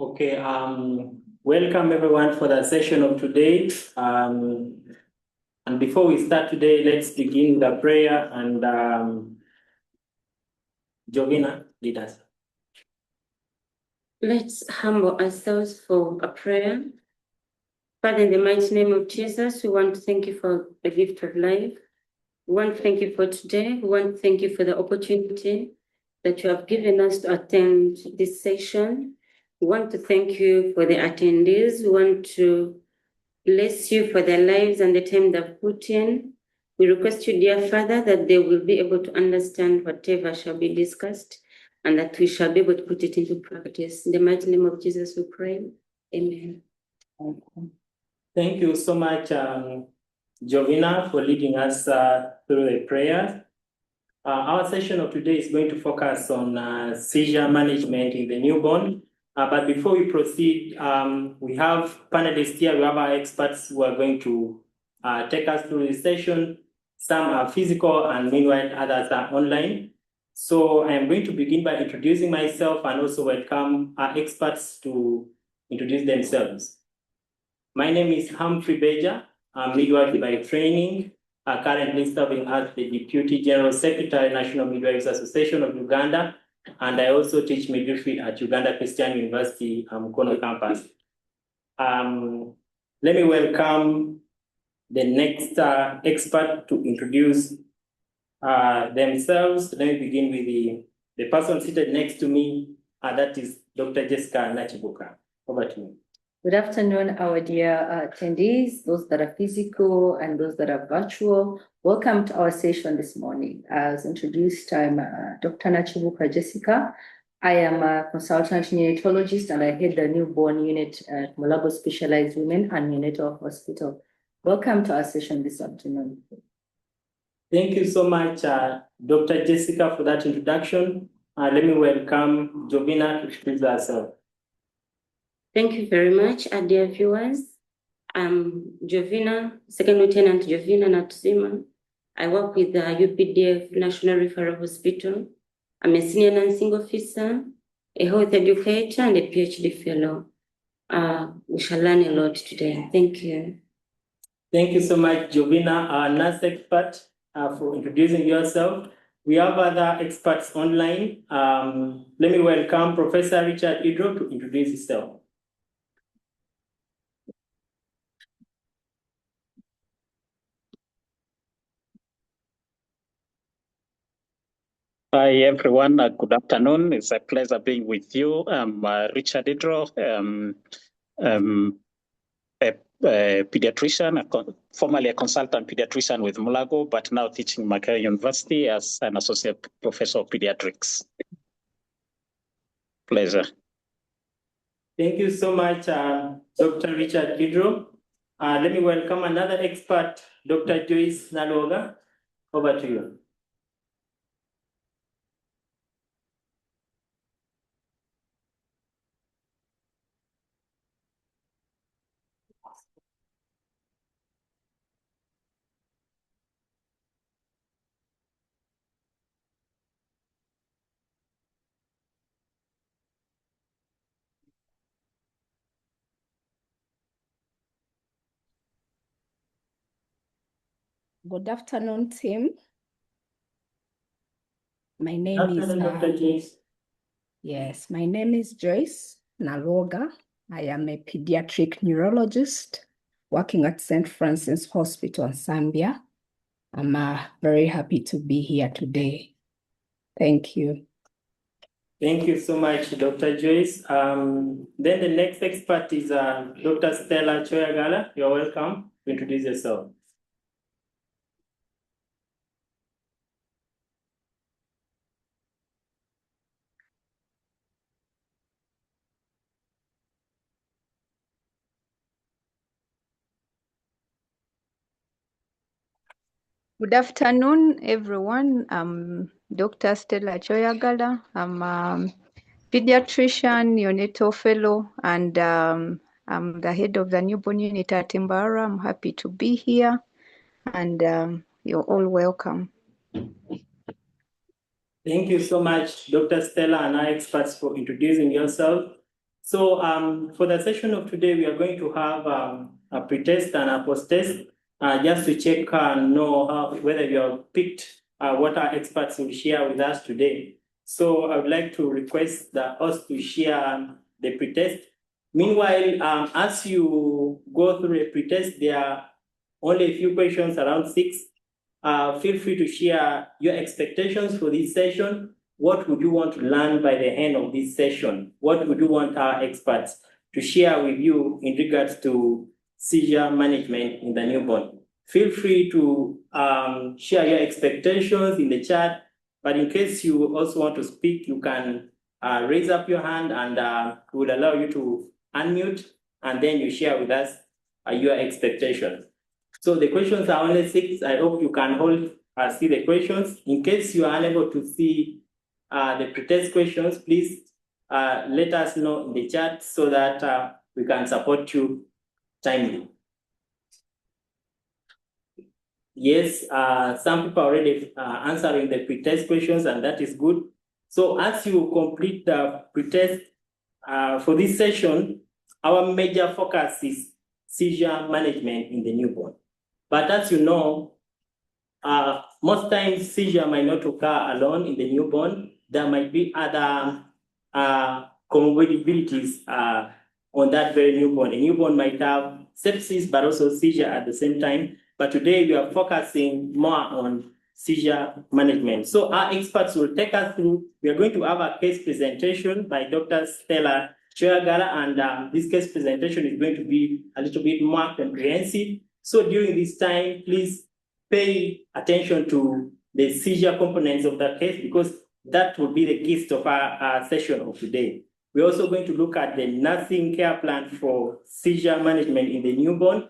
Okay, welcome everyone for the session of today. And before we start today, let's begin with a prayer and Jovina, lead us. Let's humble ourselves for a prayer. Father, in the mighty name of Jesus, we want to thank you for the gift of life. We want to thank you for today. We want to thank you for the opportunity that you have given us to attend this session. We want to thank you for the attendees. We want to bless you for their lives and the time they've put in. We request you, dear Father, that they will be able to understand whatever shall be discussed and that we shall be able to put it into practice. In the mighty name of Jesus, we pray. Amen. Thank you so much, Jovina, for leading us through the prayer. Our session of today is going to focus on seizure management in the newborn. But before we proceed, we have panelists here. We have our experts who are going to take us through this session. Some are physical and meanwhile others are online. So I am going to begin by introducing myself and also welcome our experts to introduce themselves. My name is Humphrey Beja. I'm midwife by training, currently serving as the Deputy General Secretary, National Midwives Association of Uganda, and I also teach midwifery at Uganda Christian University, Mukono campus. Let me welcome the next expert to introduce themselves. Let me begin with the person seated next to me, that is Dr. Jessica Nachibuka. Over to you. Good afternoon, our dear attendees, those that are physical and those that are virtual. Welcome to our session this morning. As introduced, I'm Dr. Nachibuka Jessica. I am a consultant neonatologist and I head the newborn unit at Mulago Specialized Women and Neonatal Hospital. Welcome to our session this afternoon. Thank you so much, Dr. Jessica, for that introduction. Let me welcome Jovina to introduce herself. Thank you very much, dear viewers. I'm Jovina, Second Lieutenant Jovina Natuzima. I work with the UPDF National Referral Hospital. I'm a senior nursing officer, a health educator, and a PhD fellow. We shall learn a lot today. Thank you. Thank you so much, Jovina, our nurse expert, for introducing yourself. We have other experts online. Let me welcome Professor Richard Idro to introduce himself. Hi, everyone. Good afternoon. It's a pleasure being with you. I'm Richard Idro, a pediatrician, formerly a consultant pediatrician with Mulago, but now teaching Makerere University as an associate professor of pediatrics. Pleasure. Thank you so much, Dr. Richard Idro. Let me welcome another expert, Dr. Joyce Naloga. Over to you. Good afternoon, team. My name my name is Joyce Naloga. I am a pediatric neurologist working at St. Francis Hospital in Zambia. I'm very happy to be here today. Thank you. Thank you so much, Dr. Joyce. Then the next expert is Dr. Stella Choyagala. You're welcome to introduce yourself. Good afternoon, everyone. I'm Dr. Stella Choyagala. I'm a pediatrician, neonatal fellow, and I'm the head of the newborn unit at Timbara. I'm happy to be here, and you're all welcome. Thank you so much, Dr. Stella and our experts, for introducing yourself. So for the session of today, we are going to have a pre-test and a post-test just to check and know whether you have picked what our experts will share with us today. So I would like to request the host to share the pre-test. Meanwhile, as you go through the pre-test, there are only a few questions, around 6. Feel free to share your expectations for this session. What would you want to learn by the end of this session? What would you want our experts to share with you in regards to seizure management in the newborn? Feel free to share your expectations in the chat, but in case you also want to speak, you can raise up your hand and we'll allow you to unmute, and then you share with us your expectations. So the questions are only 6. I hope you can all see the questions. In case you are unable to see the pre-test questions, please let us know in the chat so that we can support you timely. Yes, some people are already answering the pre-test questions, and that is good. So as you complete the pre-test for this session, our major focus is seizure management in the newborn. But as you know, most times seizure might not occur alone in the newborn. There might be other comorbidities on that very newborn. A newborn might have sepsis, but also seizure at the same time. But today we are focusing more on seizure management. So our experts will take us through. We are going to have a case presentation by Dr. Stella Choyagala, and this case presentation is going to be a little bit more comprehensive. So during this time, please pay attention to the seizure components of the case, because that will be the gist of our session of today. We're also going to look at the nursing care plan for seizure management in the newborn.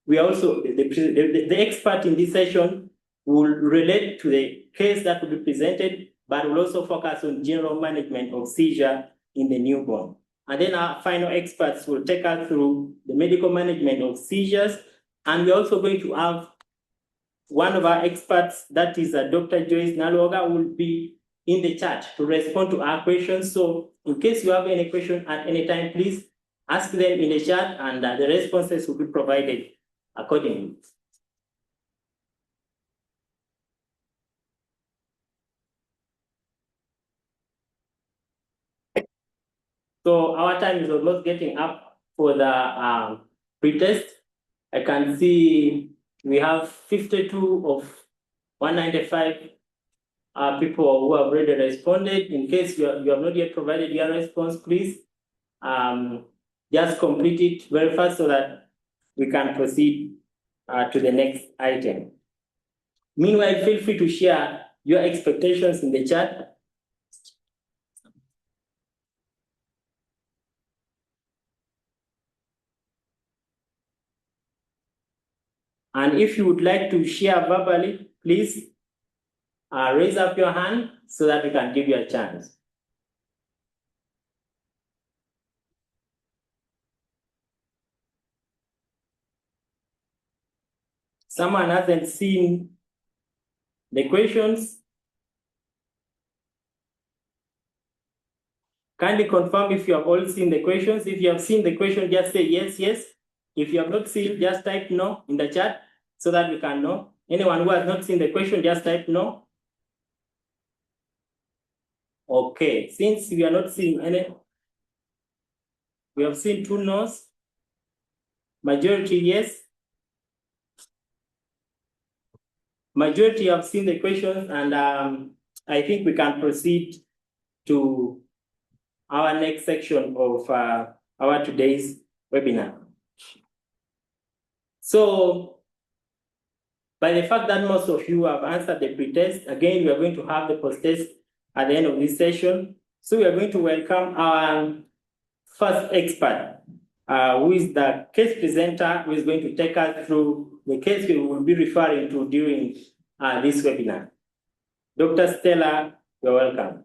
We are also, the expert in this session will relate to the case that will be presented, but will also focus on general management of seizure in the newborn. And then our final experts will take us through the medical management of seizures. And we're also going to have one of our experts, that is Dr. Joyce Naloga, will be in the chat to respond to our questions. So in case you have any question at any time, please ask them in the chat, and the responses will be provided accordingly. So our time is almost getting up for the pre-test. I can see we have 52 of 195 people who have already responded. In case you have not yet provided your response, please just complete it very fast so that we can proceed to the next item. Meanwhile, feel free to share your expectations in the chat. And if you would like to share verbally, please raise up your hand so that we can give you a chance. Someone hasn't seen the questions? Kindly confirm if you have all seen the questions. If you have seen the question, just say yes, yes. If you have not seen, just type no in the chat so that we can know. Anyone who has not seen the question, just type no. Okay, since we are not seeing any, we have seen 2 no's, majority yes. Majority have seen the questions, and I think we can proceed to our next section of our today's webinar. So, by the fact that most of you have answered the pre-test, again, we are going to have the post-test at the end of this session. So we are going to welcome our first expert, who is the case presenter, who is going to take us through the case we will be referring to during this webinar. Dr. Stella, you're welcome.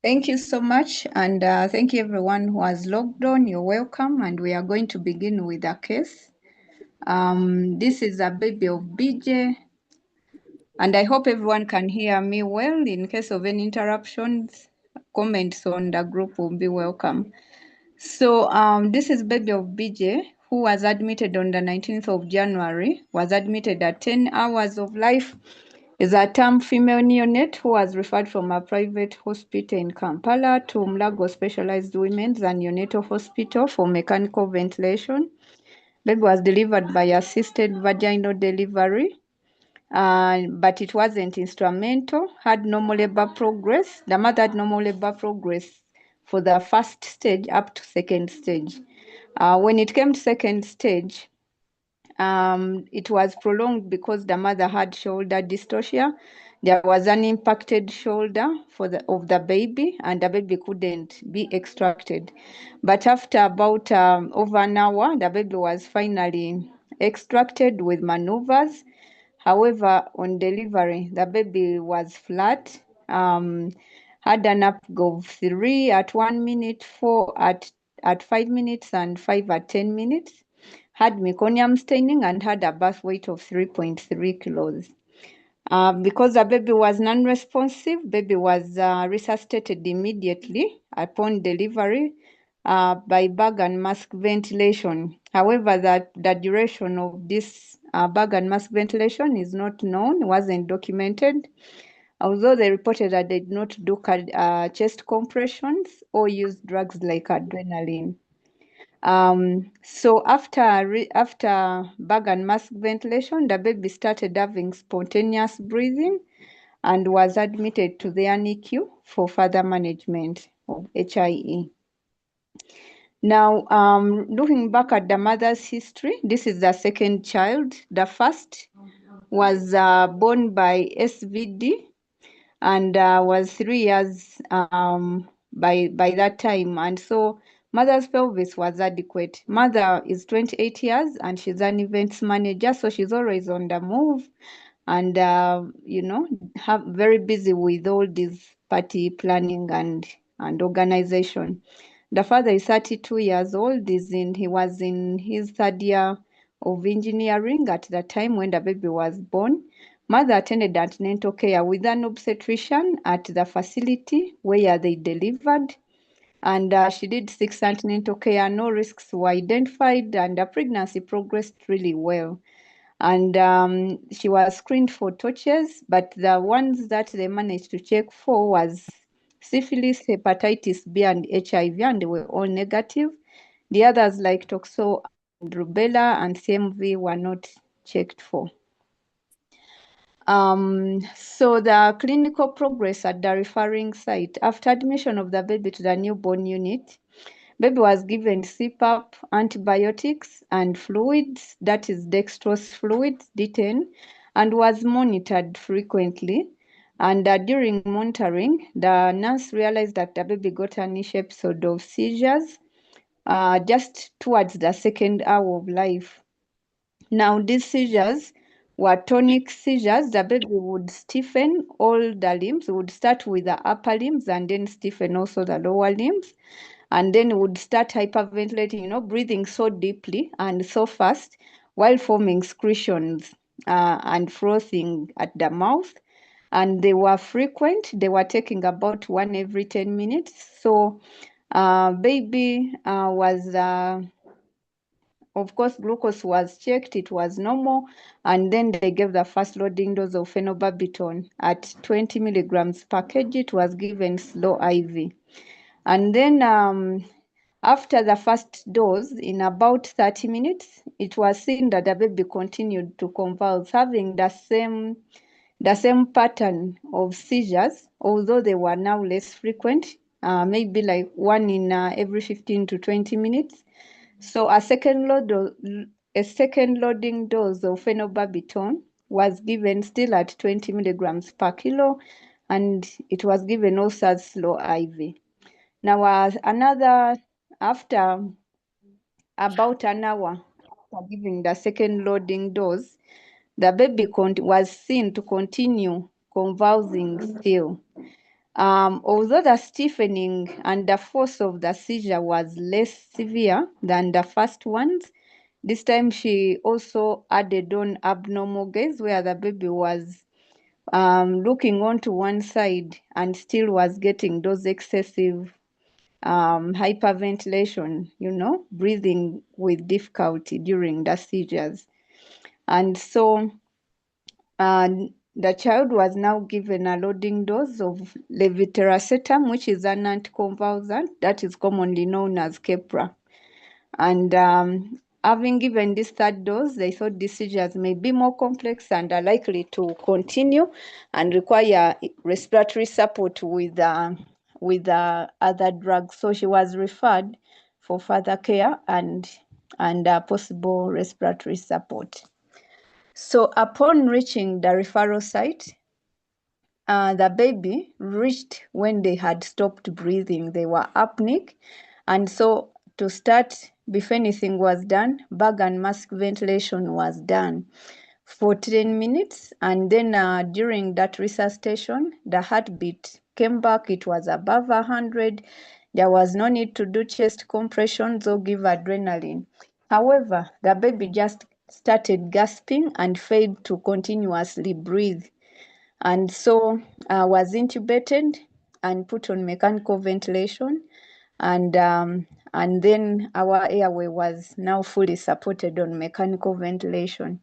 Thank you so much, and thank you everyone who has logged on. You're welcome, and we are going to begin with a case. This is a baby of BJ, and I hope everyone can hear me well in case of any interruptions. comments on the group will be welcome. So this is baby of BJ, who was admitted on the 19th of January, was admitted at 10 hours of life. Is a term female neonate who was referred from a private hospital in Kampala to Mulago Specialized Women's and Neonatal Hospital for mechanical ventilation. Baby was delivered by assisted vaginal delivery, but it wasn't instrumental, had normal labor progress. The mother had normal labor progress for the first stage up to second stage. When it came to second stage, it was prolonged because the mother had shoulder dystocia. There was an impacted shoulder of the baby, and the baby couldn't be extracted. But after about over an hour, the baby was finally extracted with maneuvers. However, on delivery, the baby was flat, had an upgo of 3 at 1 minute, 4 at 5 minutes, and 5 at 10 minutes. Had meconium staining and had a birth weight of 3.3 kilos. Because the baby was non-responsive, baby was resuscitated immediately upon delivery by bag and mask ventilation. However, the duration of this bag and mask ventilation is not known, wasn't documented, although they reported that they did not do chest compressions or use drugs like adrenaline. So after bag and mask ventilation, the baby started having spontaneous breathing and was admitted to the NICU for further management of HIE. Now, looking back at the mother's history, this is the second child. The first was born by SVD and was 3 years by that time. And so mother's pelvis was adequate. Mother is 28 years and she's an events manager, so she's always on the move and, very busy with all this party planning and organization. The father is 32 years old. He was in his third year of engineering at the time when the baby was born. Mother attended antenatal care with an obstetrician at the facility where they delivered. And she did 6 antenatal care. No risks were identified and the pregnancy progressed really well. And she was screened for torches, but the ones that they managed to check for was syphilis, hepatitis B, and HIV, and they were all negative. The others like toxo and rubella and CMV were not checked for. So the clinical progress at the referring site, after admission of the baby to the newborn unit, baby was given CPAP, antibiotics, and fluids, that is dextrose fluids, D10, and was monitored frequently. And during monitoring, the nurse realized that the baby got an initial episode of seizures just towards the second hour of life. Now, these seizures were tonic seizures. The baby would stiffen all the limbs, would start with the upper limbs and then stiffen also the lower limbs, and then would start hyperventilating, breathing so deeply and so fast while forming excretions and frothing at the mouth. And they were frequent. They were taking about 1 every 10 minutes. So baby was... of course, glucose was checked, it was normal, and then they gave the first loading dose of phenobarbital at 20 milligrams per kg. It was given slow IV. And then after the first dose, in about 30 minutes, it was seen that the baby continued to convulse, having the same pattern of seizures, although they were now less frequent, maybe like 1 in every 15 to 20 minutes. So a second loading dose of phenobarbital was given still at 20 milligrams per kilo, and it was given also as slow IV. Now, after about an hour after giving the second loading dose, the baby was seen to continue convulsing still. Although the stiffening and the force of the seizure was less severe than the first ones, this time she also added on abnormal gaze where the baby was looking onto one side and still was getting those excessive hyperventilation, breathing with difficulty during the seizures. And so the child was now given a loading dose of levetiracetam, which is an anticonvulsant that is commonly known as Keppra. And having given this third dose, they thought the seizures may be more complex and are likely to continue and require respiratory support with other drugs. So she was referred for further care and possible respiratory support. So upon reaching the referral site, the baby reached when they had stopped breathing. They were apneic. And so to start, before anything was done, bag and mask ventilation was done for 10 minutes. And then during that resuscitation, the heartbeat came back. It was above 100. There was no need to do chest compressions or give adrenaline. However, the baby just started gasping and failed to continuously breathe. And so was intubated and put on mechanical ventilation. And then our airway was now fully supported on mechanical ventilation.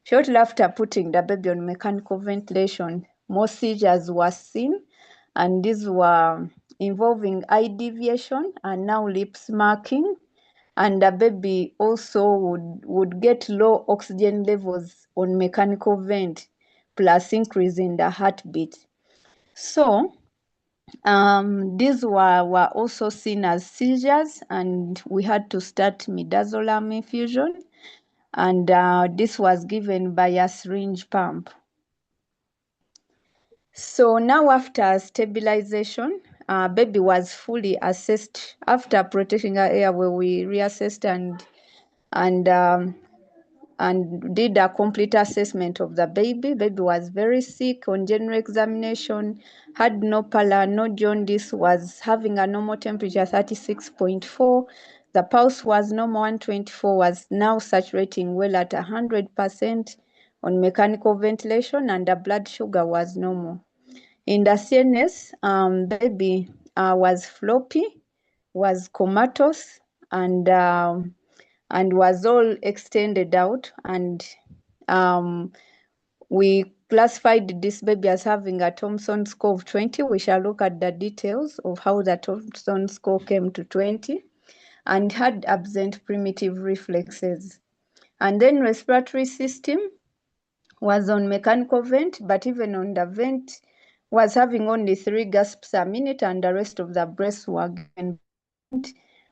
Shortly after putting the baby on mechanical ventilation, more seizures were seen, and these were involving eye deviation and now lip smacking. And the baby also would get low oxygen levels on mechanical vent, plus increase in the heartbeat. So these were also seen as seizures, and we had to start midazolam infusion, and this was given by a syringe pump. So now after stabilization, baby was fully assessed. After protecting her airway, we reassessed and did a complete assessment of the baby. Baby was very sick on general examination, had no pallor, no jaundice, was having a normal temperature 36.4. The pulse was normal 124, was now saturating well at 100% on mechanical ventilation, and the blood sugar was normal. In the CNS, baby was floppy, was comatose, and was all extended out. And we classified this baby as having a Thompson score of 20. We shall look at the details of how the Thompson score came to 20, and had absent primitive reflexes. And then respiratory system was on mechanical vent, but even on the vent was having only 3 gasps a minute, and the rest of the breaths were given.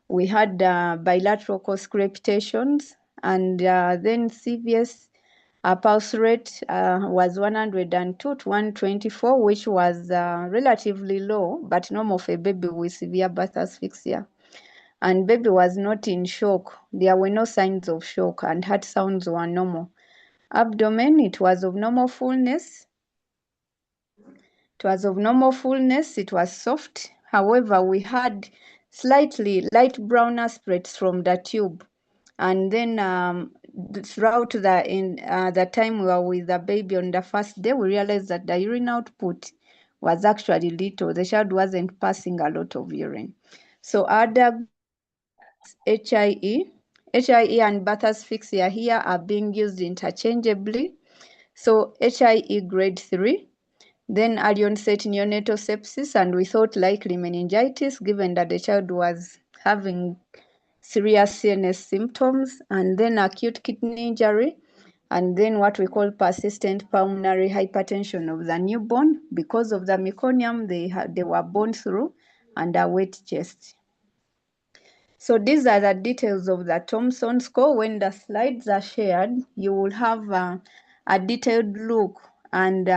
We had bilateral co-crepitations, and then CVS pulse rate was 102 to 124, which was relatively low, but normal for a baby with severe birth asphyxia. And baby was not in shock. There were no signs of shock, and heart sounds were normal. Abdomen, it was of normal fullness. It was of normal fullness. It was soft. However, we had slightly light brown aspirates from the tube. And then throughout the time we were with the baby on the first day, we realized that the urine output was actually little. The child wasn't passing a lot of urine. So other HIE and birth asphyxia here are being used interchangeably. So HIE grade 3, then early onset neonatal sepsis, and we thought likely meningitis, given that the child was having serious CNS symptoms, and then acute kidney injury, and then what we call persistent pulmonary hypertension of the newborn because of the meconium they were born through, and a wet chest. So these are the details of the Thompson score. When the slides are shared, you will have a detailed look and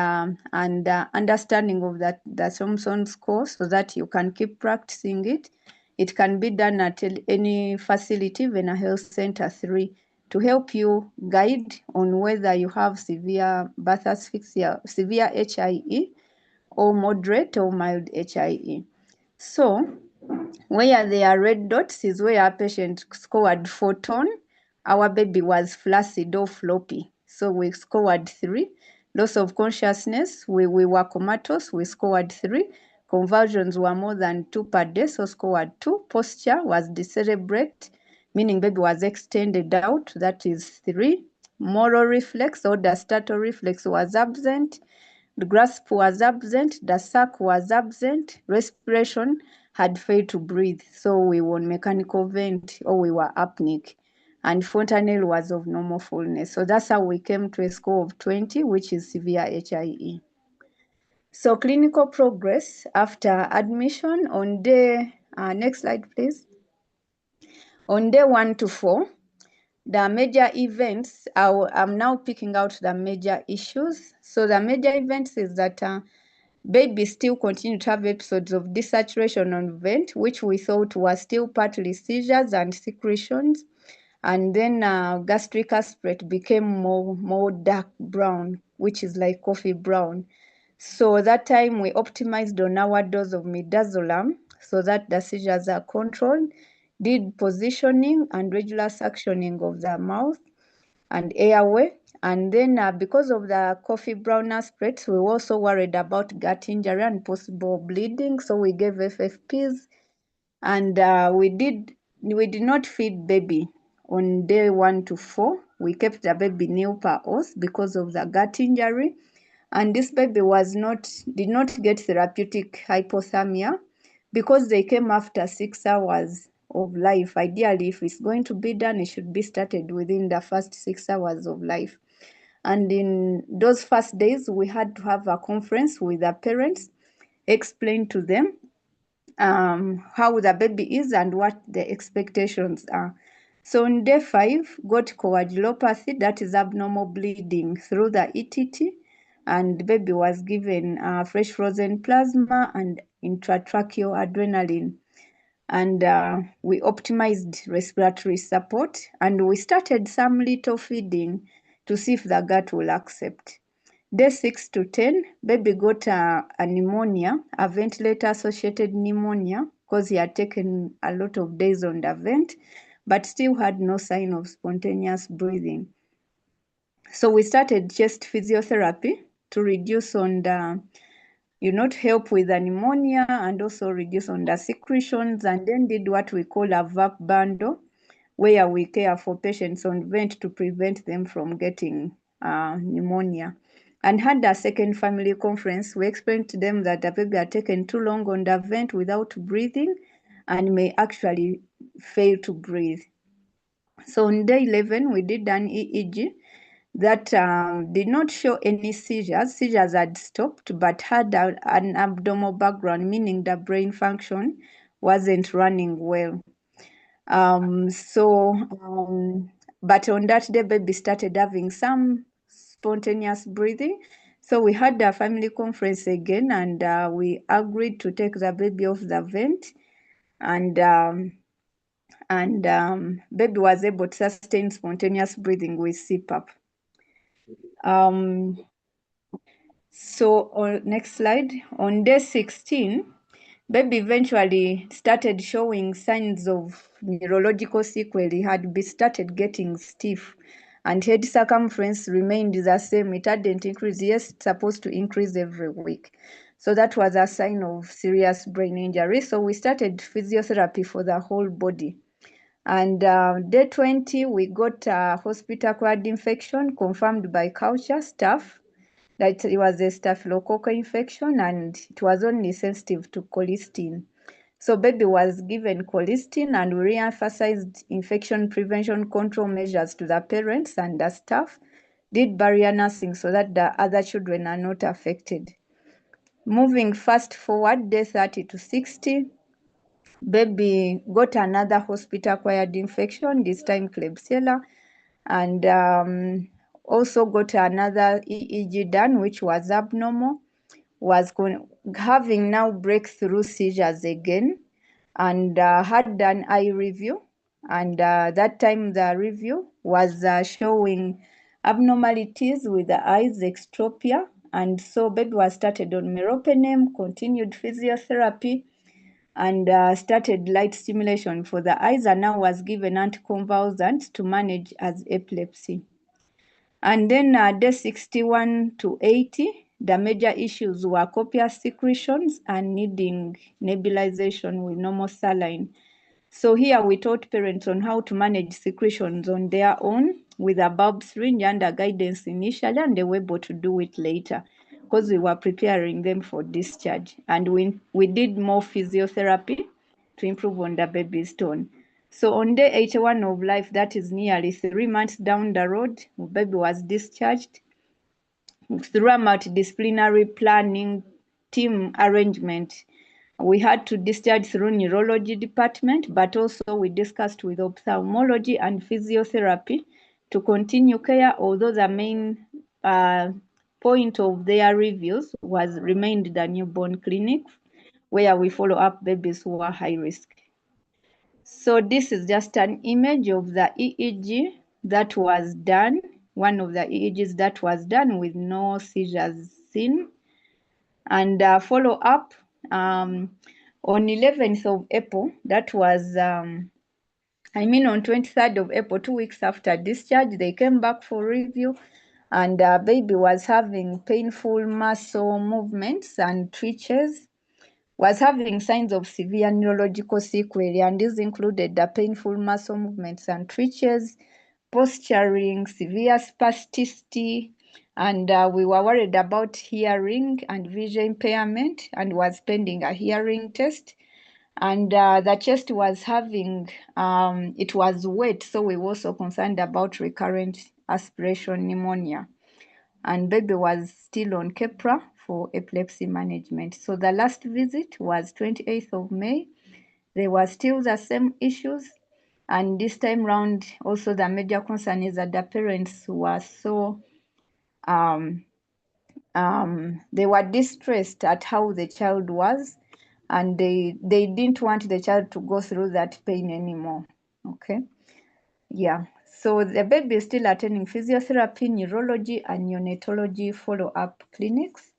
understanding of the Thompson score, so that you can keep practicing it. It can be done at any facility, even a health center 3, to help you guide on whether you have severe birth asphyxia, severe HIE, or moderate or mild HIE. So where there are red dots is where our patient scored 4 tone. Our baby was flaccid or floppy, so we scored 3. Loss of consciousness, we were comatose, we scored 3. Convulsions were more than 2 per day, so scored 2. Posture was decerebrate, meaning baby was extended out, that is 3. Moral reflex or the stator reflex was absent. The grasp was absent, the suck was absent, respiration had failed to breathe, so we were on mechanical vent or we were apneic, and fontanelle was of normal fullness. So that's how we came to a score of 20, which is severe HIE. So clinical progress after admission on day, next slide please. On day 1 to 4, the major events, I'm now picking out the major issues. So the major events is that baby still continued to have episodes of desaturation on vent, which we thought were still partly seizures and secretions. And then gastric aspirate became more dark brown, which is like coffee brown. So that time we optimized on our dose of midazolam so that the seizures are controlled, did positioning and regular suctioning of the mouth and airway. And then because of the coffee brown aspirates, we also worried about gut injury and possible bleeding. So we gave FFPs, and we did not feed baby on day 1 to 4. We kept the baby nil per os because of the gut injury. And this baby did not get therapeutic hypothermia because they came after 6 hours of life. Ideally, if it's going to be done, it should be started within the first 6 hours of life. And in those first days, we had to have a conference with the parents, explain to them how the baby is and what the expectations are. So on day 5, got coagulopathy, that is abnormal bleeding through the ETT, and the baby was given fresh frozen plasma and intratracheal adrenaline. And we optimized respiratory support, and we started some little feeding to see if the gut will accept. Day 6 to 10, baby got a pneumonia, a ventilator-associated pneumonia, because he had taken a lot of days on the vent, but still had no sign of spontaneous breathing. So we started chest physiotherapy to reduce on the, help with the pneumonia and also reduce on the secretions, and then did what we call a VAP bundle, where we care for patients on vent to prevent them from getting pneumonia. And had a second family conference, we explained to them that the baby had taken too long on the vent without breathing and may actually fail to breathe. So on day 11, we did an EEG that did not show any seizures. Seizures had stopped, but had an abdominal background, meaning the brain function wasn't running well. But on that day, baby started having some spontaneous breathing. So we had a family conference again, and we agreed to take the baby off the vent, and baby was able to sustain spontaneous breathing with CPAP. So on next slide, on day 16, baby eventually started showing signs of neurological sequelae. He had started getting stiff, and head circumference remained the same. It hadn't increased. Yes, it's supposed to increase every week. So that was a sign of serious brain injury. So we started physiotherapy for the whole body. And day 20, we got a hospital-acquired infection confirmed by culture staff that it was a staphylococcal infection, and it was only sensitive to colistin. So baby was given colistin, and we re-emphasized infection prevention control measures to the parents and the staff, did barrier nursing so that the other children are not affected. Moving fast forward, day 30 to 60, baby got another hospital-acquired infection, this time Klebsiella, and also got another EEG done, which was abnormal, was having now breakthrough seizures again, and had an eye review. And that time the review was showing abnormalities with the eyes, extropia. And so baby was started on meropenem, continued physiotherapy, and started light stimulation for the eyes, and now was given anticonvulsants to manage as epilepsy. And then day 61 to 80, the major issues were copious secretions and needing nebulization with normal saline. So here we taught parents on how to manage secretions on their own with a bulb syringe under guidance initially, and they were able to do it later because we were preparing them for discharge. And we did more physiotherapy to improve on the baby's tone. So on day 81 of life, that is nearly 3 months down the road, the baby was discharged through a multidisciplinary planning team arrangement. We had to discharge through neurology department, but also we discussed with ophthalmology and physiotherapy to continue care, although the main point of their reviews was remained the newborn clinic, where we follow up babies who are high risk. So this is just an image of the EEG that was done, one of the EEGs that was done with no seizures seen. And follow up on 11th of April, that was, on 23rd of April, 2 weeks after discharge, they came back for review, and baby was having painful muscle movements and twitches, was having signs of severe neurological sequelae, and these included the painful muscle movements and twitches, posturing, severe spasticity, and we were worried about hearing and vision impairment and was pending a hearing test. And the chest was having, it was wet, so we were also concerned about recurrent aspiration pneumonia. And baby was still on Keppra for epilepsy management. So the last visit was 28th of May. There were still the same issues. And this time round, also the major concern is that the parents were so, they were distressed at how the child was, and they didn't want the child to go through that pain anymore. Okay. Yeah. So the baby is still attending physiotherapy, neurology, and neonatology follow-up clinics,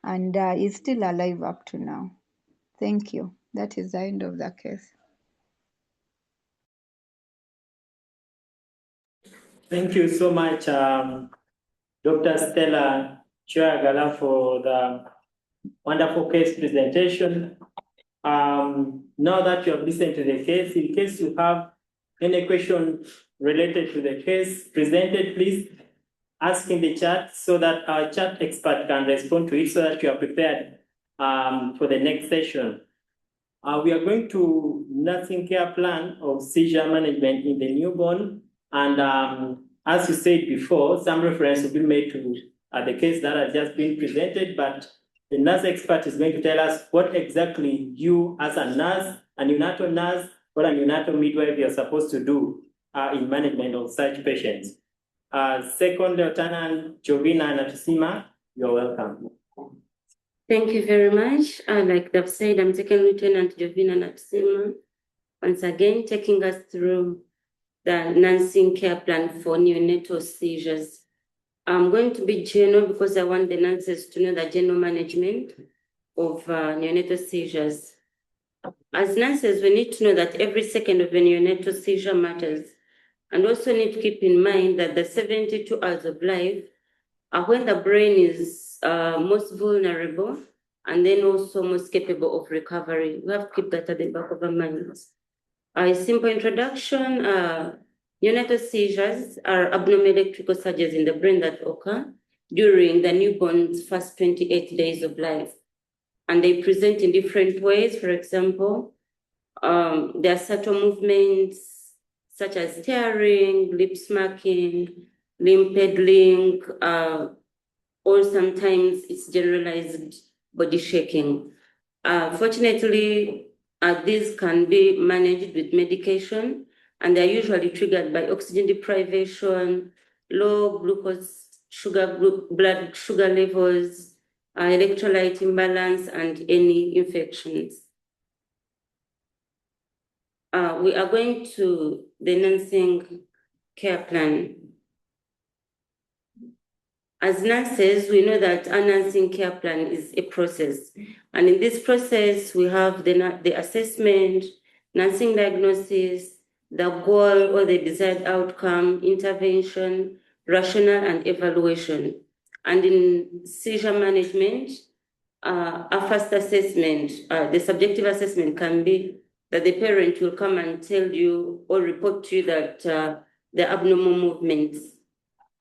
and is still alive up to now. Thank you. That is the end of the case. Thank you so much, Dr. Stella Chiagala, for the wonderful case presentation. Now that you have listened to the case, in case you have any question related to the case presented, please ask in the chat so that our chat expert can respond to it so that you are prepared for the next session. We are going to nursing care plan of seizure management in the newborn. And as you said before, some reference will be made to the case that has just been presented, but the nurse expert is going to tell us what exactly you as a nurse, a neonatal nurse, or a neonatal midwife you're supposed to do in management of such patients. Second Lieutenant Jovina Natusima, you're welcome. Thank you very much. Like they've said, I'm Second Lieutenant Jovina Natusima, once again taking us through the nursing care plan for neonatal seizures. I'm going to be general because I want the nurses to know the general management of neonatal seizures. As nurses, we need to know that every second of a neonatal seizure matters, and also need to keep in mind that the 72 hours of life are when the brain is most vulnerable and then also most capable of recovery. We have to keep that at the back of our minds. A simple introduction, neonatal seizures are abnormal electrical surges in the brain that occur during the newborn's first 28 days of life. And they present in different ways. For example, there are subtle movements such as tearing, lip smacking, limb peddling, or sometimes it's generalized body shaking. Fortunately, these can be managed with medication, and they're usually triggered by oxygen deprivation, low glucose blood sugar levels, electrolyte imbalance, and any infections. We are going to the nursing care plan. As nurses, we know that our nursing care plan is a process. And in this process, we have the assessment, nursing diagnosis, the goal or the desired outcome, intervention, rationale, and evaluation. And in seizure management, a first assessment, the subjective assessment can be that the parent will come and tell you or report to you that the abnormal movements.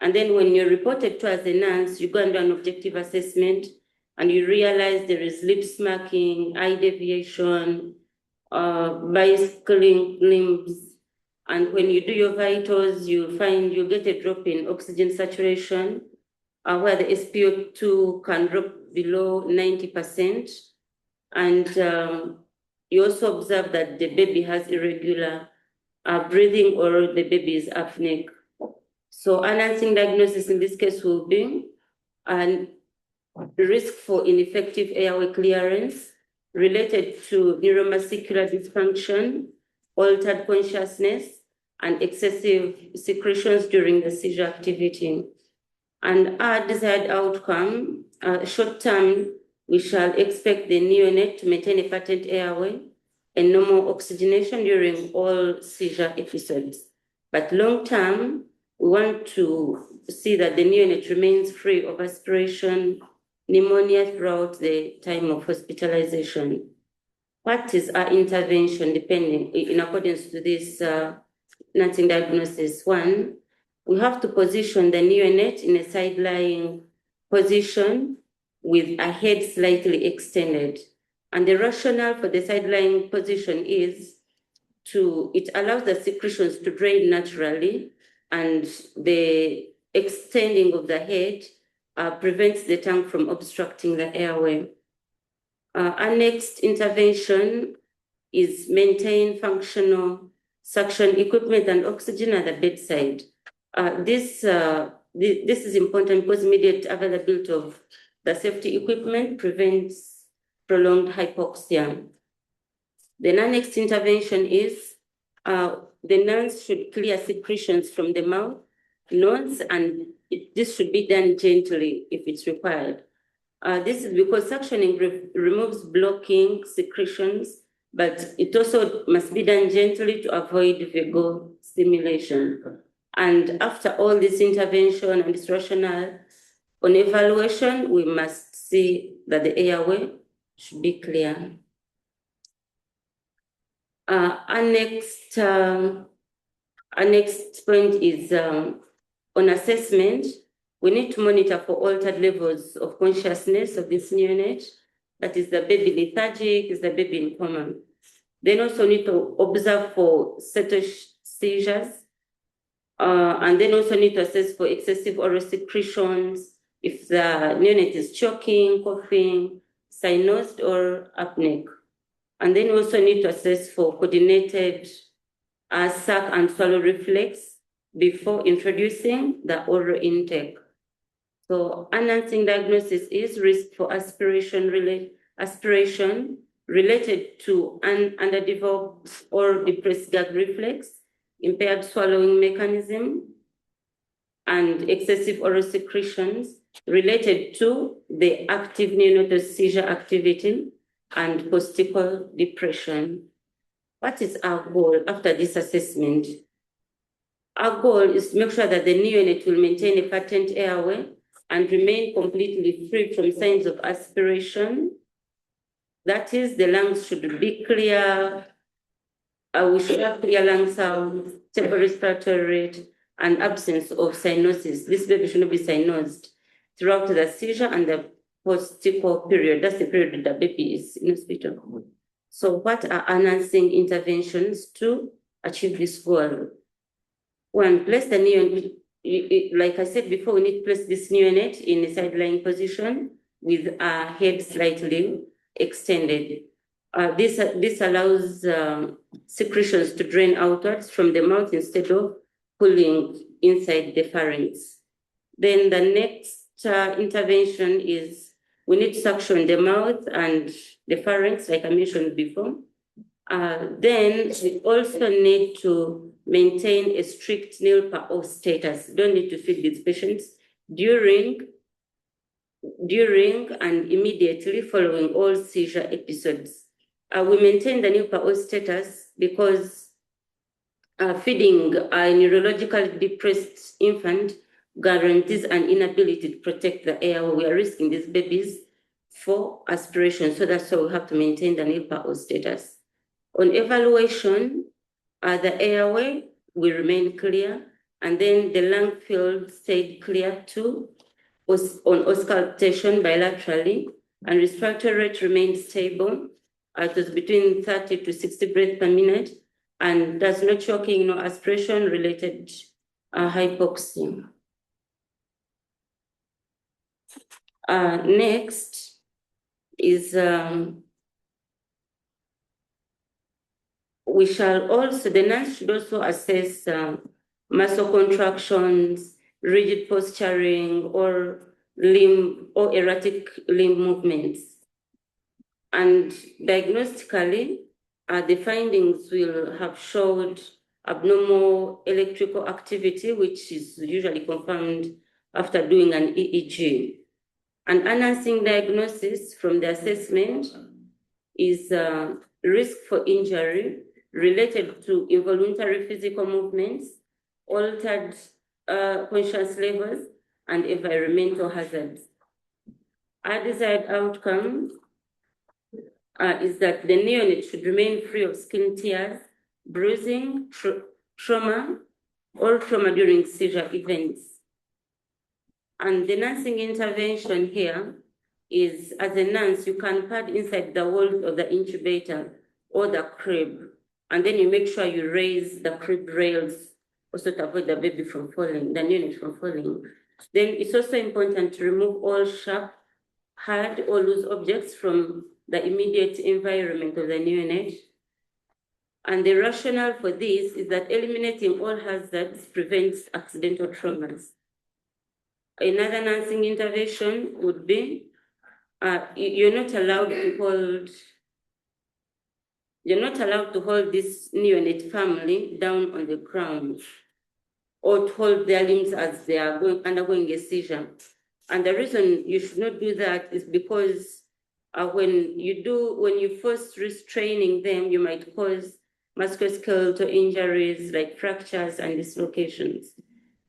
And then when you're reported to as a nurse, you go and do an objective assessment and you realize there is lip smacking, eye deviation, bicycling limbs. And when you do your vitals, you get a drop in oxygen saturation, where the SpO2 can drop below 90%. And you also observe that the baby has irregular breathing or the baby is apneic. So announcing diagnosis in this case will be a risk for ineffective airway clearance related to neuromuscular dysfunction, altered consciousness, and excessive secretions during the seizure activity. And our desired outcome, short term, we shall expect the neonate to maintain a patent airway and normal oxygenation during all seizure episodes. But long term, we want to see that the neonate remains free of aspiration, pneumonia throughout the time of hospitalization. What is our intervention depending in accordance to this nursing diagnosis? One, we have to position the neonate in a side-lying position with a head slightly extended. And the rationale for the side-lying position is it allows the secretions to drain naturally, and the extending of the head prevents the tongue from obstructing the airway. Our next intervention is maintain functional suction equipment and oxygen at the bedside. This is important because immediate availability of the safety equipment prevents prolonged hypoxia. Then our next intervention is the nurse should clear secretions from the mouth, nose, and this should be done gently if it's required. This is because suctioning removes blocking secretions, but it also must be done gently to avoid vagal stimulation. And after all this intervention and this rationale, on evaluation, we must see that the airway should be clear. Our next point is on assessment. We need to monitor for altered levels of consciousness of this neonate. That is the baby lethargic, is the baby in coma. Then also need to observe for seizures, and then also need to assess for excessive oral secretions, if the neonate is choking, coughing, cyanosed, or apneic. And then also need to assess for coordinated suck and swallow reflex before introducing the oral intake. So announcing diagnosis is risk for aspiration related to an underdeveloped or depressed gag reflex, impaired swallowing mechanism, and excessive oral secretions related to the active neonatal seizure activity and postical depression. What is our goal after this assessment? Our goal is to make sure that the neonate will maintain a patent airway and remain completely free from signs of aspiration. That is, the lungs should be clear. We should have clear lung sound, stable respiratory rate, and absence of cyanosis. This baby should not be cyanosed throughout the seizure and the postical period. That's the period that the baby is in hospital. So what are our nursing interventions to achieve this goal? One, place the neonate. Like I said before, we need to place this neonate in a side-lying position with a head slightly extended. This allows secretions to drain outwards from the mouth instead of pulling inside the pharynx. Then the next intervention is we need to suction the mouth and the pharynx, like I mentioned before. Then we also need to maintain a strict nil per hour status. Don't need to feed these patients during and immediately following all seizure episodes. We maintain the nil per hour status because feeding a neurologically depressed infant guarantees an inability to protect the airway. We are risking these babies for aspiration. So that's why we have to maintain the NIPA status. On evaluation, the airway will remain clear, and then the lung field stayed clear too on auscultation bilaterally, and respiratory rate remained stable. It was between 30 to 60 breaths per minute, and there's no choking, no aspiration-related hypoxia. Next is we shall also, the nurse should also assess muscle contractions, rigid posturing, or limb or erratic limb movements. And diagnostically, the findings will have showed abnormal electrical activity, which is usually confirmed after doing an EEG. An unanswering diagnosis from the assessment is risk for injury related to involuntary physical movements, altered conscious levels, and environmental hazards. Our desired outcome is that the neonate should remain free of skin tears, bruising, trauma, or trauma during seizure events. And the nursing intervention here is, as a nurse, you can pad inside the walls of the incubator or the crib, and then you make sure you raise the crib rails also to avoid the baby from falling, the neonate from falling. Then it's also important to remove all sharp, hard, or loose objects from the immediate environment of the neonate. And the rationale for this is that eliminating all hazards prevents accidental traumas. Another nursing intervention would be you're not allowed to hold this neonate family down on the ground or to hold their limbs as they are undergoing a seizure. And the reason you should not do that is because when you first restraining them, you might cause musculoskeletal injuries like fractures and dislocations.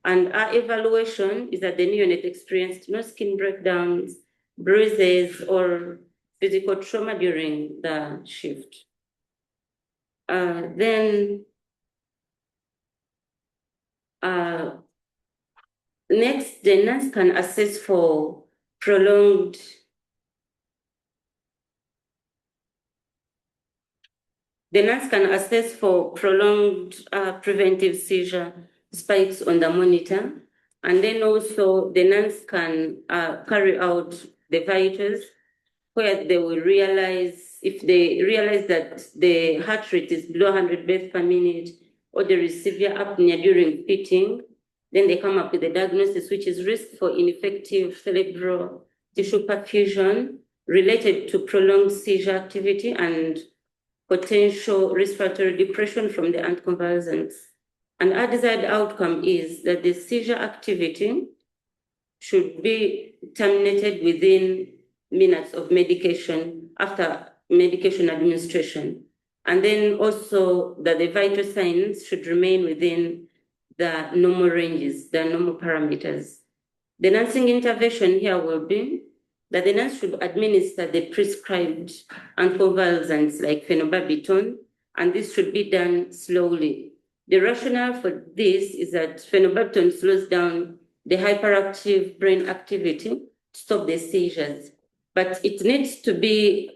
And our evaluation is that the neonate experienced no skin breakdowns, bruises, or physical trauma during the shift. Next, the nurse can assess for prolonged preventive seizure spikes on the monitor. And then also the nurse can carry out the vitals where they will realize, if they realize that the heart rate is below 100 beats per minute or there is severe apnea during feeding, then they come up with a diagnosis, which is risk for ineffective cerebral tissue perfusion related to prolonged seizure activity and potential respiratory depression from the anticonvulsants. And our desired outcome is that the seizure activity should be terminated within minutes of medication, after medication administration. And then also that the vital signs should remain within the normal ranges, the normal parameters. The nursing intervention here will be that the nurse should administer the prescribed anticonvulsants like phenobarbital, and this should be done slowly. The rationale for this is that phenobarbital slows down the hyperactive brain activity to stop the seizures, but it needs to be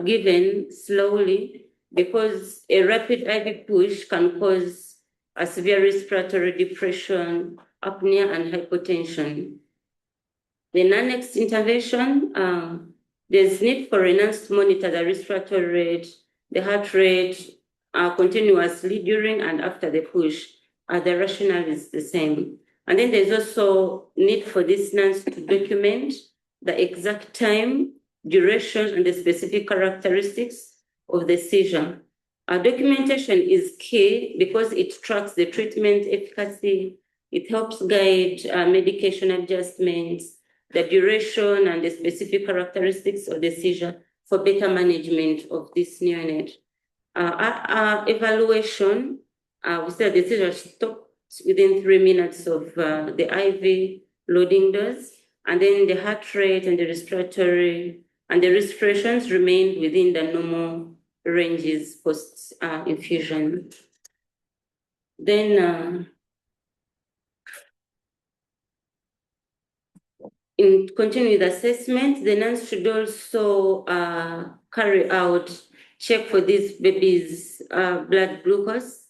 given slowly because a rapid IV push can cause a severe respiratory depression, apnea, and hypotension. The next intervention, there's need for a nurse to monitor the respiratory rate, the heart rate continuously during and after the push. The rationale is the same. And then there's also need for this nurse to document the exact time, duration, and the specific characteristics of the seizure. Documentation is key because it tracks the treatment efficacy, it helps guide medication adjustments, the duration and the specific characteristics of the seizure for better management of this neonate. Our evaluation, we said the seizure within 3 minutes of the IV loading dose. And then the heart rate and the respiratory and the respirations remained within the normal ranges post infusion. Then in continuing with assessment, the nurse should also carry out check for these babies' blood glucose.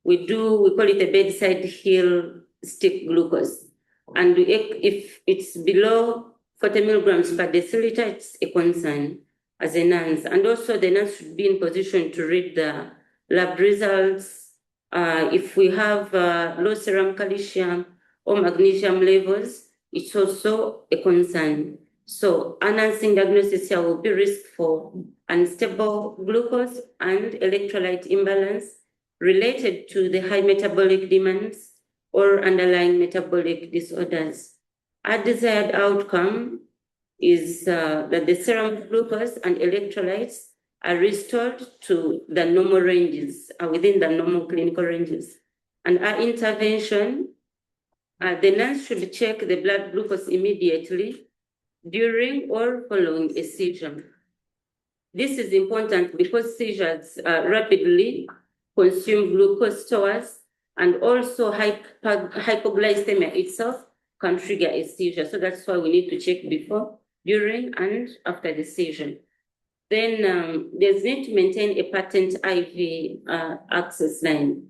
We call it a bedside heel stick glucose. And if it's below 40 milligrams per deciliter, it's a concern as a nurse. And also the nurse should be in position to read the lab results. If we have low serum calcium or magnesium levels, it's also a concern. So enhancing diagnosis here will be risk for unstable glucose and electrolyte imbalance related to the high metabolic demands or underlying metabolic disorders. A desired outcome is that the serum glucose and electrolytes are restored to the normal ranges, within the normal clinical ranges. And our intervention, the nurse should check the blood glucose immediately during or following a seizure. This is important because seizures rapidly consume glucose stores, and also hypoglycemia itself can trigger a seizure. So that's why we need to check before, during, and after the seizure. Then there's need to maintain a patent IV access line.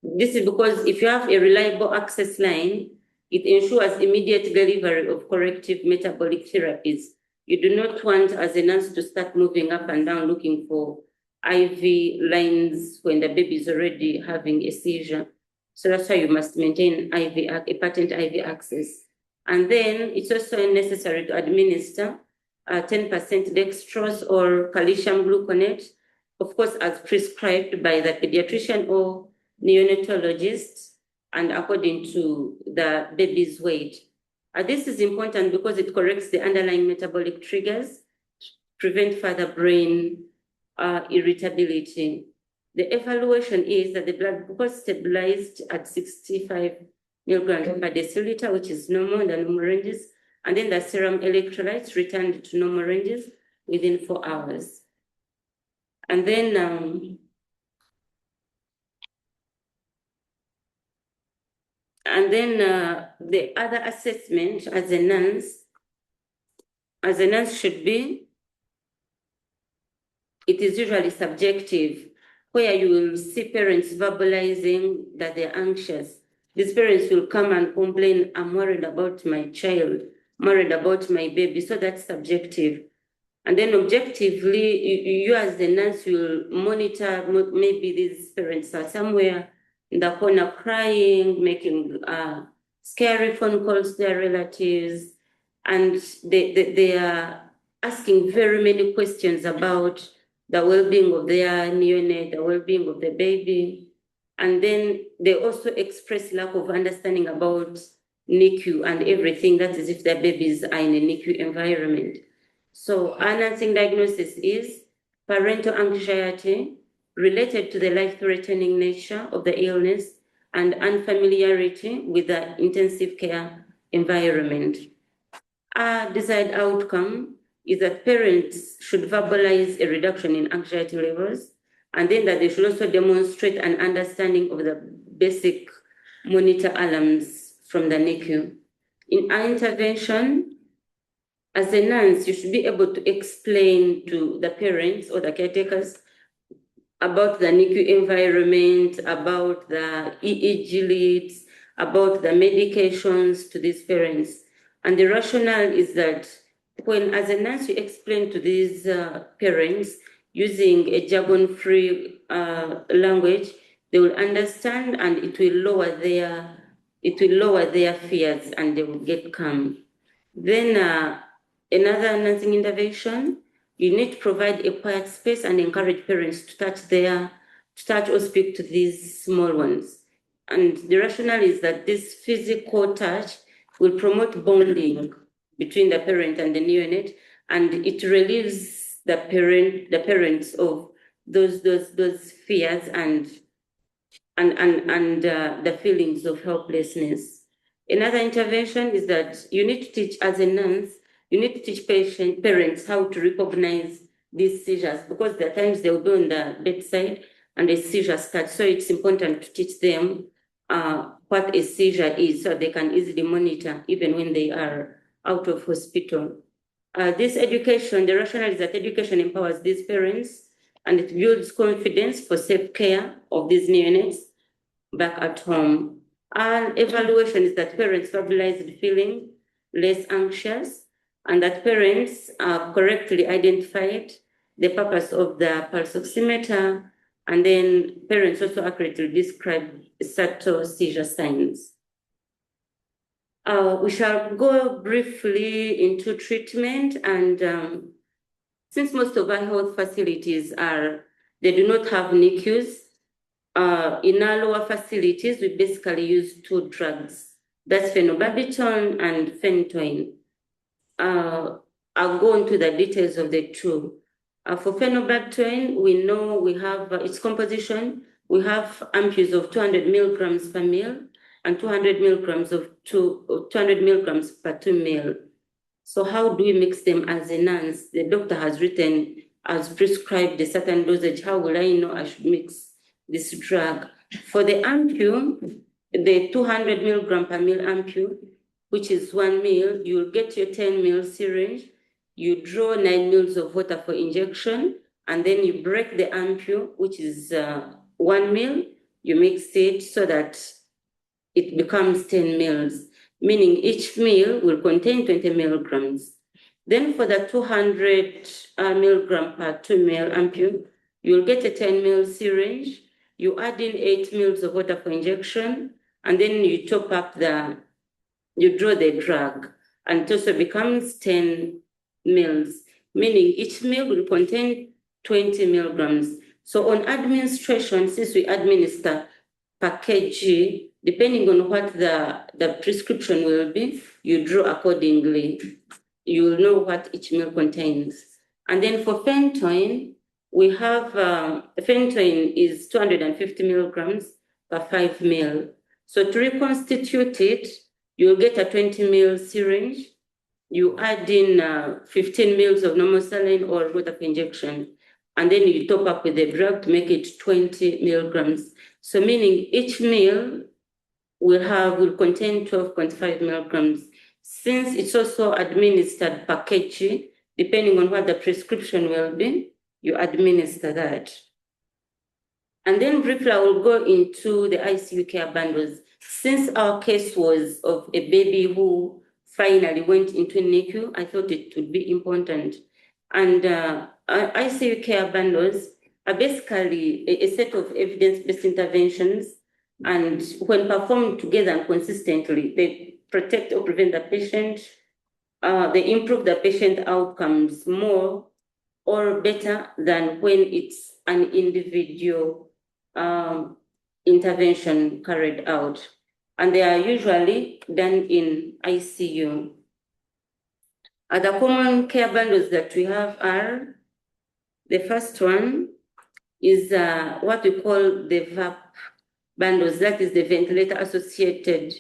This is because if you have a reliable access line, it ensures immediate delivery of corrective metabolic therapies. You do not want, as a nurse, to start moving up and down looking for IV lines when the baby is already having a seizure. So that's why you must maintain a patent IV access. And then it's also necessary to administer 10% dextrose or calcium gluconate, of course, as prescribed by the pediatrician or neonatologist, and according to the baby's weight. This is important because it corrects the underlying metabolic triggers, prevent further brain irritability. The evaluation is that the blood glucose stabilized at 65 milligrams per deciliter, which is normal in the normal ranges, and then the serum electrolytes returned to normal ranges within 4 hours. And then the other assessment as a nurse should be, it is usually subjective, where you will see parents verbalizing that they're anxious. These parents will come and complain, I'm worried about my child, I'm worried about my baby. So that's subjective. And then objectively, you as the nurse will monitor, maybe these parents are somewhere in the corner crying, making scary phone calls to their relatives, and they are asking very many questions about the well-being of their neonate, the well-being of the baby. And then they also express lack of understanding about NICU and everything. That is if their babies are in a NICU environment. So enhancing diagnosis is parental anxiety related to the life-threatening nature of the illness and unfamiliarity with the intensive care environment. Our desired outcome is that parents should verbalize a reduction in anxiety levels, and then that they should also demonstrate an understanding of the basic monitor alarms from the NICU. In our intervention, as a nurse, you should be able to explain to the parents or the caretakers about the NICU environment, about the EEG leads, about the medications to these parents. And the rationale is that when, as a nurse, you explain to these parents using a jargon-free language, they will understand, and it will lower their fears, and they will get calm. Then another nursing intervention, you need to provide a quiet space and encourage parents to touch or speak to these small ones. And the rationale is that this physical touch will promote bonding between the parent and the neonate, and it relieves the parents of those fears, and the feelings of helplessness. Another intervention is that you need to teach, as a nurse, you need to teach parents how to recognize these seizures, because there are times they'll be on the bedside and a seizure starts. So it's important to teach them what a seizure is, so they can easily monitor even when they are out of hospital. This education, the rationale is that education empowers these parents and it builds confidence for safe care of these neonates back at home. And evaluation is that parents verbalize feeling less anxious, and that parents correctly identified the purpose of the pulse oximeter, and then parents also accurately describe subtle seizure signs. We shall go briefly into treatment, and since most of our health facilities they do not have NICUs, in our lower facilities, we basically use two drugs. That's phenobarbital and phenytoin. I'll go into the details of the two. For phenobarbital, we know we have its composition. We have ampules of 200 milligrams per ml and 200 milligrams of 200 milligrams per 2 ml. So how do we mix them as a nurse? The doctor has prescribed a certain dosage. How will I know I should mix this drug? For the ampule, the 200 milligram per ml ampule, which is 1 ml, you'll get your 10 ml syringe, you draw 9 ml of water for injection, and then you break the ampule, which is 1 ml, you mix it so that it becomes 10 ml, meaning each ml will contain 20 milligrams. Then for the 200 milligram per 2 ml ampule, you'll get a 10 ml syringe, you add in 8 ml of water for injection, and then you top up you draw the drug, and it also becomes 10 ml, meaning each ml will contain 20 milligrams. So on administration, since we administer per kg, depending on what the prescription will be, you draw accordingly. You will know what each ml contains. And then for phenytoin, we have phenytoin is 250 milligrams per 5 ml. So to reconstitute it, you'll get a 20 ml syringe. You add in 15 ml of normal saline or water for injection, and then you top up with the drug to make it 20 milligrams. So meaning each meal will contain 12.5 milligrams. Since it's also administered per kg, depending on what the prescription will be, you administer that. And then briefly, I will go into the ICU care bundles. Since our case was of a baby who finally went into NICU, I thought it would be important. And ICU care bundles are basically a set of evidence-based interventions, and when performed together and consistently, they protect or prevent the patient, they improve the patient outcomes more or better than when it's an individual intervention carried out. And they are usually done in ICU. Other common care bundles that we have are, the first one is what we call the VAP bundles, that is the ventilator-associated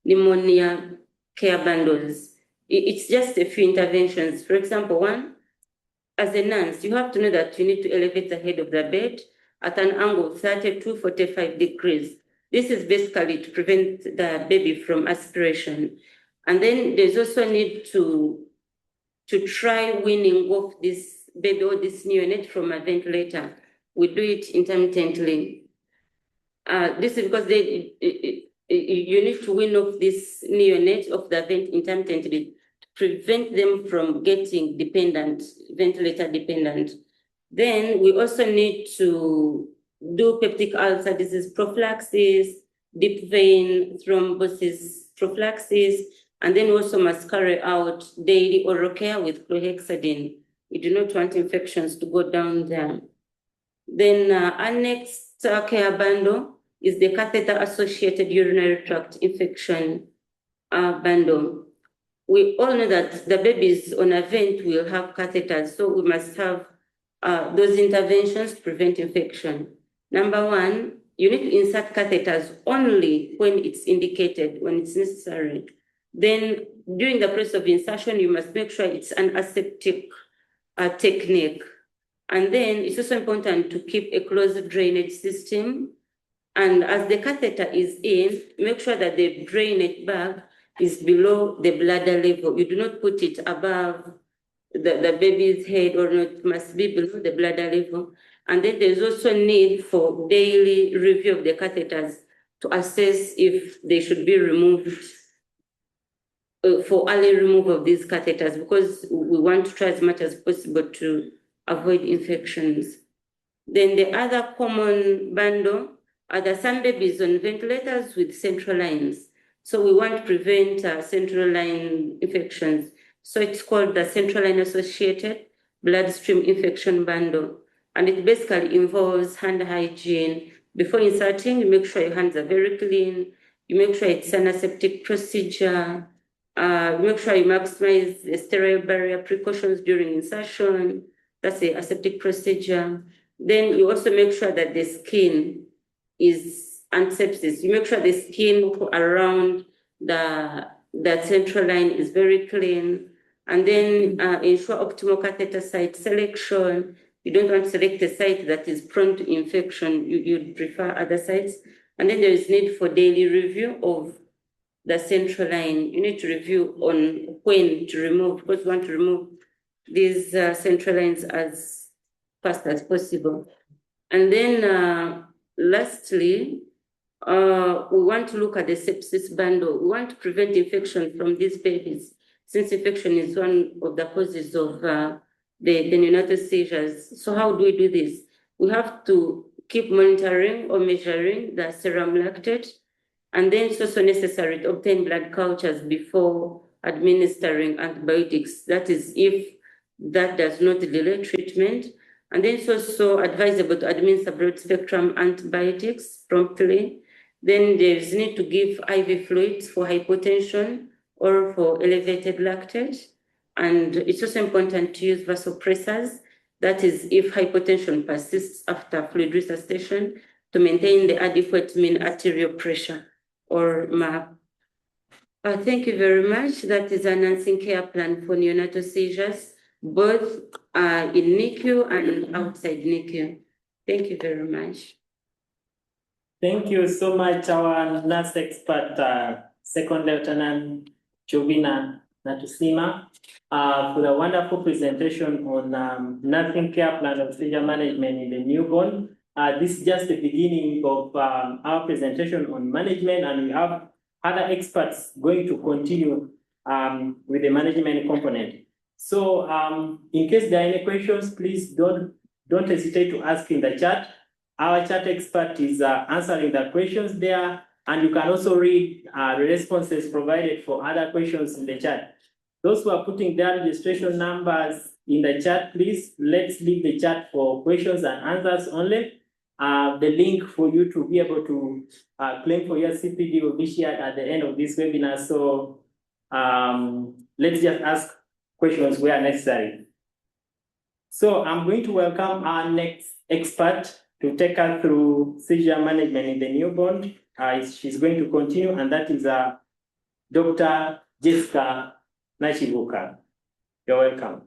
pneumonia care bundles. It's just a few interventions. For example, one, as a nurse, you have to know that you need to elevate the head of the bed at an angle of 30 to 45 degrees. This is basically to prevent the baby from aspiration. And then there's also a need to try weaning off this baby or this neonate from a ventilator. We do it intermittently. This is because you need to wean off this neonate of the vent intermittently to prevent them from getting ventilator dependent. Then we also need to do peptic ulcer disease prophylaxis, deep vein thrombosis prophylaxis, and then we also must carry out daily oral care with chlorhexidine. We do not want infections to go down there. Then our next care bundle is the catheter-associated urinary tract infection bundle. We all know that the babies on a vent will have catheters, so we must have those interventions to prevent infection. Number one, you need to insert catheters only when it's indicated, when it's necessary. Then during the process of insertion, you must make sure it's an aseptic technique. And then it's also important to keep a closed drainage system. And as the catheter is in, make sure that the drainage bag is below the bladder level. You do not put it above the baby's head, or it must be below the bladder level. And then there's also need for daily review of the catheters to assess if they should be removed, for early removal of these catheters, because we want to try as much as possible to avoid infections. Then the other common bundle are the sun babies on ventilators with central lines. So we want to prevent central line infections. So it's called the central line associated bloodstream infection bundle. And it basically involves hand hygiene. Before inserting, you make sure your hands are very clean. You make sure it's an aseptic procedure. Make sure you maximize the sterile barrier precautions during insertion. That's the aseptic procedure. Then you also make sure that the skin is antisepsis. You make sure the skin around the central line is very clean. And then ensure optimal catheter site selection. You don't want to select a site that is prone to infection. You'd prefer other sites. And then there is need for daily review of the central line. You need to review on when to remove, because you want to remove these central lines as fast as possible. And then lastly, we want to look at the sepsis bundle. We want to prevent infection from these babies, since infection is one of the causes of the neonatal seizures. So how do we do this? We have to keep monitoring or measuring the serum lactate, and then it's also necessary to obtain blood cultures before administering antibiotics. That is, if that does not delay treatment. And then it's also advisable to administer broad-spectrum antibiotics promptly. Then there's need to give IV fluids for hypotension or for elevated lactate. And it's also important to use vasopressors. That is, if hypotension persists after fluid resuscitation, to maintain the adequate mean arterial pressure, or MAP. Thank you very much. That is an nursing care plan for neonatal seizures, both in NICU and outside NICU. Thank you very much. Thank you so much, our nurse expert, Second Lieutenant Jovina Natusima, for the wonderful presentation on nursing care plan of seizure management in the newborn. This is just the beginning of our presentation on management, and we have other experts going to continue with the management component. So in case there are any questions, please don't hesitate to ask in the chat. Our chat expert is answering the questions there, and you can also read the responses provided for other questions in the chat. Those who are putting their registration numbers in the chat, please, let's leave the chat for questions and answers only. The link for you to be able to claim for your CPD will be shared at the end of this webinar. So let's just ask questions where necessary. So I'm going to welcome our next expert to take us through seizure management in the newborn. She's going to continue, and that is Dr. Jessica Nachibuka. You're welcome.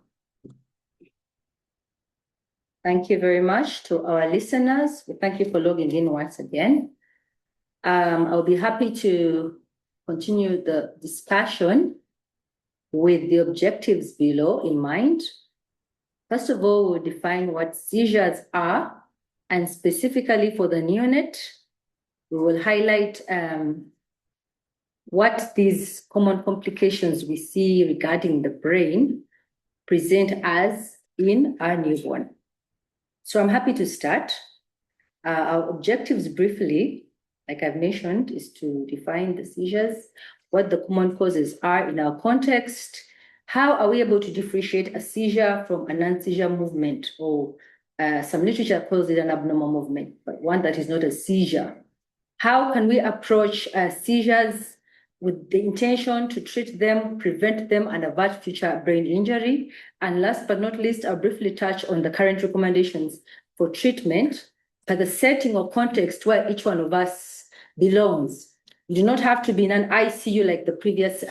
Thank you very much to our listeners. Thank you for logging in once again. I'll be happy to continue the discussion with the objectives below in mind. First of all, we'll define what seizures are, and specifically for the neonate, we will highlight what these common complications we see regarding the brain present as in our newborn. So I'm happy to start. Our objectives briefly, like I've mentioned, is to define the seizures, what the common causes are in our context, how are we able to differentiate a seizure from a non-seizure movement, or some literature calls it an abnormal movement, but one that is not a seizure. How can we approach seizures with the intention to treat them, prevent them, and avert future brain injury? And last but not least, I'll briefly touch on the current recommendations for treatment by the setting or context where each one of us belongs. You do not have to be in an ICU like the previous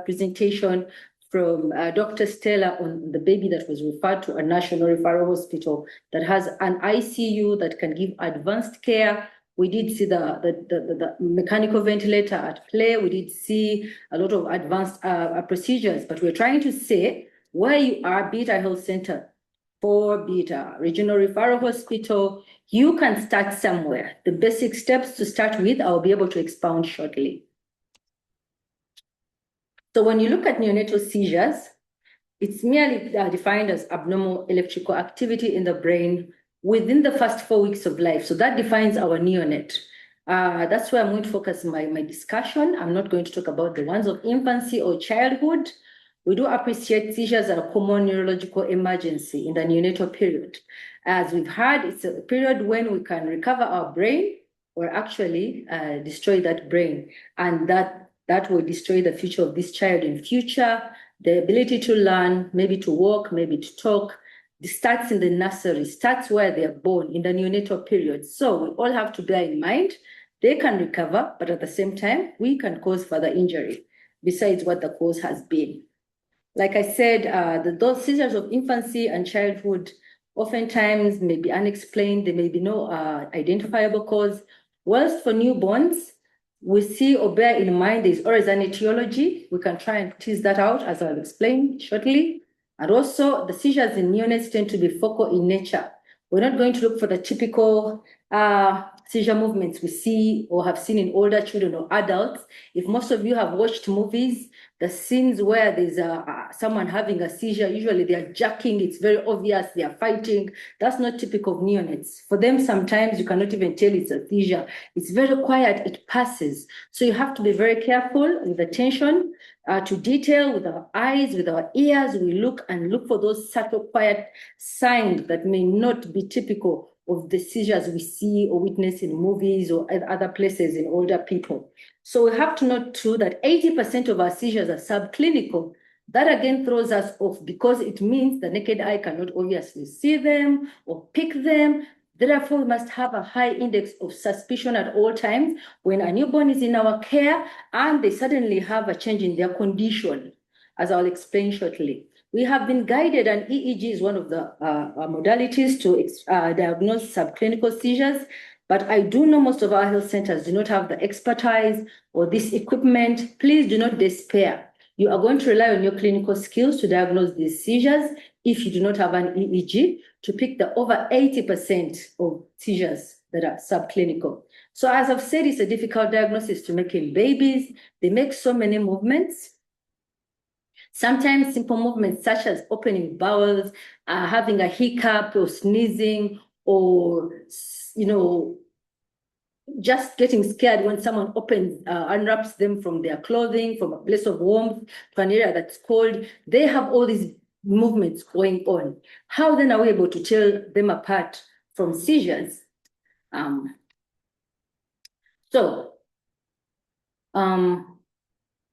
presentation from Dr. Stella on the baby that was referred to a national referral hospital that has an ICU that can give advanced care. We did see the mechanical ventilator at play. We did see a lot of advanced procedures, but we're trying to say where you are, be it a health center, or be it a regional referral hospital, you can start somewhere. The basic steps to start with, I'll be able to expound shortly. So when you look at neonatal seizures, it's merely defined as abnormal electrical activity in the brain within the first 4 weeks of life. So that defines our neonate. That's where I'm going to focus my discussion. I'm not going to talk about the ones of infancy or childhood. We do appreciate seizures are a common neurological emergency in the neonatal period. As we've heard, it's a period when we can recover our brain or actually destroy that brain. And that will destroy the future of this child in future. The ability to learn, maybe to walk, maybe to talk, starts in the nursery, starts where they're born in the neonatal period. So we all have to bear in mind, they can recover, but at the same time, we can cause further injury besides what the cause has been. Like I said, those seizures of infancy and childhood oftentimes may be unexplained. There may be no identifiable cause. Whilst for newborns, we see or bear in mind there's always an etiology. We can try and tease that out, as I'll explain shortly. And also, the seizures in neonates tend to be focal in nature. We're not going to look for the typical seizure movements we see or have seen in older children or adults. If most of you have watched movies, the scenes where there's someone having a seizure, usually they're jerking, it's very obvious, they're fighting. That's not typical of neonates. For them, sometimes you cannot even tell it's a seizure. It's very quiet, it passes. So you have to be very careful with attention to detail, with our eyes, with our ears. We look for those subtle, quiet signs that may not be typical of the seizures we see or witness in movies or other places in older people. So we have to note too that 80% of our seizures are subclinical. That again throws us off because it means the naked eye cannot obviously see them or pick them. Therefore, we must have a high index of suspicion at all times when a newborn is in our care and they suddenly have a change in their condition, as I'll explain shortly. We have been guided, and EEG is one of the modalities to diagnose subclinical seizures. But I do know most of our health centers do not have the expertise or this equipment. Please do not despair. You are going to rely on your clinical skills to diagnose these seizures if you do not have an EEG to pick the over 80% of seizures that are subclinical. So as I've said, it's a difficult diagnosis to make in babies. They make so many movements. Sometimes simple movements such as opening bowels, having a hiccup or sneezing, or, just getting scared when someone unwraps them from their clothing, from a place of warmth to an area that's cold. They have all these movements going on. How then are we able to tell them apart from seizures?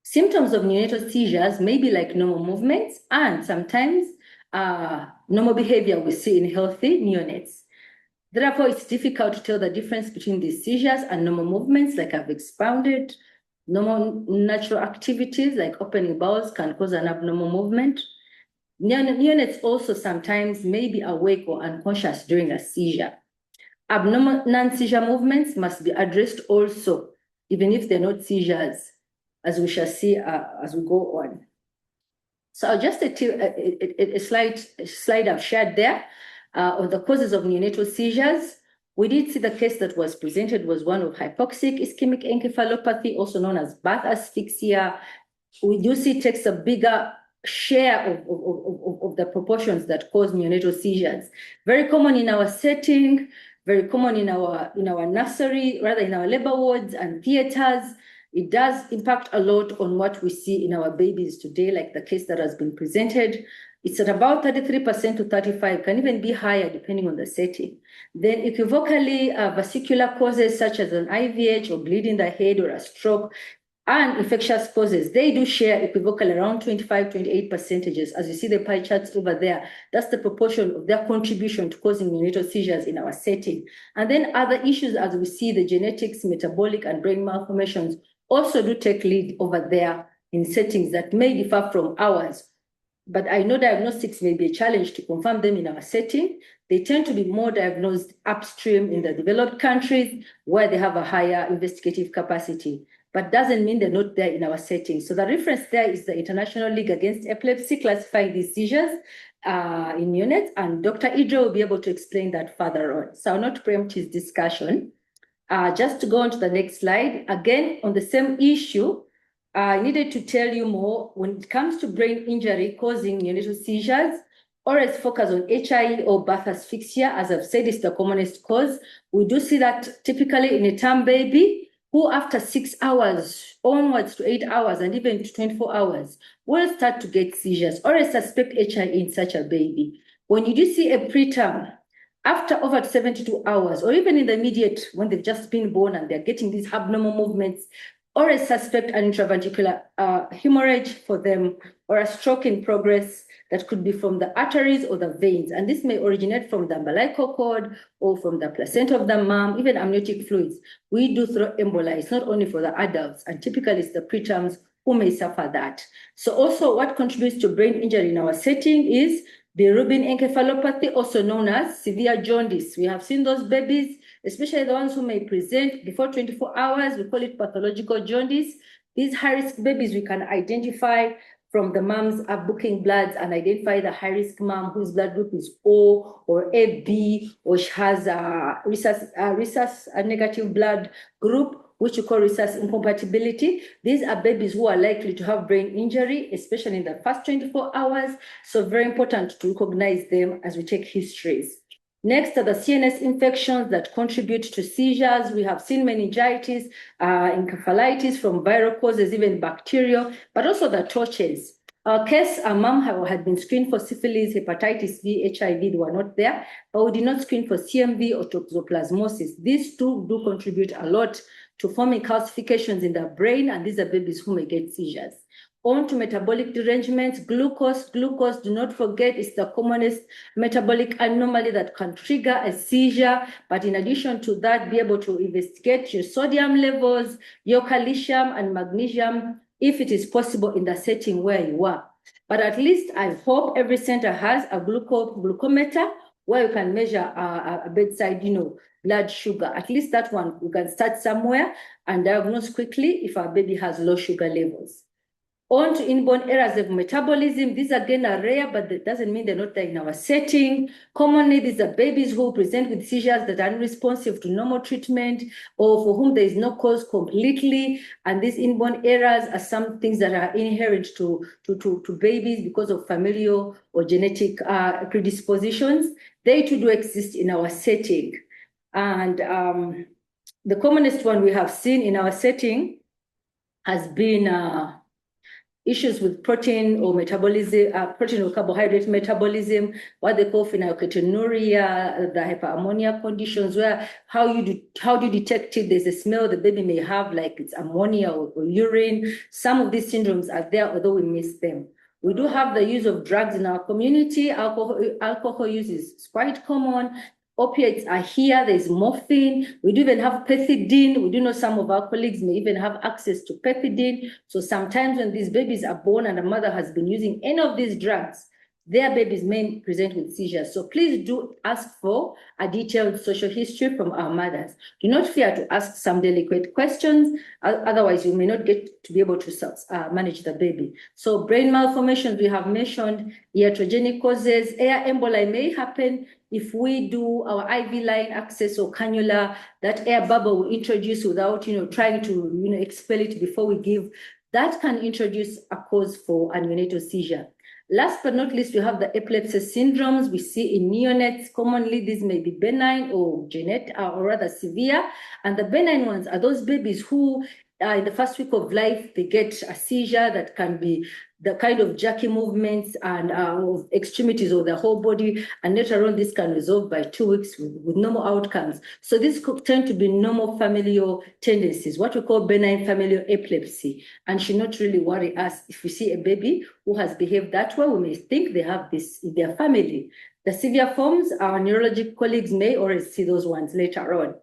Symptoms of neonatal seizures may be like normal movements and sometimes normal behavior we see in healthy neonates. Therefore, it's difficult to tell the difference between these seizures and normal movements, like I've expounded. Normal natural activities like opening bowels can cause an abnormal movement. Neonates also sometimes may be awake or unconscious during a seizure. Abnormal non-seizure movements must be addressed also, even if they're not seizures, as we shall see as we go on. So I'll just a slide I've shared there on the causes of neonatal seizures. We did see the case that was presented was one of hypoxic ischemic encephalopathy, also known as birth asphyxia. We do see it takes a bigger share of the proportions that cause neonatal seizures. Very common in our setting, very common in our nursery, rather in our labor wards and theaters. It does impact a lot on what we see in our babies today, like the case that has been presented. It's at about 33% to 35%, can even be higher depending on the setting. Then equivocally, vascular causes such as an IVH or bleed in the head or a stroke and infectious causes, they do share equivocally around 25-28%. As you see the pie charts over there, that's the proportion of their contribution to causing neonatal seizures in our setting. And then other issues, as we see, the genetics, metabolic, and brain malformations also do take lead over there in settings that may differ from ours. But I know diagnostics may be a challenge to confirm them in our setting. They tend to be more diagnosed upstream in the developed countries where they have a higher investigative capacity, but doesn't mean they're not there in our setting. So the reference there is the International League Against Epilepsy classifying these seizures in units, and Dr. Idre will be able to explain that further on. So I'll not preempt his discussion. Just to go on to the next slide, again, on the same issue, I needed to tell you more when it comes to brain injury causing neonatal seizures. Always focus on HIE or birth asphyxia, as I've said, is the commonest cause. We do see that typically in a term baby who after 6 hours onwards to 8 hours and even to 24 hours will start to get seizures. Always suspect HIE in such a baby. When you do see a preterm, after over 72 hours, or even in the immediate when they've just been born and they're getting these abnormal movements, or a suspect an intraventricular hemorrhage for them, or a stroke in progress that could be from the arteries or the veins. And this may originate from the umbilical cord or from the placenta of the mom, even amniotic fluids. We do throw emboli. It's not only for the adults, and typically it's the preterms who may suffer that. So also what contributes to brain injury in our setting is bilirubin encephalopathy, also known as severe jaundice. We have seen those babies, especially the ones who may present before 24 hours. We call it pathological jaundice. These high-risk babies we can identify from the mom's booking bloods and identify the high-risk mom whose blood group is O or AB, or she has a rhesus negative blood group, which we call rhesus incompatibility. These are babies who are likely to have brain injury, especially in the first 24 hours. So very important to recognize them as we take histories. Next are the CNS infections that contribute to seizures. We have seen meningitis, encephalitis from viral causes, even bacterial, but also the torches. Our case, a mom had been screened for syphilis, hepatitis B, HIV, they were not there, but we did not screen for CMV or toxoplasmosis. These two do contribute a lot to forming calcifications in the brain, and these are babies who may get seizures. On to metabolic derangements, glucose, do not forget, is the commonest metabolic anomaly that can trigger a seizure. But in addition to that, be able to investigate your sodium levels, your calcium and magnesium, if it is possible in the setting where you are. But at least I hope every center has a glucometer where you can measure a bedside, blood sugar. At least that one, you can start somewhere and diagnose quickly if our baby has low sugar levels. On to inborn errors of metabolism. These again are rare, but that doesn't mean they're not there in our setting. Commonly, these are babies who present with seizures that are unresponsive to normal treatment or for whom there is no cause completely. And these inborn errors are some things that are inherent to babies because of familial or genetic predispositions. They too do exist in our setting. And the commonest one we have seen in our setting has been issues with protein or metabolism, protein or carbohydrate metabolism, what they call phenylketonuria, the hyperammonia conditions, where how do you detect it? There's a smell the baby may have, like it's ammonia or urine. Some of these syndromes are there, although we miss them. We do have the use of drugs in our community. Alcohol use is quite common. Opiates are here. There's morphine. We do even have pethidine. We do know some of our colleagues may even have access to pethidine. So sometimes when these babies are born and the mother has been using any of these drugs, their babies may present with seizures. So please do ask for a detailed social history from our mothers. Do not fear to ask some delicate questions. Otherwise, you may not get to be able to manage the baby. So brain malformations, we have mentioned iatrogenic causes. Air emboli may happen if we do our IV line access or cannula. That air bubble we introduce without trying to expel it before we give. That can introduce a cause for a neonatal seizure. Last but not least, we have the epilepsy syndromes we see in neonates. Commonly, these may be benign or genetic, or rather severe. And the benign ones are those babies who in the first week of life, they get a seizure that can be the kind of jerky movements and of extremities of the whole body. And later on, this can resolve by 2 weeks with normal outcomes. So these could tend to be normal familial tendencies, what we call benign familial epilepsy, and should not really worry us. If we see a baby who has behaved that way, we may think they have this in their family. The severe forms, our neurologic colleagues may already see those ones later on.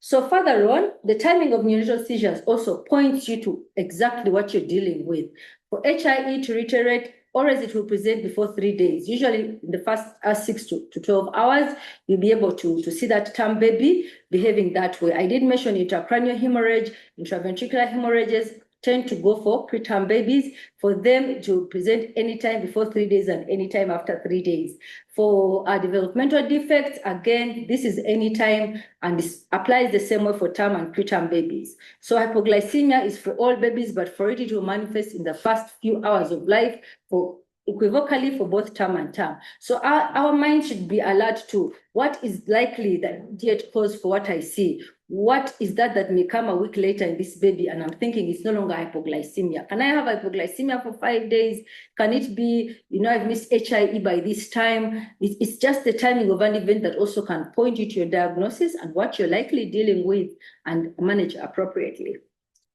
So further on, the timing of neonatal seizures also points you to exactly what you're dealing with. For HIE, to reiterate, always it will present before 3 days. Usually in the first 6 to 12 hours, you'll be able to see that term baby behaving that way. I did mention intracranial hemorrhage, intraventricular hemorrhages tend to go for preterm babies, for them to present anytime before 3 days and anytime after 3 days. For developmental defects, again, this is anytime, and this applies the same way for term and preterm babies. So hypoglycemia is for all babies, but for it will manifest in the first few hours of life, for equivocally for both term and term. So our mind should be alert to what is likely the immediate cause for what I see. What is that may come a week later in this baby, and I'm thinking it's no longer hypoglycemia. Can I have hypoglycemia for 5 days? Can it be, I've missed HIE by this time? It's just the timing of an event that also can point you to your diagnosis and what you're likely dealing with and manage appropriately.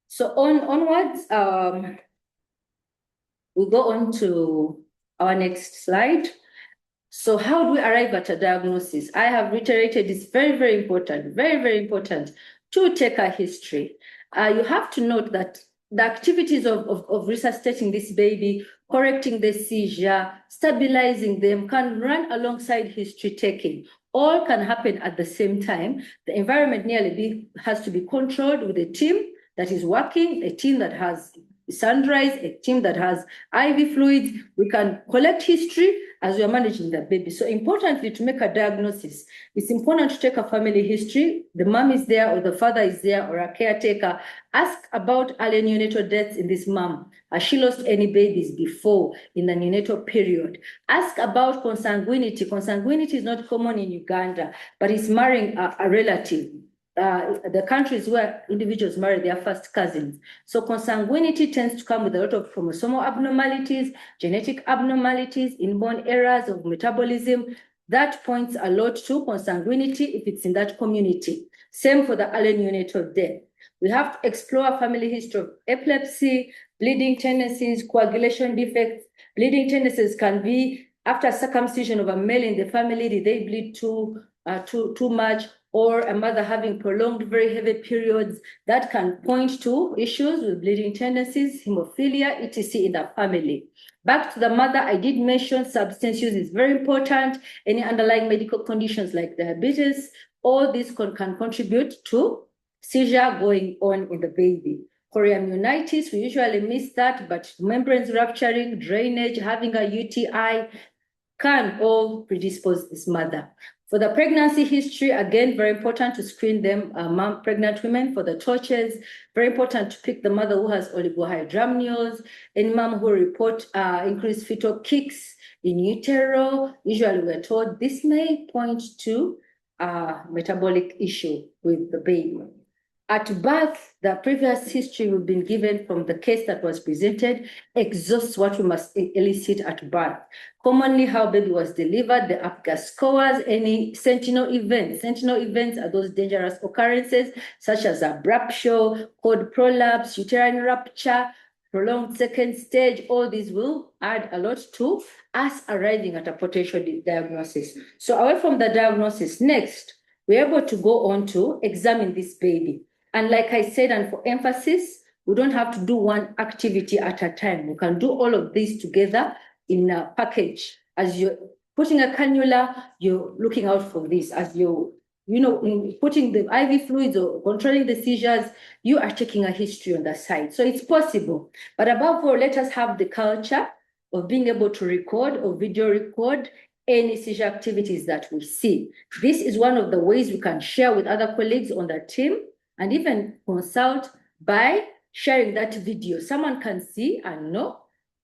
So onwards, we'll go on to our next slide. So how do we arrive at a diagnosis? I have reiterated it's very, very important, very, very important to take a history. You have to note that the activities of resuscitating this baby, correcting the seizure, stabilizing them can run alongside history taking. All can happen at the same time. The environment has to be controlled with a team that is working, a team that has sunrise, a team that has IV fluids. We can collect history as we are managing the baby. So importantly, to make a diagnosis, it's important to take a family history. The mom is there or the father is there or a caretaker. Ask about early neonatal deaths in this mom. Has she lost any babies before in the neonatal period? Ask about consanguinity. Consanguinity is not common in Uganda, but it's marrying a relative. The countries where individuals marry their first cousins. So consanguinity tends to come with a lot of chromosomal abnormalities, genetic abnormalities, inborn errors of metabolism. That points a lot to consanguinity if it's in that community. Same for the early neonatal death. We have to explore family history of epilepsy, bleeding tendencies, coagulation defects. Bleeding tendencies can be after circumcision of a male in the family. Did they bleed too much? Or a mother having prolonged very heavy periods, that can point to issues with bleeding tendencies, hemophilia, etc. in the family. Back to the mother, I did mention substance use is very important. Any underlying medical conditions like diabetes, all this can contribute to seizure going on in the baby. Chorioamnionitis, we usually miss that, but membranes rupturing, drainage, having a UTI can all predispose this mother. For the pregnancy history, again, very important to screen them, pregnant women for the torches. Very important to pick the mother who has oligohydramnios, any mom who report increased fetal kicks in utero. Usually we're told this may point to a metabolic issue with the baby. At birth, the previous history we've been given from the case that was presented exhausts what we must elicit at birth. Commonly, how baby was delivered, the APGAR scores, any sentinel events. Sentinel events are those dangerous occurrences such as abruptio, cord prolapse, uterine rupture, prolonged second stage. All these will add a lot to us arriving at a potential diagnosis. So away from the diagnosis, next, we're able to go on to examine this baby. And like I said, and for emphasis, we don't have to do one activity at a time. We can do all of these together in a package. As you're putting a cannula, you're looking out for this. As in putting the IV fluids or controlling the seizures, you are taking a history on the side. So it's possible. But above all, let us have the culture of being able to record or video record any seizure activities that we see. This is one of the ways we can share with other colleagues on the team, and even consult by sharing that video. Someone can see and know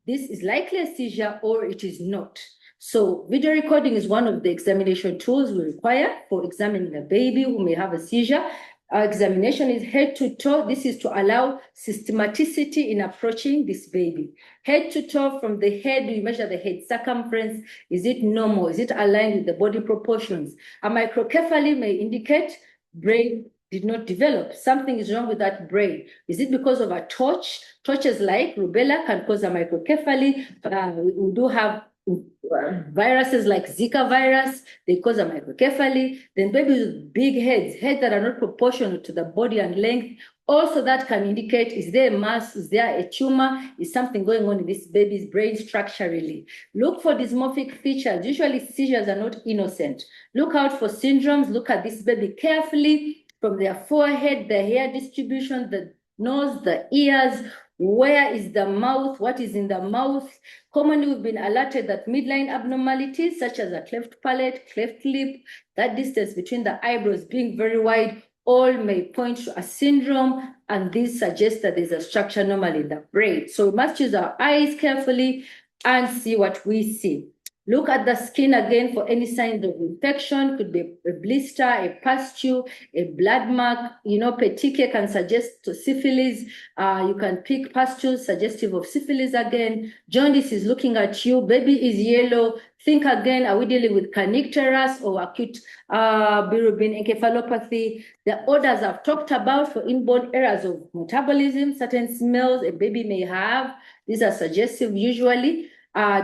this is likely a seizure or it is not. So video recording is one of the examination tools we require for examining a baby who may have a seizure. Our examination is head to toe. This is to allow systematicity in approaching this baby. Head to toe, from the head, we measure the head circumference. Is it normal? Is it aligned with the body proportions? A microcephaly may indicate brain did not develop. Something is wrong with that brain. Is it because of a torch? Torches like rubella can cause a microcephaly. We do have viruses like Zika virus, they cause a microcephaly. Then babies with big heads that are not proportional to the body and length, also that can indicate, is there a mass, is there a tumor, is something going on in this baby's brain structurally. Look for dysmorphic features. Usually seizures are not innocent. Look out for syndromes. Look at this baby carefully, from their forehead, the hair distribution, the nose, the ears. Where is the mouth? What is in the mouth? Commonly, we've been alerted that midline abnormalities, such as a cleft palate, cleft lip, that distance between the eyebrows being very wide, all may point to a syndrome, and this suggests that there's a structure anomaly in the brain. So we must use our eyes carefully and see what we see. Look at the skin again for any signs of infection. Could be a blister, a pustule, a blood mark. Petechiae can suggest to syphilis. You can pick pustules suggestive of syphilis again. Jaundice is looking at you. Baby is yellow. Think again, are we dealing with kernicterus or acute bilirubin encephalopathy? The odors I've talked about for inborn errors of metabolism, certain smells a baby may have. These are suggestive usually.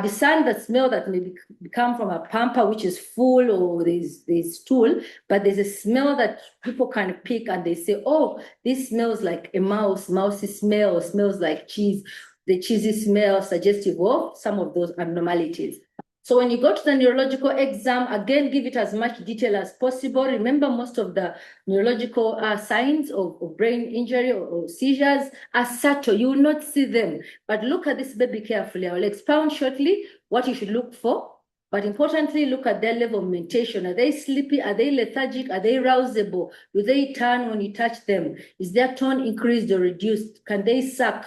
Discern the smell that may come from a pamper which is full, or there's stool, but there's a smell that people can pick and they say, oh, this smells like a mousy smell, or smells like cheese. The cheesy smell suggestive of some of those abnormalities. So when you go to the neurological exam, again, give it as much detail as possible. Remember, most of the neurological signs of brain injury or seizures are subtle. You will not see them. But look at this baby carefully. I will expound shortly what you should look for. But importantly, look at their level of mentation. Are they sleepy? Are they lethargic? Are they rousable? Do they turn when you touch them? Is their tone increased or reduced? Can they suck?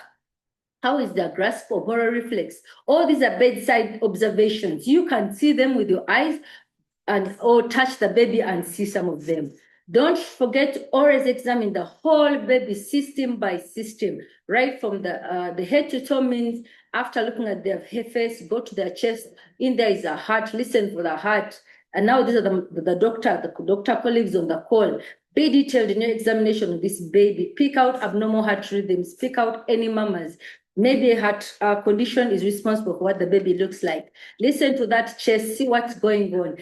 How is their grasp of oral reflex? All these are bedside observations. You can see them with your eyes or touch the baby and see some of them. Don't forget to always examine the whole baby system by system, right from the head to toe. Means after looking at their face, go to their chest. In there is a heart. Listen for the heart. And now these are the doctor colleagues on the call. Be detailed in your examination of this baby. Pick out abnormal heart rhythms. Pick out any murmurs. Maybe a heart condition is responsible for what the baby looks like. Listen to that chest, see what's going on.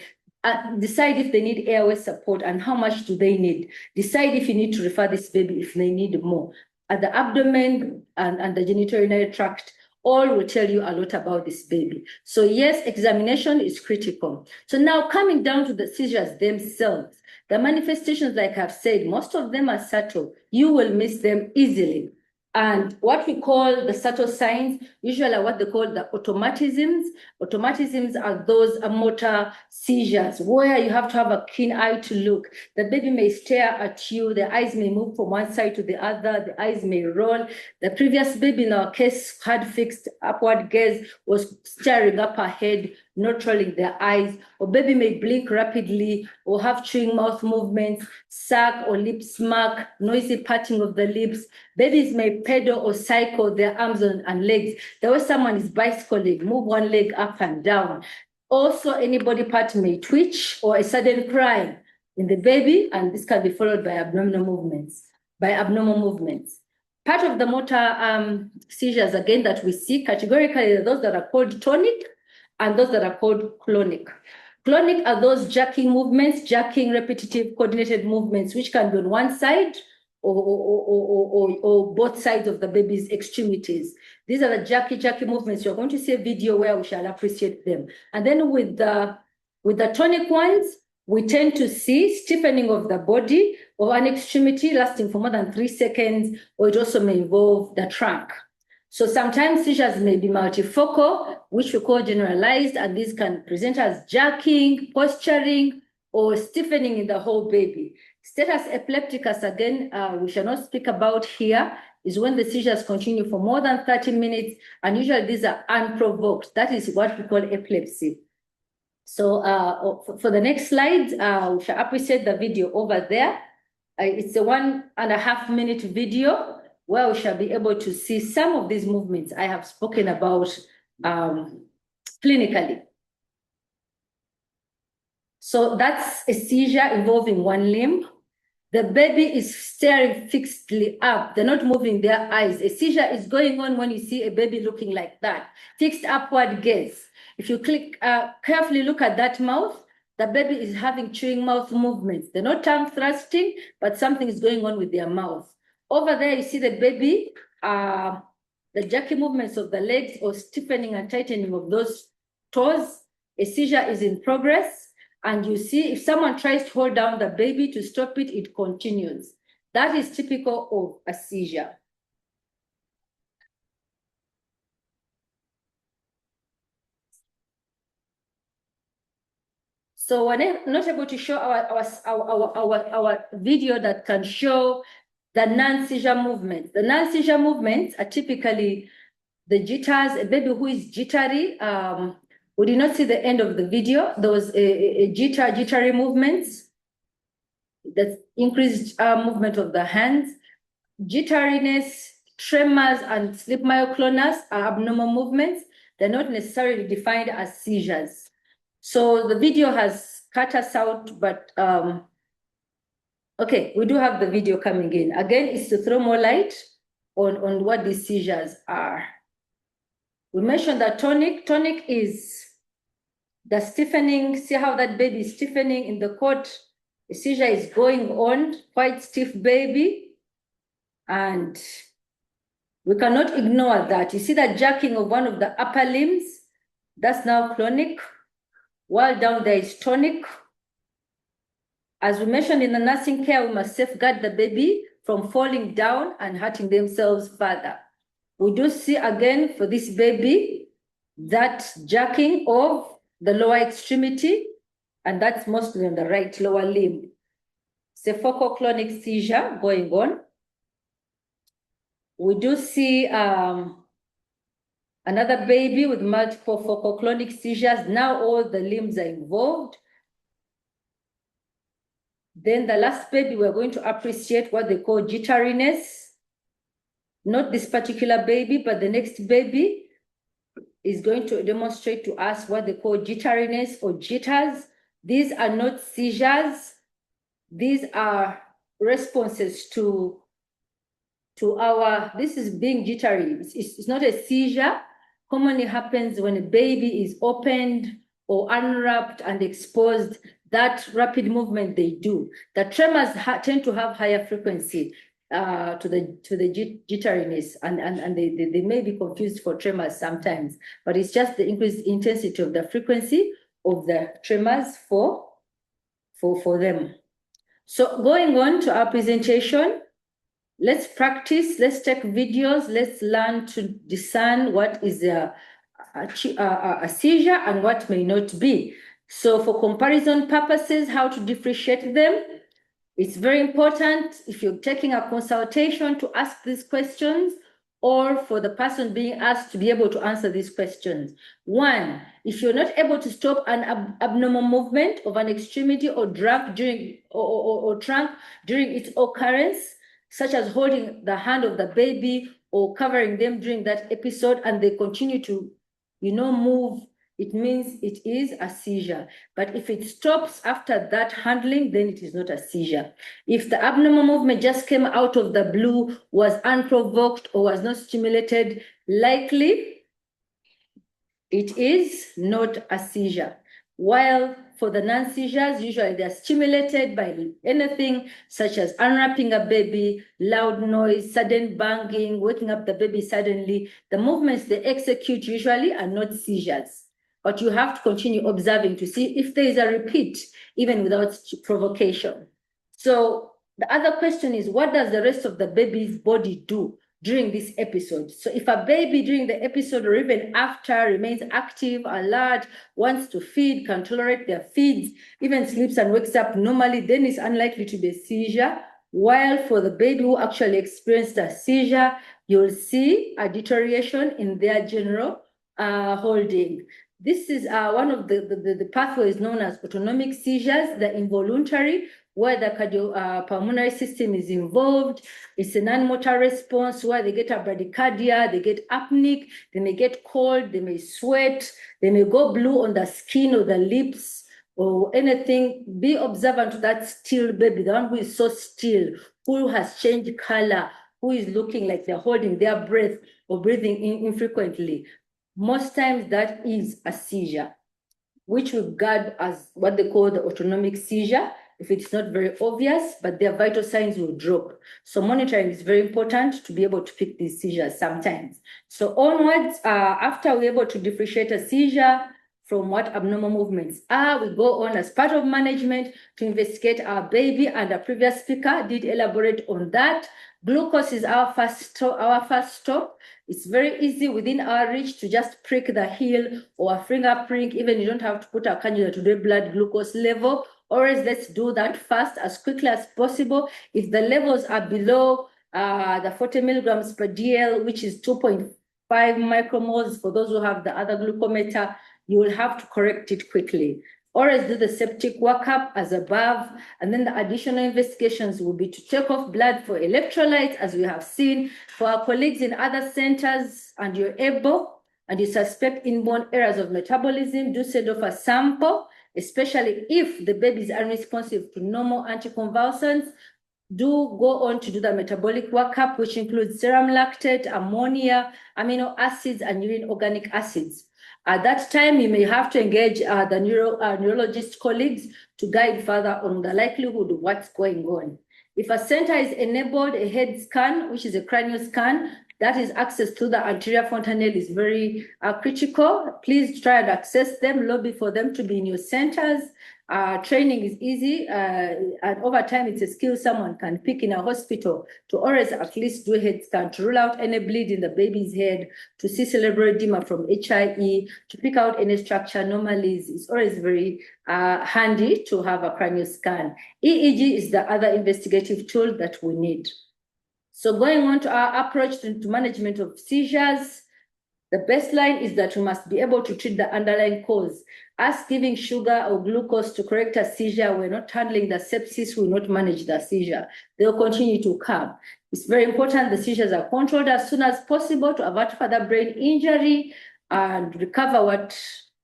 Decide if they need airway support and how much do they need. Decide if you need to refer this baby if they need more. At the abdomen and the genitourinary tract, all will tell you a lot about this baby. So yes, examination is critical. So now coming down to the seizures themselves, the manifestations, like I've said, most of them are subtle. You will miss them easily. And what we call the subtle signs usually are what they call the automatisms. Automatisms are those motor seizures where you have to have a keen eye to look. The baby may stare at you. The eyes may move from one side to the other. The eyes may roll. The previous baby in our case had fixed upward gaze, was staring up ahead, not rolling their eyes. Or baby may blink rapidly or have chewing mouth movements, suck or lip smack, noisy parting of the lips. Babies may pedal or cycle their arms and legs. The way someone is bicycling, move one leg up and down. Also, any body part may twitch or a sudden cry in the baby, and this can be followed by abnormal movements. Part of the motor seizures, again, that we see categorically are those that are called tonic and those that are called clonic. Clonic are those jerking movements, repetitive coordinated movements, which can be on one side or both sides of the baby's extremities. These are the jerky movements. You're going to see a video where we shall appreciate them. And then with the tonic ones, we tend to see stiffening of the body or an extremity lasting for more than 3 seconds, or it also may involve the trunk. So sometimes seizures may be multifocal, which we call generalized, and these can present as jerking, posturing, or stiffening in the whole baby. Status epilepticus, again, we shall not speak about here, is when the seizures continue for more than 30 minutes, and usually these are unprovoked. That is what we call epilepsy. So for the next slide, we shall appreciate the video over there. It's a 1.5 minute video where we shall be able to see some of these movements I have spoken about clinically. So that's a seizure involving one limb. The baby is staring fixedly up. They're not moving their eyes. A seizure is going on when you see a baby looking like that, fixed upward gaze. If you carefully look at that mouth, the baby is having chewing mouth movements. They're not tongue thrusting, but something is going on with their mouth. Over there, you see the baby, the jerky movements of the legs or stiffening and tightening of those toes. A seizure is in progress. And you see, if someone tries to hold down the baby to stop it, it continues. That is typical of a seizure. So we're not able to show our video that can show the non-seizure movements. The non-seizure movements are typically the jitters, a baby who is jittery. We did not see the end of the video. There was a jittery movements, that increased movement of the hands. Jitteriness, tremors, and sleep myoclonus are abnormal movements. They're not necessarily defined as seizures. So the video has cut us out, but okay, we do have the video coming in. Again, it's to throw more light on what these seizures are. We mentioned that tonic. Tonic is the stiffening. See how that baby is stiffening in the cot. The seizure is going on, quite stiff baby. And we cannot ignore that. You see that jerking of one of the upper limbs? That's now clonic. While down there is tonic. As we mentioned in the nursing care, we must safeguard the baby from falling down and hurting themselves further. We do see again for this baby that jerking of the lower extremity, and that's mostly on the right lower limb. It's a focal clonic seizure going on. We do see another baby with multiple focal clonic seizures. Now all the limbs are involved. Then the last baby, we're going to appreciate what they call jitteriness. Not this particular baby, but the next baby is going to demonstrate to us what they call jitteriness or jitters. These are not seizures. These are responses to this is being jittery. It's not a seizure. Commonly happens when a baby is opened or unwrapped and exposed. That rapid movement they do. The tremors tend to have higher frequency to the jitteriness, and they may be confused for tremors sometimes, but it's just the increased intensity of the frequency of the tremors for them. So going on to our presentation, let's practice, let's take videos, let's learn to discern what is a seizure and what may not be. So for comparison purposes, how to differentiate them. It's very important if you're taking a consultation to ask these questions, or for the person being asked to be able to answer these questions. One, if you're not able to stop an abnormal movement of an extremity or trunk during its occurrence, such as holding the hand of the baby or covering them during that episode, and they continue to, move, it means it is a seizure. But if it stops after that handling, then it is not a seizure. If the abnormal movement just came out of the blue, was unprovoked, or was not stimulated, likely it is not a seizure. While for the non-seizures, usually they're stimulated by anything such as unwrapping a baby, loud noise, sudden banging, waking up the baby suddenly. The movements they execute usually are not seizures. But you have to continue observing to see if there is a repeat, even without provocation. So the other question is, what does the rest of the baby's body do during this episode? So if a baby during the episode or even after remains active, alert, wants to feed, can tolerate their feeds, even sleeps and wakes up normally, then it's unlikely to be a seizure. While for the baby who actually experienced a seizure, you'll see a deterioration in their general holding. This is one of the pathways known as autonomic seizures, the involuntary, where the cardiopulmonary system is involved. It's a non-motor response where they get a bradycardia, they get apneic, they may get cold, they may sweat, they may go blue on the skin or the lips or anything. Be observant to that still baby, the one who is so still, who has changed color, who is looking like they're holding their breath or breathing in infrequently. Most times that is a seizure, which we regard as what they call the autonomic seizure, if it's not very obvious, but their vital signs will drop. So monitoring is very important to be able to pick these seizures sometimes. So onwards, after we're able to differentiate a seizure from what abnormal movements are, we go on as part of management to investigate our baby, and the previous speaker did elaborate on that. Glucose is our first stop. It's very easy within our reach to just prick the heel or a finger prick. Even you don't have to put a cannula to do blood glucose level. Always let's do that fast as quickly as possible. If the levels are below the 40 milligrams per DL, which is 2.5 micromoles for those who have the other glucometer, you will have to correct it quickly. Always do the septic workup as above, and then the additional investigations will be to take off blood for electrolytes, as we have seen. For our colleagues in other centers, and you're able, and you suspect inborn errors of metabolism, do send off a sample, especially if the baby is unresponsive to normal anticonvulsants. Do go on to do the metabolic workup, which includes serum lactate, ammonia, amino acids, and urine organic acids. At that time, you may have to engage the neurologist colleagues to guide further on the likelihood of what's going on. If a center is enabled, a head scan, which is a cranial scan, that is access to the anterior fontanelle is very critical. Please try and access them, lobby for them to be in your centers. Training is easy, and over time, it's a skill someone can pick in a hospital to always at least do a head scan to rule out any bleed in the baby's head, to see cerebral edema from HIE, to pick out any structure anomalies. It's always very handy to have a cranial scan. EEG is the other investigative tool that we need. So going on to our approach to management of seizures, the baseline is that we must be able to treat the underlying cause. Us giving sugar or glucose to correct a seizure, we're not handling the sepsis, we will not manage the seizure. They'll continue to come. It's very important the seizures are controlled as soon as possible to avert further brain injury and recover what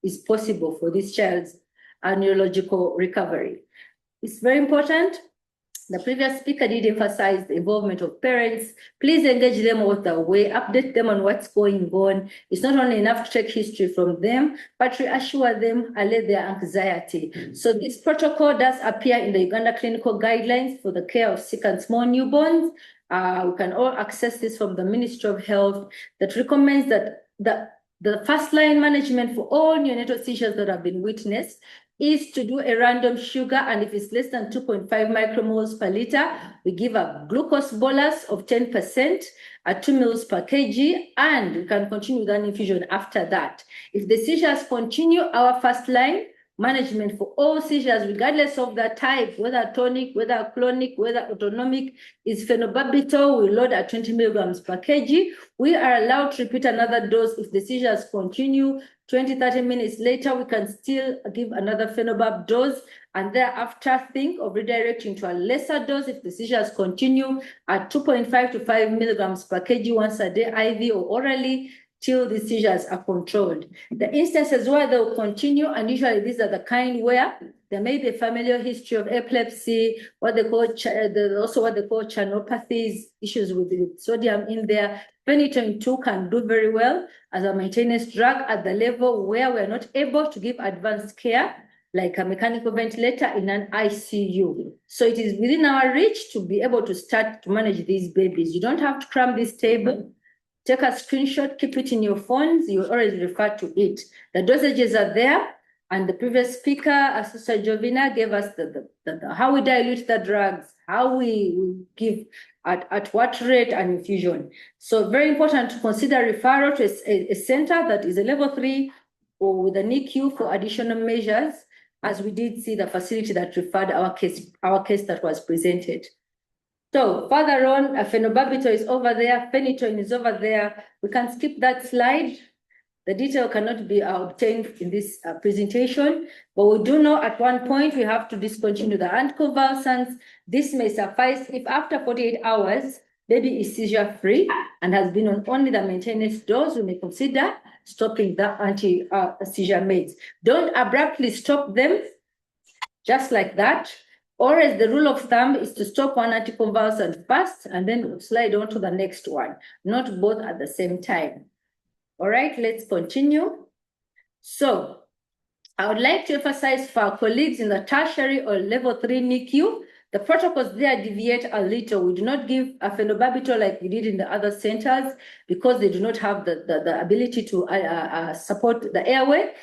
is possible for this child's neurological recovery. It's very important. The previous speaker did emphasize the involvement of parents. Please engage them all the way, update them on what's going on. It's not only enough to take history from them, but reassure them, allay their anxiety. So this protocol does appear in the Uganda clinical guidelines for the care of sick and small newborns. We can all access this from the Ministry of Health that recommends that the first line management for all neonatal seizures that have been witnessed is to do a random sugar, and if it's less than 2.5 micromoles per liter, we give a glucose bolus of 10% at 2 mils per kg, and we can continue with an infusion after that. If the seizures continue, our first line management for all seizures, regardless of the type, whether tonic, whether clonic, whether autonomic, is phenobarbital. We load at 20 milligrams per kg. We are allowed to repeat another dose if the seizures continue. 20, 30 minutes later, we can still give another phenobarb dose, and thereafter think of redirecting to a lesser dose if the seizures continue at 2.5 to 5 milligrams per kg once a day, IV or orally, till the seizures are controlled. The instances where they will continue, and usually these are the kind where there may be a familial history of epilepsy, what they call also what they call channelopathies, issues with sodium in there. Phenytoin 2 can do very well as a maintenance drug at the level where we're not able to give advanced care, like a mechanical ventilator in an ICU. So it is within our reach to be able to start to manage these babies. You don't have to cram this table. Take a screenshot, keep it in your phones. You already refer to it. The dosages are there. And the previous speaker, Sister Jovina, gave us how we dilute the drugs, how we give at what rate and infusion. So very important to consider referral to a center that is a level 3 or with a NICU for additional measures, as we did see the facility that referred our case that was presented. So further on, phenobarbital is over there, phenytoin is over there. We can skip that slide. The detail cannot be obtained in this presentation, but we do know at one point we have to discontinue the anticonvulsants. This may suffice if after 48 hours, baby is seizure-free and has been on only the maintenance dose, we may consider stopping the anti-seizure meds. Don't abruptly stop them just like that. Or as the rule of thumb is to stop one anticonvulsant first and then slide on to the next one, not both at the same time. All right, let's continue. So I would like to emphasize for our colleagues in the tertiary or level 3 NICU, the protocols there deviate a little. We do not give a phenobarbital like we did in the other centers because they do not have the ability to support the airway.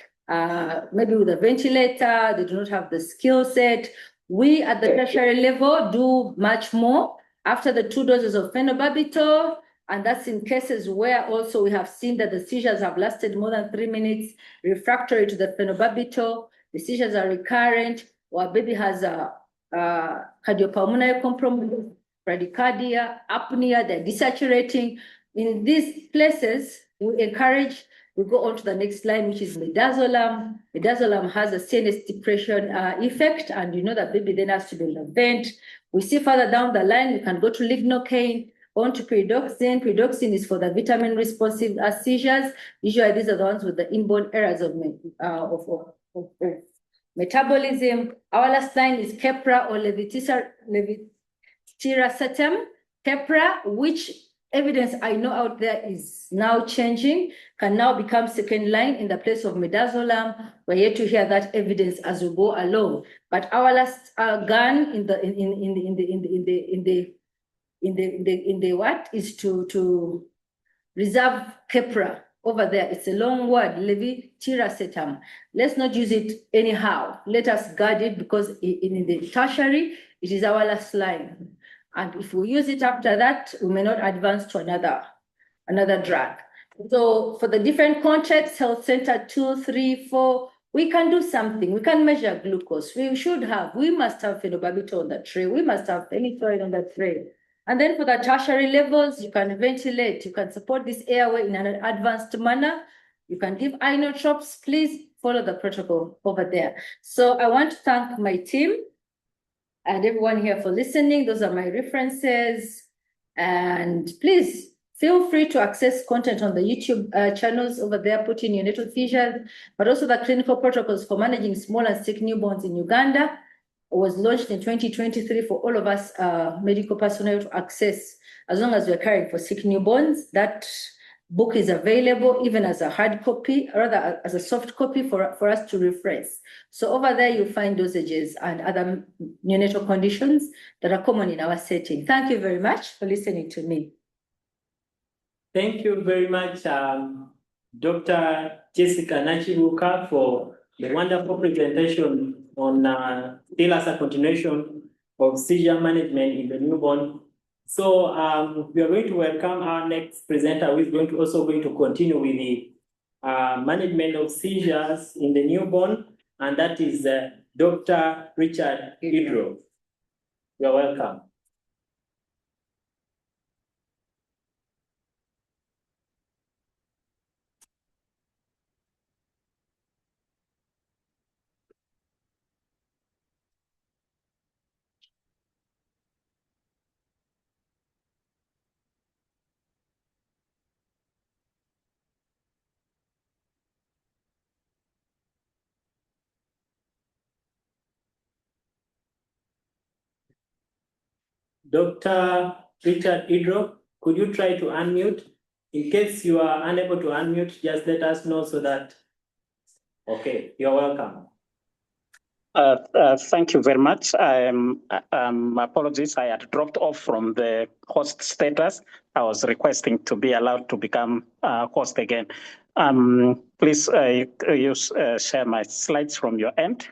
Maybe with a ventilator, they do not have the skill set. We at the tertiary level do much more. After the 2 doses of phenobarbital, and that's in cases where also we have seen that the seizures have lasted more than 3 minutes, refractory to the phenobarbital, the seizures are recurrent, or baby has a cardiopulmonary compromise, bradycardia, apnea, they're desaturating. In these places, we encourage, we go on to the next line, which is midazolam. Midazolam has a CNS depression effect, and you know that baby then has to be in the vent. We see further down the line, you can go to lignocaine, on to pyridoxine. Pyridoxine is for the vitamin responsive seizures. Usually these are the ones with the inborn errors of metabolism. Our last line is Keppra or levetiracetam. Keppra, which evidence I know out there is now changing, can now become second line in the place of midazolam. We're yet to hear that evidence as we go along. But our last gun in the what is to reserve Keppra over there. It's a long word, levetiracetam. Let's not use it anyhow. Let us guard it because in the tertiary, it is our last line. And if we use it after that, we may not advance to another drug. So for the different contexts, health center 2, 3, 4, we can do something. We can measure glucose. We must have phenobarbital on the tray. We must have phenytoin on the tray. And then for the tertiary levels, you can ventilate, you can support this airway in an advanced manner. You can give inotropes. Please follow the protocol over there. So I want to thank my team and everyone here for listening. Those are my references. And please feel free to access content on the YouTube channels over there, put in neonatal seizures, but also the clinical protocols for managing small and sick newborns in Uganda. Was launched in 2023 for all of us medical personnel to access as long as we're caring for sick newborns. That book is available even as a hard copy, or rather as a soft copy for us to reference. So over there, you'll find dosages and other neonatal conditions that are common in our setting. Thank you very much for listening to me. Thank you very much, Dr. Jessica Nachibuka, for the wonderful presentation on still as a continuation of seizure management in the newborn. So we are going to welcome our next presenter, who is also going to continue with the management of seizures in the newborn, and that is Dr. Richard Idro. You are welcome. Dr. Richard Idro, could you try to unmute? In case you are unable to unmute, just let us know so that, okay, you're welcome. Thank you very much. Apologies, I had dropped off from the host status. I was requesting to be allowed to become host again. Please share my slides from your end.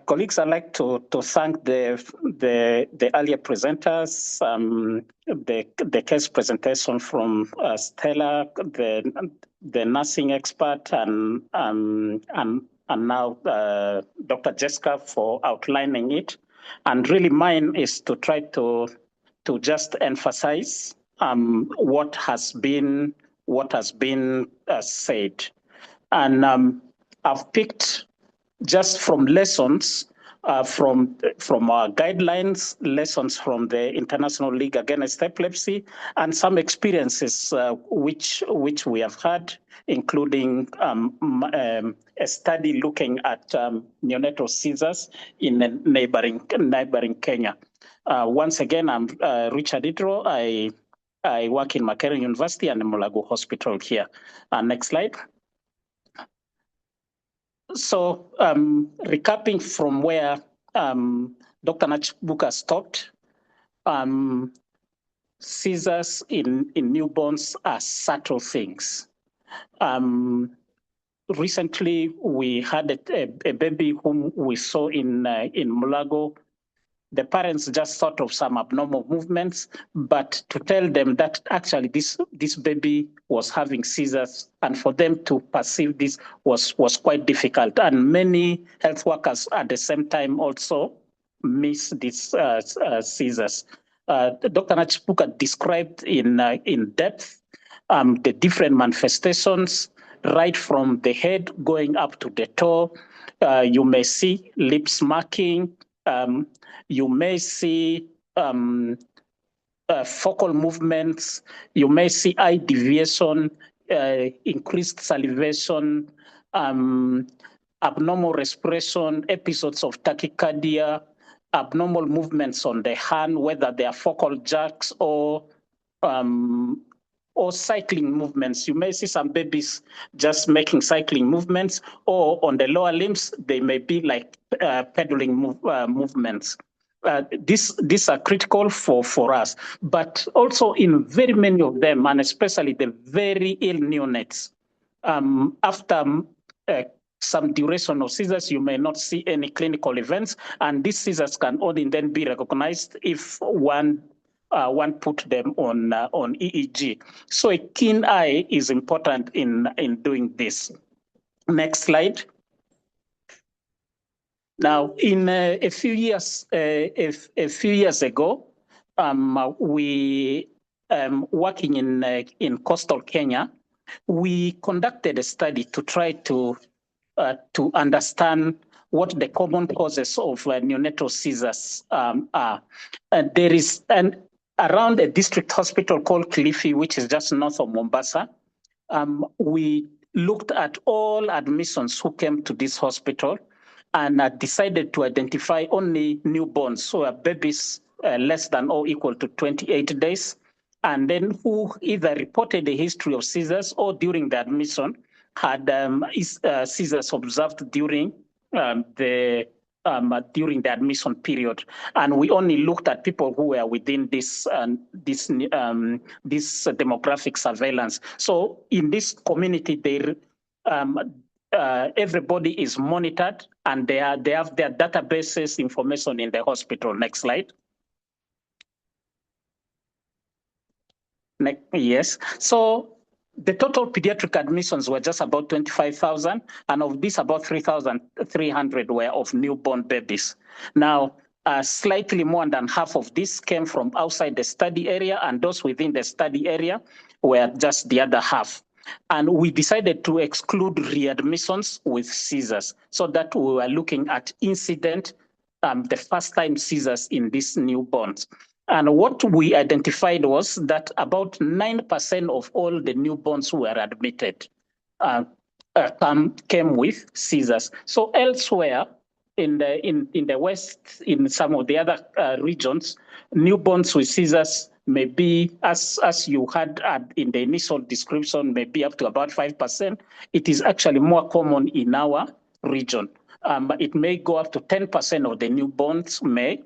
Colleagues, I'd like to thank the earlier presenters, the case presentation from Stella, the nursing expert, and now Dr. Jessica for outlining it. And really mine is to try to just emphasize what has been said. And I've picked just from lessons from our guidelines, lessons from the International League Against Epilepsy, and some experiences which we have had, including a study looking at neonatal seizures in neighboring Kenya. Once again, I'm Richard Idro. I work in Makerere University and Mulago Hospital here. Next slide. So recapping from where Dr. Nachibuka stopped, seizures in newborns are subtle things. Recently, we had a baby whom we saw in Mulago. The parents just thought of some abnormal movements, but to tell them that actually this baby was having seizures, and for them to perceive this was quite difficult. And many health workers at the same time also miss these seizures. Dr. Nachibuka described in depth the different manifestations, right from the head going up to the toe. You may see lip smacking. You may see focal movements. You may see eye deviation, increased salivation, abnormal respiration, episodes of tachycardia, abnormal movements on the hand, whether they are focal jerks or cycling movements. You may see some babies just making cycling movements, or on the lower limbs, they may be like pedaling movements. These are critical for us, but also in very many of them, and especially the very ill neonates, after some duration of seizures, you may not see any clinical events, and these seizures can only then be recognized if one put them on EEG. So a keen eye is important in doing this. Next slide. Now, in a few years ago, we working in coastal Kenya, we conducted a study to try to understand what the common causes of neonatal seizures are. There is around a district hospital called Kilifi, which is just north of Mombasa. We looked at all admissions who came to this hospital and decided to identify only newborns, so babies less than or equal to 28 days, and then who either reported a history of seizures or during the admission had seizures observed during the admission period, and we only looked at people who were within this demographic surveillance. So in this community, everybody is monitored, and they have their databases information in the hospital. Next slide. Yes. So the total pediatric admissions were just about 25,000, and of these, about 3,300 were of newborn babies. Now, slightly more than half of this came from outside the study area, and those within the study area were just the other half. And we decided to exclude readmissions with seizures, so that we were looking at incident, the first-time seizures in these newborns. And what we identified was that about 9% of all the newborns who were admitted came with seizures. So elsewhere in the West, in some of the other regions, newborns with seizures may be, as you had in the initial description, may be up to about 5%. It is actually more common in our region. It may go up to 10% of the newborns may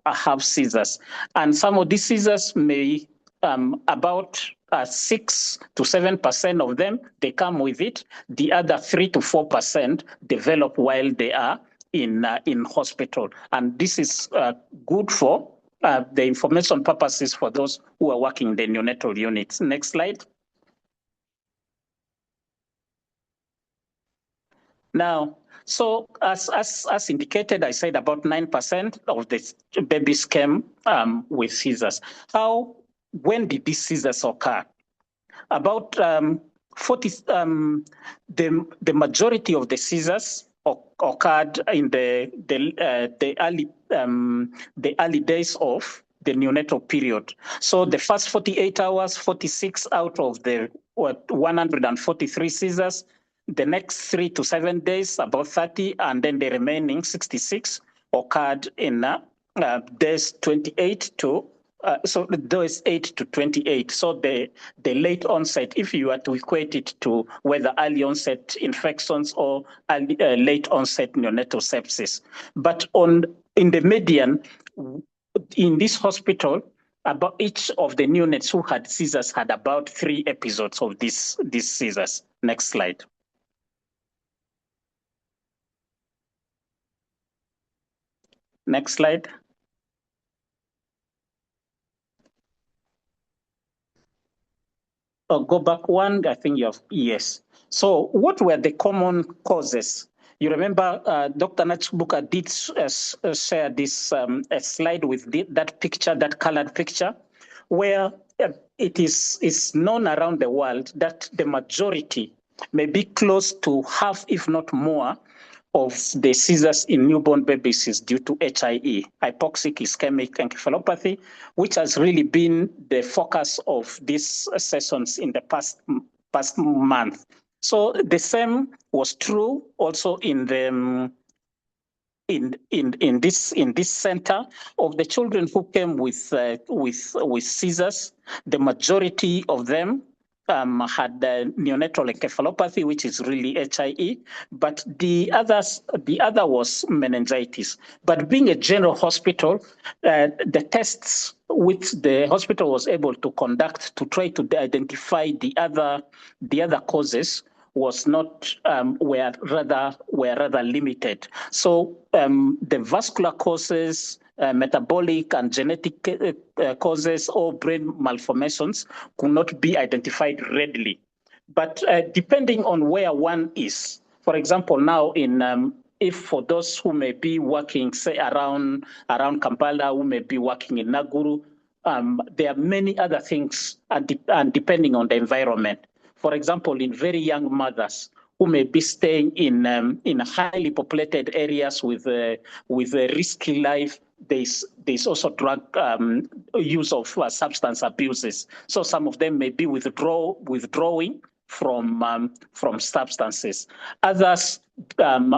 have seizures. And some of these seizures may, about 6 to 7% of them, they come with it. The other 3 to 4% develop while they are in hospital. And this is good for the information purposes for those who are working in the neonatal units. Next slide. Now, so as indicated, I said about 9% of the babies came with seizures. When did these seizures occur? About 40, the majority of the seizures occurred in the early days of the neonatal period. So the first 48 hours, 46 out of the 143 seizures, the next 3 to 7 days, about 30, and then the remaining 66 occurred in days 28 to so those 8 to 28. So the late onset, if you were to equate it to whether early onset infections or late onset neonatal sepsis. But in the median, in this hospital, about each of the neonates who had seizures had about 3 episodes of these seizures. Next slide. Next slide. Go back one, I think you have, yes. So what were the common causes? You remember Dr. Nachibuka did share this a slide with that picture, that colored picture, where it is known around the world that the majority, maybe close to half, if not more, of the seizures in newborn babies is due to HIE, hypoxic ischemic encephalopathy, which has really been the focus of these sessions in the past month. So the same was true also in the in this center. Of the children who came with seizures, the majority of them had neonatal encephalopathy, which is really HIE, but the other was meningitis. But being a general hospital, the tests which the hospital was able to conduct to try to identify the other causes was not were rather limited. So the vascular causes, metabolic and genetic causes or brain malformations could not be identified readily. But depending on where one is, for example, now if for those who may be working, say around Kampala, who may be working in Naguru, there are many other things, and depending on the environment. For example, in very young mothers who may be staying in highly populated areas with a risky life, there's also drug use of substance abuses. So some of them may be withdrawing from substances. Others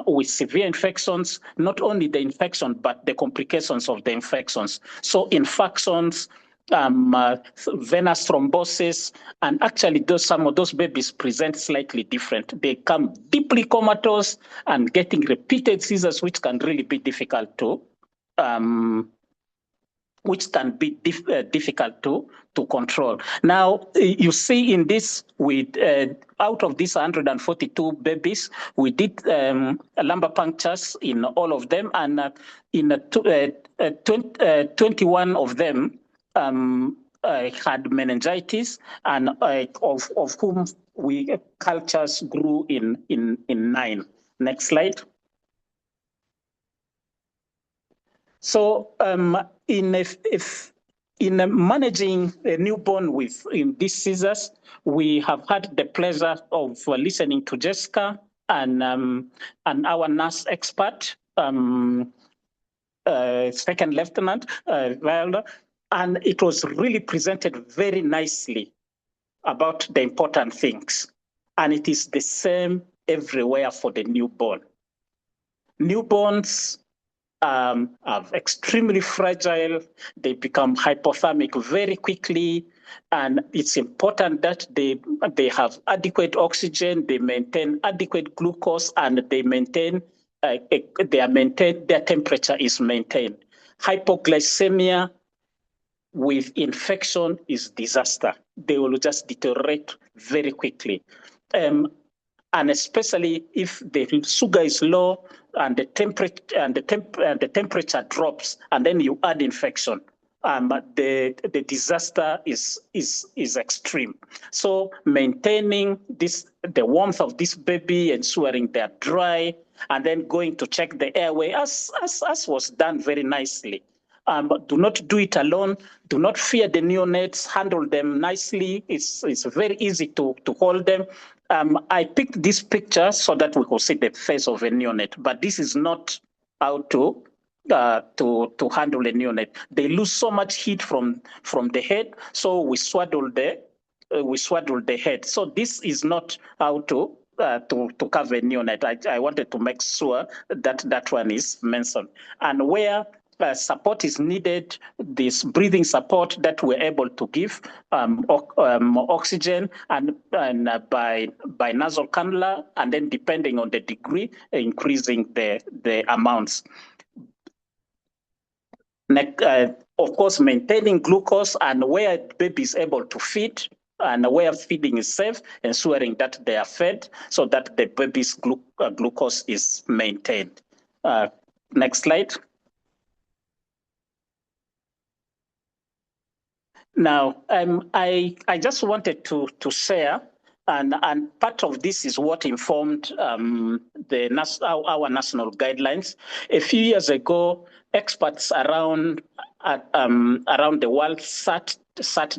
with severe infections, not only the infection, but the complications of the infections. So infections, venous thrombosis, and actually some of those babies present slightly different. They come deeply comatose and getting repeated seizures, which can really be difficult to difficult to control. Now, you see in this, with out of these 142 babies, we did lumbar punctures in all of them, and in 21 of them had meningitis, and of whom cultures grew in 9. Next slide. So in managing a newborn in these seizures, we have had the pleasure of listening to Jessica and our nurse expert, Second Lieutenant Wilder, and it was really presented very nicely about the important things. And it is the same everywhere for the newborn. Newborns are extremely fragile. They become hypothermic very quickly, and it's important that they have adequate oxygen, they maintain adequate glucose, and they maintain their temperature is maintained. Hypoglycemia with infection is disaster. They will just deteriorate very quickly. And especially if the sugar is low and the temperature drops, and then you add infection, the disaster is extreme. So maintaining the warmth of this baby, ensuring they're dry, and then going to check the airway, as was done very nicely. But do not do it alone. Do not fear the neonates. Handle them nicely. It's very easy to hold them. I picked this picture so that we could see the face of a neonate, but this is not how to handle a neonate. They lose so much heat from the head, so we swaddle the head. So this is not how to cover a neonate. I wanted to make sure that one is mentioned. And where support is needed, this breathing support that we're able to give, oxygen and by nasal cannula, and then depending on the degree, increasing the amounts. Of course, maintaining glucose and where baby is able to feed and where feeding is safe, ensuring that they are fed so that the baby's glucose is maintained. Next slide. Now, I just wanted to share, and part of this is what informed our national guidelines. A few years ago, experts around the world sat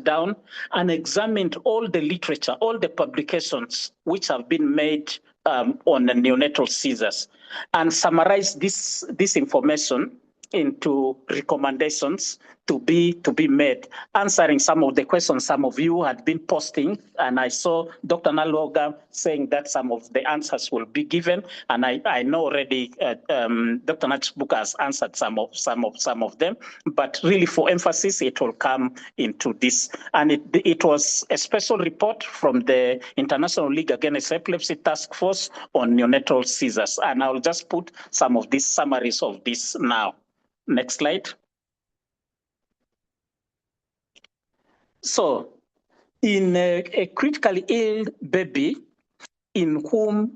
down and examined all the literature, all the publications which have been made on the neonatal seizures, and summarized this information into recommendations to be made, answering some of the questions some of you had been posting. And I saw Dr. Naloga saying that some of the answers will be given. And I know already Dr. Nachibuka has answered some of them. But really, for emphasis, it will come into this. And it was a special report from the International League Against Epilepsy Task Force on neonatal seizures. And I'll just put some of these summaries of this now. Next slide. So, in a critically ill baby in whom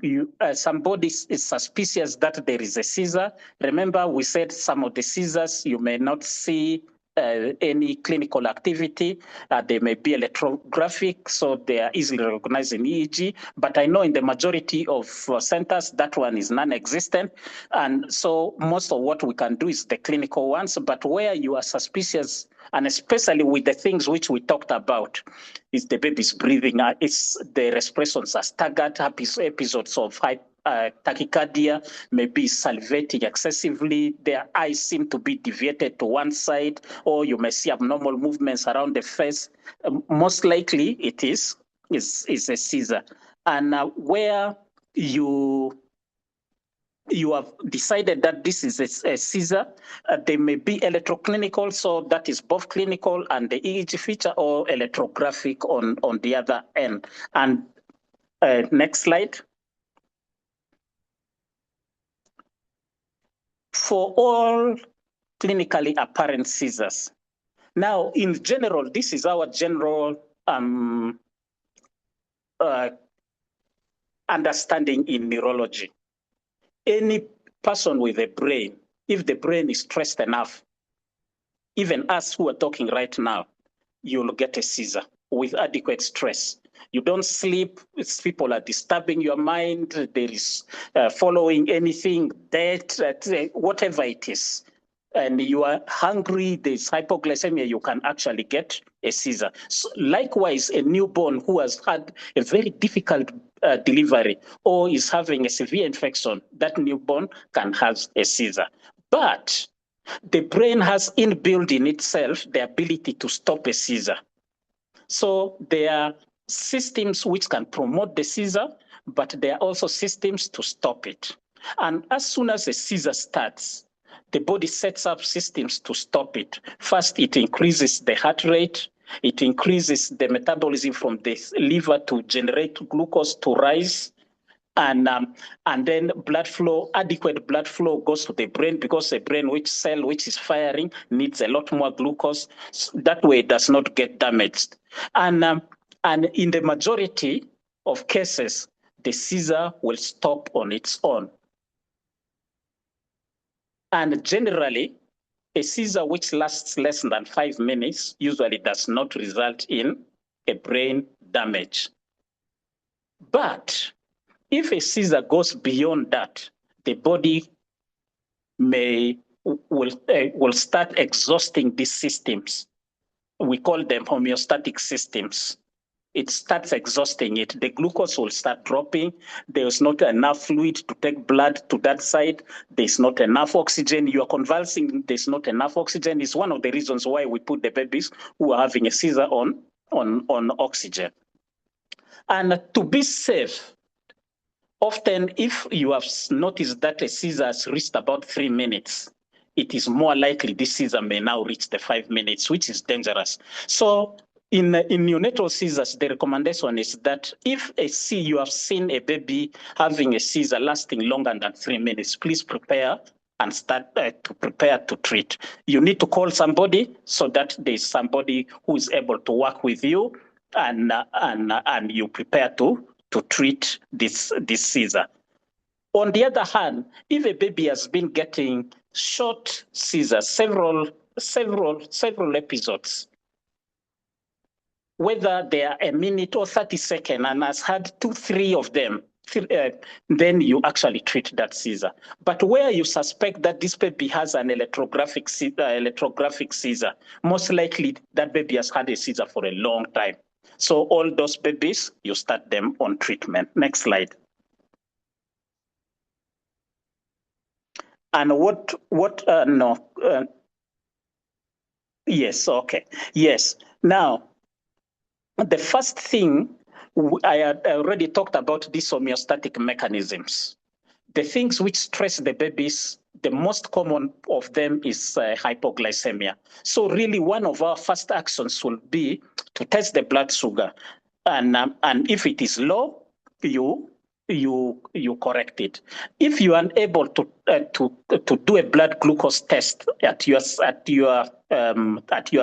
somebody is suspicious that there is a seizure, remember we said some of the seizures you may not see any clinical activity. They may be electrographic, so they are easily recognized in EEG. But I know in the majority of centers, that one is non-existent. And so most of what we can do is the clinical ones. But where you are suspicious, and especially with the things which we talked about, is the baby's breathing, it's the respirations are staggered, episodes of tachycardia, maybe salivating excessively, their eyes seem to be deviated to one side, or you may see abnormal movements around the face. Most likely it is a seizure. And where you have decided that this is a seizure, they may be electroclinical, so that is both clinical and the EEG feature, or electrographic on the other end. And next slide. For all clinically apparent seizures. Now, in general, this is our general understanding in neurology. Any person with a brain, if the brain is stressed enough, even us who are talking right now, you'll get a seizure with adequate stress. You don't sleep, people are disturbing your mind, there is following anything, death, whatever it is. And you are hungry, there's hypoglycemia, you can actually get a seizure. So likewise, a newborn who has had a very difficult delivery or is having a severe infection, that newborn can have a seizure. But the brain has inbuilt in itself the ability to stop a seizure. So there are systems which can promote the seizure, but there are also systems to stop it. And as soon as the seizure starts, the body sets up systems to stop it. First, it increases the heart rate. It increases the metabolism from the liver to generate glucose to rise. And then blood flow, adequate blood flow goes to the brain, because the brain, which is firing, needs a lot more glucose. So that way it does not get damaged. And in the majority of cases, the seizure will stop on its own. And generally, A seizure which lasts less than 5 minutes usually does not result in a brain damage. But if a seizure goes beyond that, the body will start exhausting these systems. We call them homeostatic systems. It starts exhausting it. The glucose will start dropping. There's not enough fluid to take blood to that side. There's not enough oxygen. You are convulsing. There's not enough oxygen. It's one of the reasons why we put the babies who are having a seizure on oxygen. And to be safe, often if you have noticed that a seizure has reached about 3 minutes, it is more likely this seizure may now reach the 5 minutes, which is dangerous. So in neonatal seizures, the recommendation is that if you have seen a baby having a seizure lasting longer than 3 minutes, please prepare and start to prepare to treat. You need to call somebody so that there's somebody who is able to work with you and you prepare to treat this seizure. On the other hand, if a baby has been getting short seizures, several episodes, whether they are a minute or 30 seconds and has had 2-3 of them, then you actually treat that seizure. But where you suspect that this baby has an electrographic seizure, most likely that baby has had a seizure for a long time. So all those babies, you start them on treatment. Next slide. And yes, okay, yes. Now, the first thing, I had already talked about these homeostatic mechanisms. The things which stress the babies, the most common of them is hypoglycemia. So really one of our first actions will be to test the blood sugar. And if it is low, you correct it. If you are unable to do a blood glucose test at your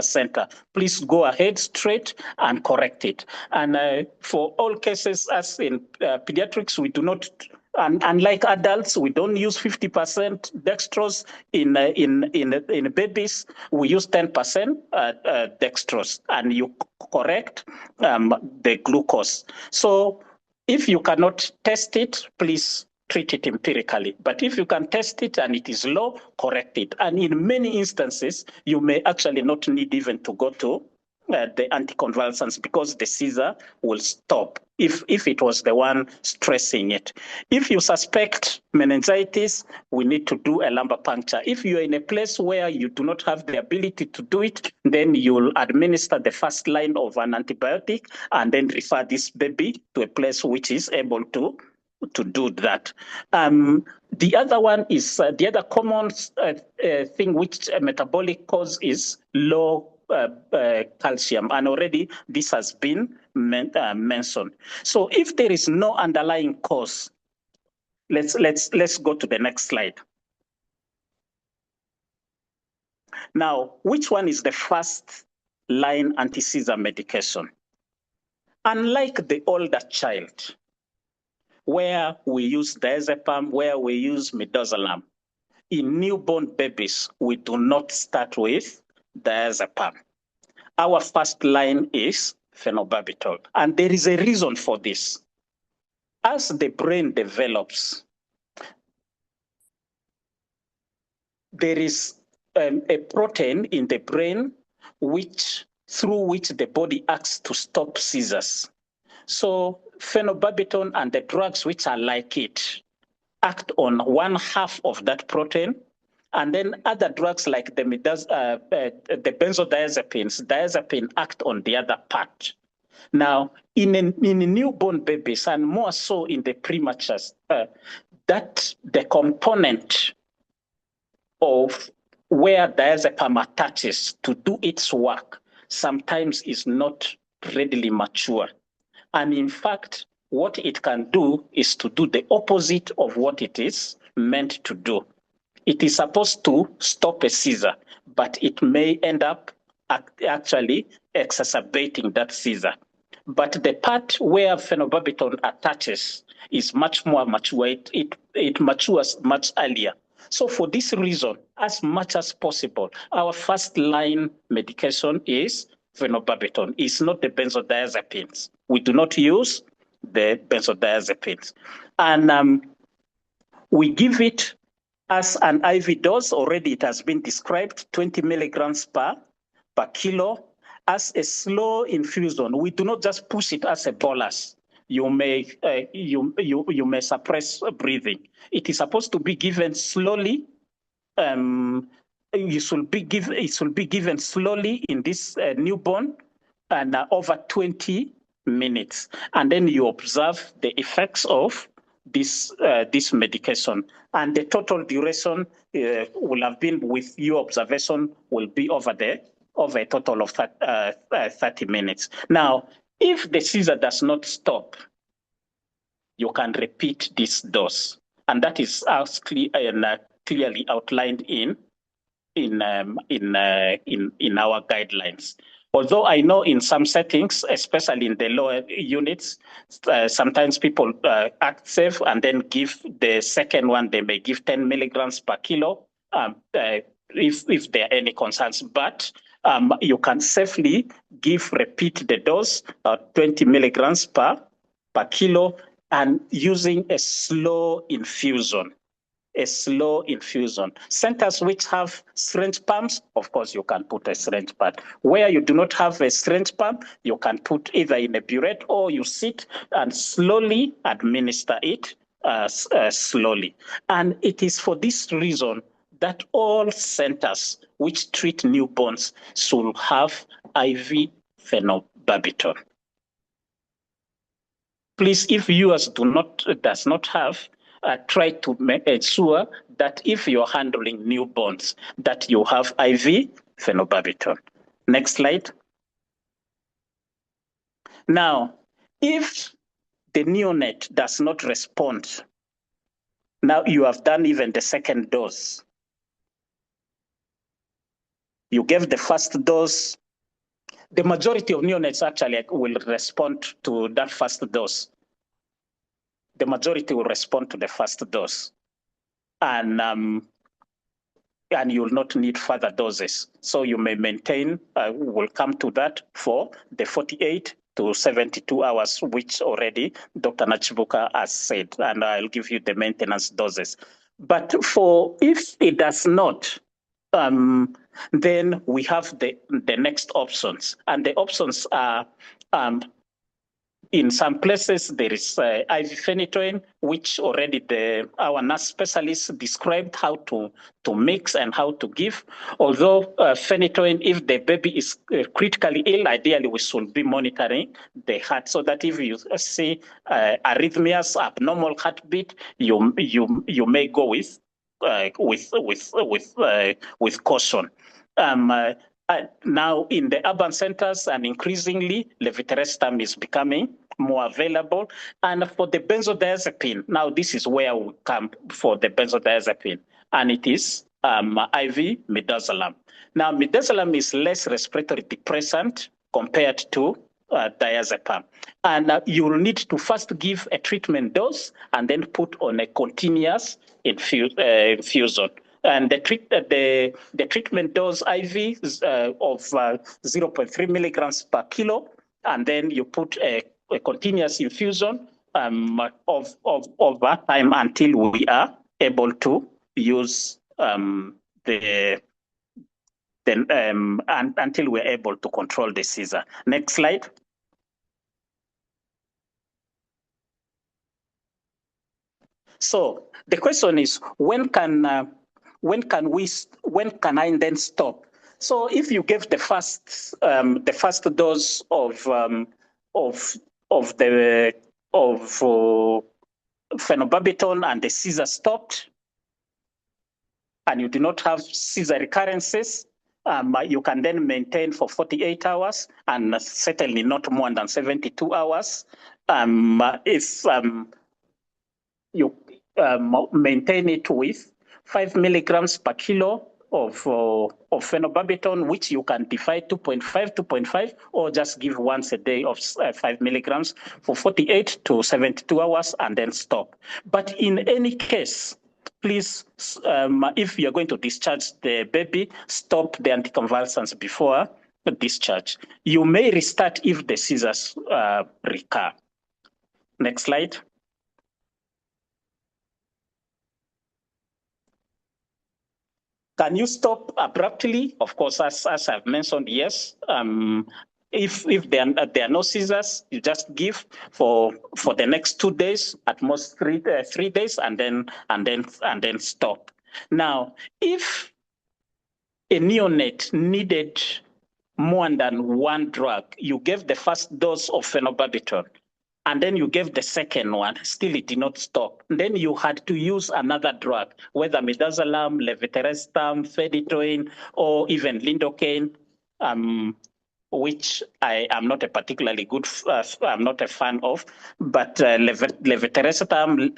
center, please go ahead straight and correct it. And for all cases, as in pediatrics, we do not. And unlike adults, we don't use 50% dextrose in babies. We use 10% dextrose, and you correct the glucose. So if you cannot test it, please treat it empirically. But if you can test it and it is low, correct it. And in many instances, you may actually not need even to go to the anticonvulsants because the seizure will stop if it was the one stressing it. If you suspect meningitis, we need to do a lumbar puncture. If you're in a place where you do not have the ability to do it, then you'll administer the first line of an antibiotic and then refer this baby to a place which is able to do that. The other one is the other common thing which a metabolic cause is low calcium, and already this has been mentioned. So if there is no underlying cause, let's go to the next slide. Now, which one is the first line anti-seizure medication? Unlike the older child, where we use diazepam, where we use midazolam, in newborn babies, we do not start with diazepam. Our first line is phenobarbital, and there is a reason for this. As the brain develops, there is a protein in the brain through which the body acts to stop seizures. So phenobarbital and the drugs which are like it act on one half of that protein, and then other drugs like the benzodiazepine act on the other part. Now, in newborn babies, and more so in the prematures, that the component of where diazepam attaches to do its work sometimes is not readily mature. And in fact, what it can do is to do the opposite of what it is meant to do. It is supposed to stop a seizure, but it may end up actually exacerbating that seizure. But the part where phenobarbital attaches is much more mature. It matures much earlier. So for this reason, as much as possible, our first line medication is phenobarbital. It's not the benzodiazepines. We do not use the benzodiazepines. And we give it as an IV dose. Already it has been described, 20 milligrams per kilo, as a slow infusion. We do not just push it as a bolus. You may suppress breathing. It is supposed to be given slowly. It should be given slowly in this newborn and over 20 minutes, and then you observe the effects of this medication, and the total duration will have been, with your observation, will be over a total of 30 minutes. Now, if the seizure does not stop, you can repeat this dose, and that is clearly outlined in our guidelines. Although I know in some settings, especially in the lower units, sometimes people act safe and then give the second one. They may give 10 milligrams per kilo if there are any concerns. But you can safely repeat the dose, 20 milligrams per kilo, and using a slow infusion. Centers which have syringe pumps, of course, you can put a syringe pump. Where you do not have a syringe pump, you can put either in a burette or you sit and slowly administer it slowly. And it is for this reason that all centers which treat newborns should have IV phenobarbital. Please, if yours does not have, try to ensure that if you're handling newborns, that you have IV phenobarbital. Next slide. Now, if the neonate does not respond, now you have done even the second dose. You gave the first dose. The majority of neonates actually will respond to that first dose. The majority will respond to the first dose, and you will not need further doses. So you may maintain, we'll come to that, for the 48 to 72 hours, which already Dr. Nachibuka has said, and I'll give you the maintenance doses. But if it does not, then we have the next options, and the options are, in some places, there is IV phenytoin, which already our nurse specialists described how to mix and how to give. Although phenytoin, if the baby is critically ill, ideally we should be monitoring the heart, so that if you see arrhythmias, abnormal heartbeat, you may go with caution. Now, in the urban centers, and increasingly, levetiracetam is becoming more available. And for the benzodiazepine, now this is where we come for the benzodiazepine, and it is IV midazolam. Now, midazolam is less respiratory depressant compared to diazepam. And you will need to first give a treatment dose and then put on a continuous infusion. And the treatment dose IV is of 0.3 milligrams per kilo, and then you put a continuous infusion of that time until we are able to use until we're able to control the seizure. Next slide. So the question is, when can I then stop? So if you gave the first dose of phenobarbital and the seizure stopped, and you do not have seizure recurrences, you can then maintain for 48 hours and certainly not more than 72 hours. If you maintain it with 5 milligrams per kilo of phenobarbital, which you can divide 2.5, or just give once a day of 5 milligrams for 48 to 72 hours and then stop. But in any case, please, if you're going to discharge the baby, stop the anticonvulsants before discharge. You may restart if the seizures recur. Next slide. Can you stop abruptly? Of course, as I've mentioned, yes. If there are no seizures, you just give for the next 2 days, at most 3 days, and then stop. Now, if a neonate needed more than one drug, you gave the first dose of phenobarbital, and then you gave the second one, still it did not stop. Then you had to use another drug, whether midazolam, levetiracetam, phenytoin, or even lidocaine, which I am not a particularly good, I'm not a fan of, but levetiracetam,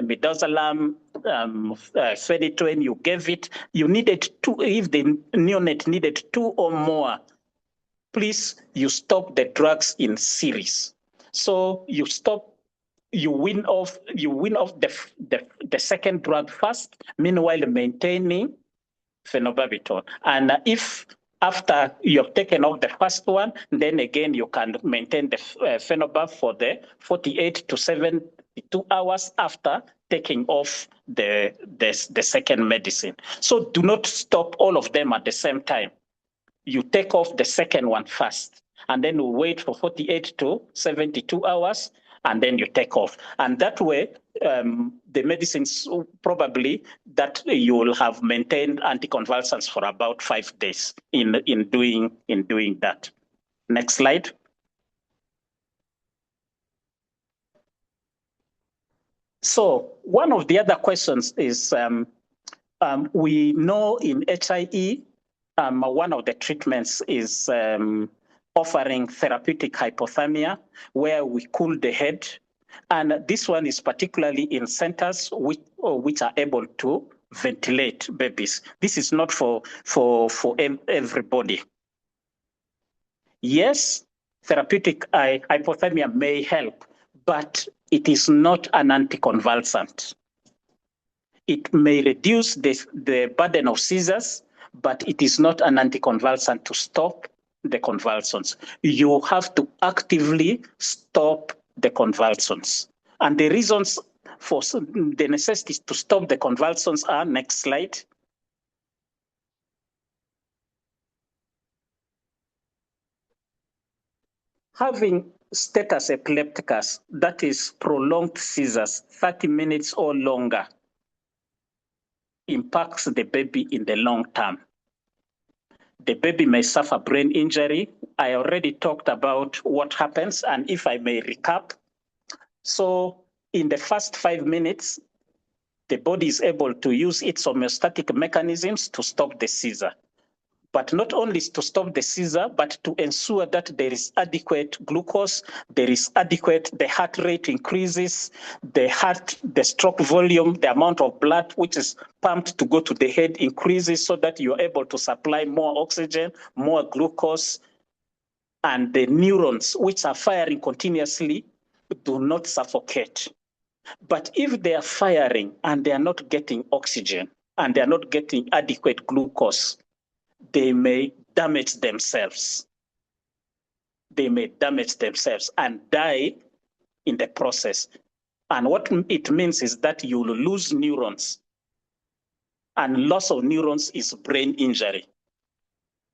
midazolam, phenytoin, you gave it, you needed two, if the neonate needed 2 or more, please, you stop the drugs in series. So you win off the second drug first, meanwhile maintaining phenobarbital. And if after you've taken off the first one, then again you can maintain the phenobarb for the 48 to 72 hours after taking off the second medicine. So do not stop all of them at the same time. You take off the second one first, and then you wait for 48 to 72 hours, and then you take off. And that way, the medicines probably that you will have maintained anticonvulsants for about 5 days in doing that. Next slide. So one of the other questions is, we know in HIE, one of the treatments is offering therapeutic hypothermia, where we cool the head. And this one is particularly in centers which are able to ventilate babies. This is not for everybody. Yes, therapeutic hypothermia may help, but it is not an anticonvulsant. It may reduce the burden of seizures, but it is not an anticonvulsant to stop the convulsions. You have to actively stop the convulsions. And the reasons for the necessity to stop the convulsions are, next slide. Having status epilepticus, that is prolonged seizures, 30 minutes or longer, impacts the baby in the long term. The baby may suffer brain injury. I already talked about what happens, and if I may recap. So in the first 5 minutes, the body is able to use its homeostatic mechanisms to stop the seizure. But not only to stop the seizure, but to ensure that there is adequate glucose, there is adequate, the heart rate increases, the stroke volume, the amount of blood which is pumped to go to the head increases, so that you're able to supply more oxygen, more glucose, and the neurons which are firing continuously do not suffocate. But if they are firing and they are not getting oxygen and they are not getting adequate glucose, they may damage themselves. They may damage themselves and die in the process. And what it means is that you will lose neurons. And loss of neurons is brain injury.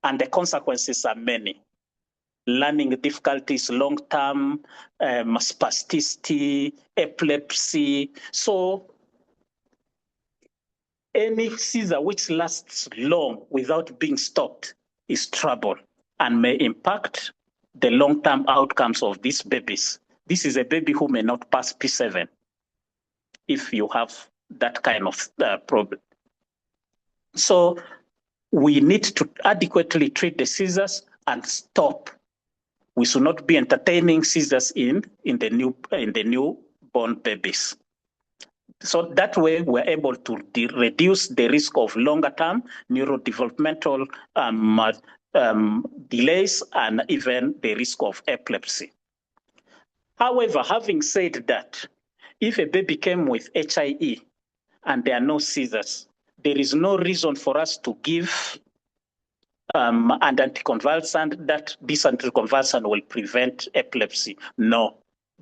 And the consequences are many. Learning difficulties, long-term, spasticity, epilepsy. So any seizure which lasts long without being stopped is trouble and may impact the long-term outcomes of these babies. This is a baby who may not pass P7 if you have that kind of problem. So we need to adequately treat the seizures and stop. We should not be entertaining seizures in the newborn babies. So that way, we're able to reduce the risk of longer-term neurodevelopmental delays and even the risk of epilepsy. However, having said that, if a baby came with HIE and there are no seizures, there is no reason for us to give an anticonvulsant that this anticonvulsant will prevent epilepsy. No,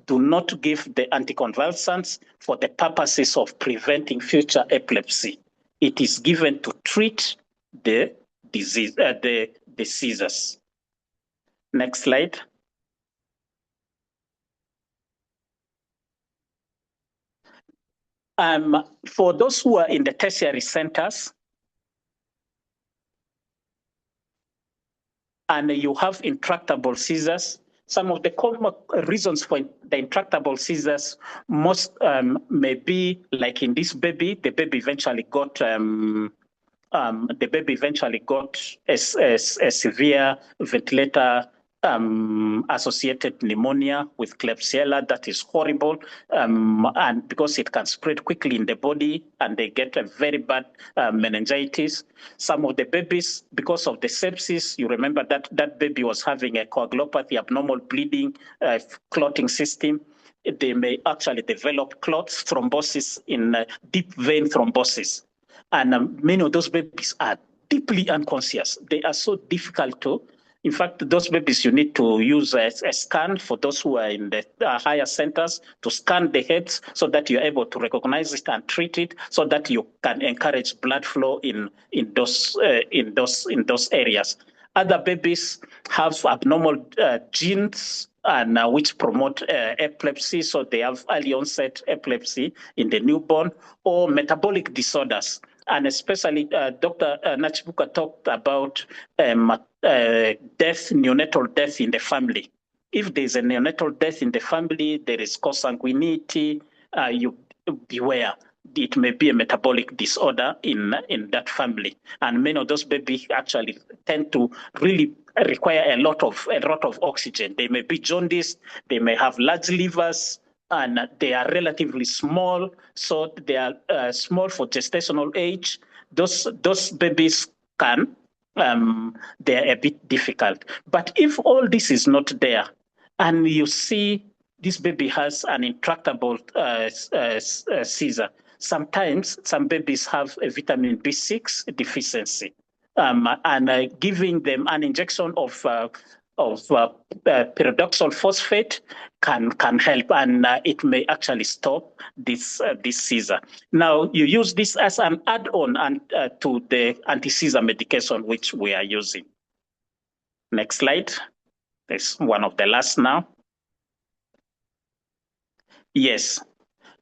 do not give the anticonvulsants for the purposes of preventing future epilepsy. It is given to treat the disease, the seizures. Next slide. For those who are in the tertiary centers, and you have intractable seizures, some of the common reasons for the intractable seizures most may be like in this baby. The baby eventually got a severe ventilator associated pneumonia with Klebsiella. That is horrible, and because it can spread quickly in the body, and they get a very bad meningitis. Some of the babies, because of the sepsis, you remember that that baby was having a coagulopathy, abnormal bleeding, clotting system. They may actually develop clots, thrombosis in deep vein thrombosis. And many of those babies are deeply unconscious. They are so difficult to, in fact, those babies, you need to use a scan for those who are in the higher centers to scan the heads so that you're able to recognize it and treat it so that you can encourage blood flow in those areas. Other babies have abnormal genes and which promote epilepsy, so they have early onset epilepsy in the newborn, or metabolic disorders. And especially Dr. Nachibuka talked about neonatal death in the family. If there's a neonatal death in the family, there is consanguinity, you beware. It may be a metabolic disorder in that family. And many of those babies actually tend to really require a lot of oxygen. They may be jaundiced, they may have large livers, and they are relatively small, so they are small for gestational age. Those babies can, they're a bit difficult. But if all this is not there, and you see this baby has an intractable seizure, sometimes some babies have a vitamin B6 deficiency, and giving them an injection of pyridoxal phosphate can help, and it may actually stop this seizure. Now, you use this as an add-on to the anti-seizure medication which we are using. Next slide. This one of the last now. Yes,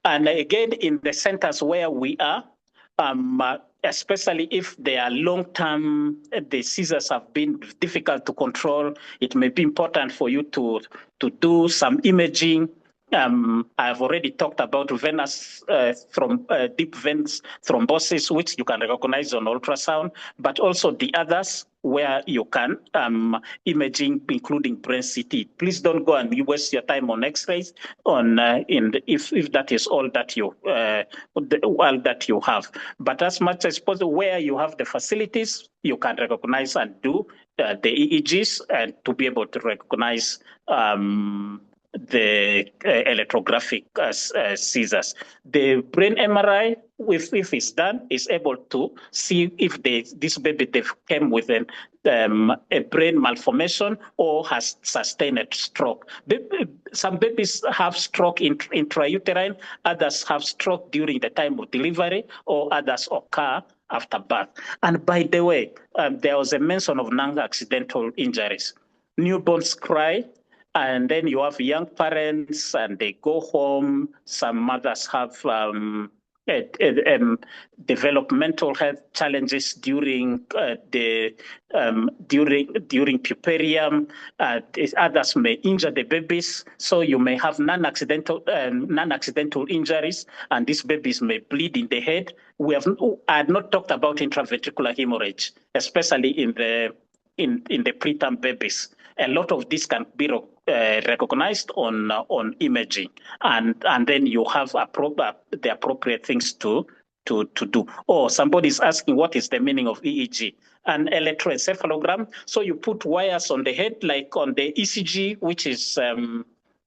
and again, in the centers where we are, especially if they are long-term, the seizures have been difficult to control, it may be important for you to do some imaging. I've already talked about venous deep veins thrombosis, which you can recognize on ultrasound, but also the others where you can imaging, including brain CT. Please don't go and waste your time on X-rays if that is all that you have. But as much as possible, where you have the facilities, you can recognize and do the EEGs and to be able to recognize the electrographic seizures. The brain MRI, if it's done, is able to see if this baby came with a brain malformation or has sustained a stroke. Some babies have stroke intrauterine, others have stroke during the time of delivery, or others occur after birth. And by the way, there was a mention of non-accidental injuries. Newborns cry, and then you have young parents and they go home. Some mothers have developmental health challenges during puerperium. Others may injure the babies, so you may have non-accidental injuries, and these babies may bleed in the head. I had not talked about intraventricular hemorrhage, especially in the preterm babies. A lot of this can be recognized on imaging, and then you have the appropriate things to do. Or somebody's asking, what is the meaning of EEG? An electroencephalogram. So you put wires on the head, like on the ECG, which is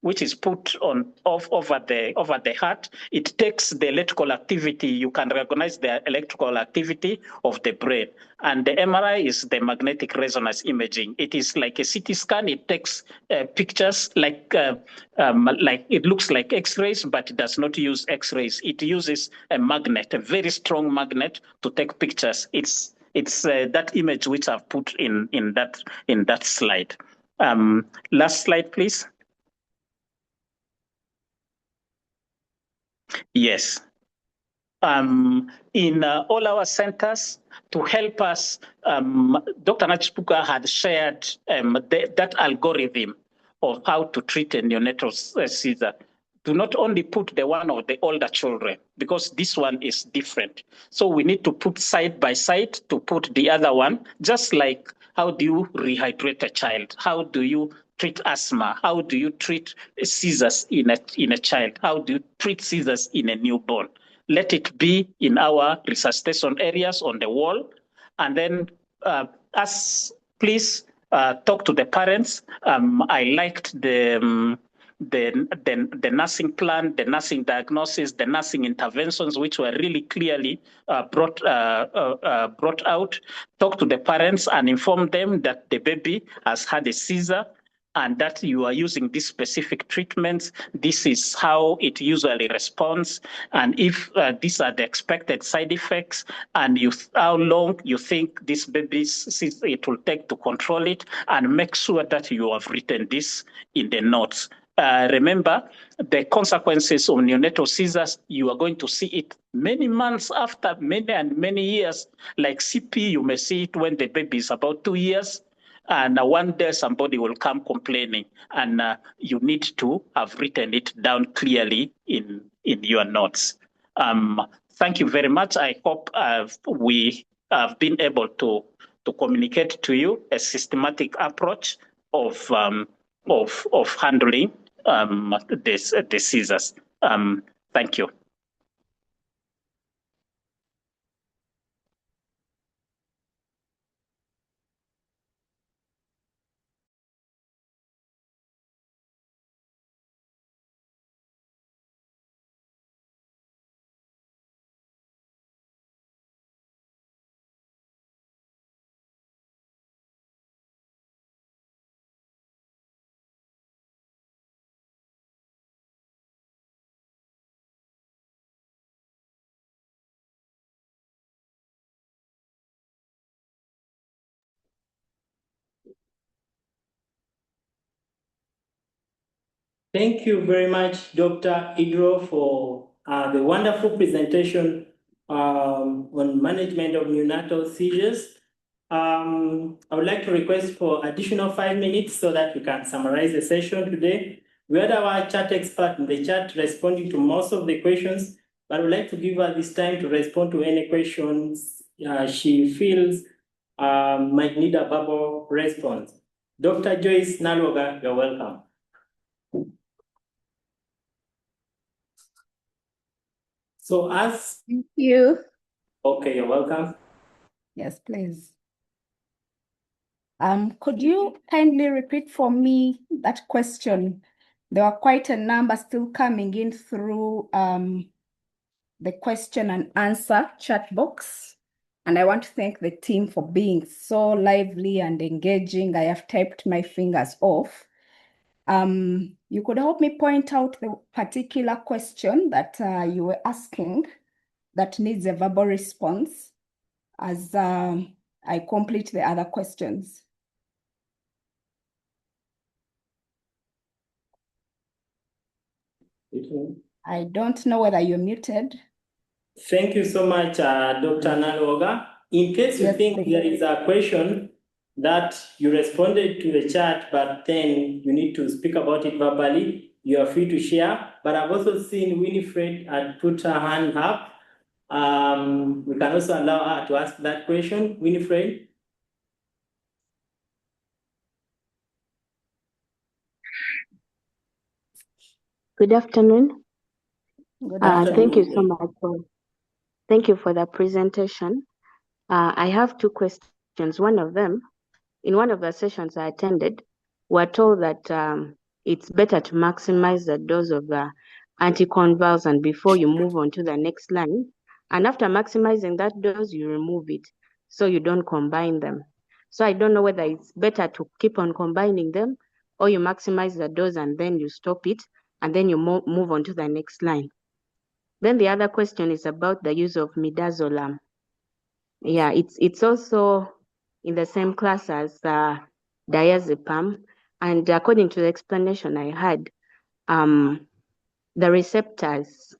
which is put on over the heart. It takes the electrical activity. You can recognize the electrical activity of the brain. And the MRI is the magnetic resonance imaging. It is like a CT scan. It takes pictures like it looks like X-rays, but it does not use X-rays. It uses a magnet, a very strong magnet, to take pictures. It's that image which I've put in that slide. Last slide, please. Yes. In all our centers, to help us, Dr. Nachipuka had shared that algorithm of how to treat a neonatal seizure. Do not only put the one of the older children, because this one is different. So we need to put side by side to put the other one, just like how do you rehydrate a child? How do you treat asthma? How do you treat seizures in a child? How do you treat seizures in a newborn? Let it be in our resuscitation areas on the wall. And then please talk to the parents. I liked the nursing plan, the nursing diagnosis, the nursing interventions, which were really clearly brought out. Talk to the parents and inform them that the baby has had a seizure and that you are using these specific treatments. This is how it usually responds. And if these are the expected side effects, and how long you think this baby it will take to control it, and make sure that you have written this in the notes. Remember, the consequences of neonatal seizures, you are going to see it many months after, many years. Like CP, you may see it when the baby is about 2 years. And one day somebody will come complaining, and you need to have written it down clearly in your notes. Thank you very much. I hope we have been able to communicate to you a systematic approach of handling these seizures. Thank you. Thank you very much, Dr. Idro, for the wonderful presentation on management of neonatal seizures. I would like to request for additional 5 minutes so that we can summarize the session today. We had our chat expert in the chat responding to most of the questions, but I would like to give her this time to respond to any questions she feels might need a verbal response. Dr. Joyce Naloga, you're welcome. So Thank you. Okay, you're welcome. Yes, please. Could you kindly repeat for me that question? There are quite a number still coming in through the question and answer chat box. And I want to thank the team for being so lively and engaging. I have typed my fingers off. You could help me point out the particular question that you were asking that needs a verbal response as I complete the other questions. I don't know whether you're muted. Thank you so much, Dr. Naloga. In case you think there is a question that you responded to the chat, but then you need to speak about it verbally, you are free to share. But I've also seen Winifred had put her hand up. We can also allow her to ask that question. Winifred? Good afternoon. Good afternoon. Thank you so much. Thank you for the presentation. I have 2 questions. One of them, in one of the sessions I attended, we're told that it's better to maximize the dose of the anticonvulsant before you move on to the next line. And after maximizing that dose, you remove it so you don't combine them. So I don't know whether it's better to keep on combining them or you maximize the dose and then you stop it and then you move on to the next line. Then the other question is about the use of midazolam. Yeah, it's also in the same class as diazepam. And according to the explanation I had, the receptors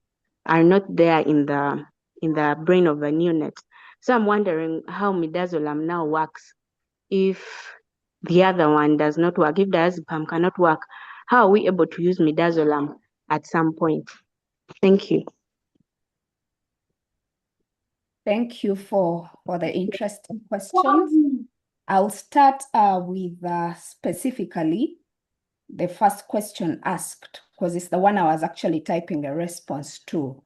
are not there in the brain of the neonate. So I'm wondering how midazolam now works if the other one does not work. If diazepam cannot work, how are we able to use midazolam at some point? Thank you. Thank you for the interesting questions. I'll start with specifically the first question asked, because it's the one I was actually typing a response to.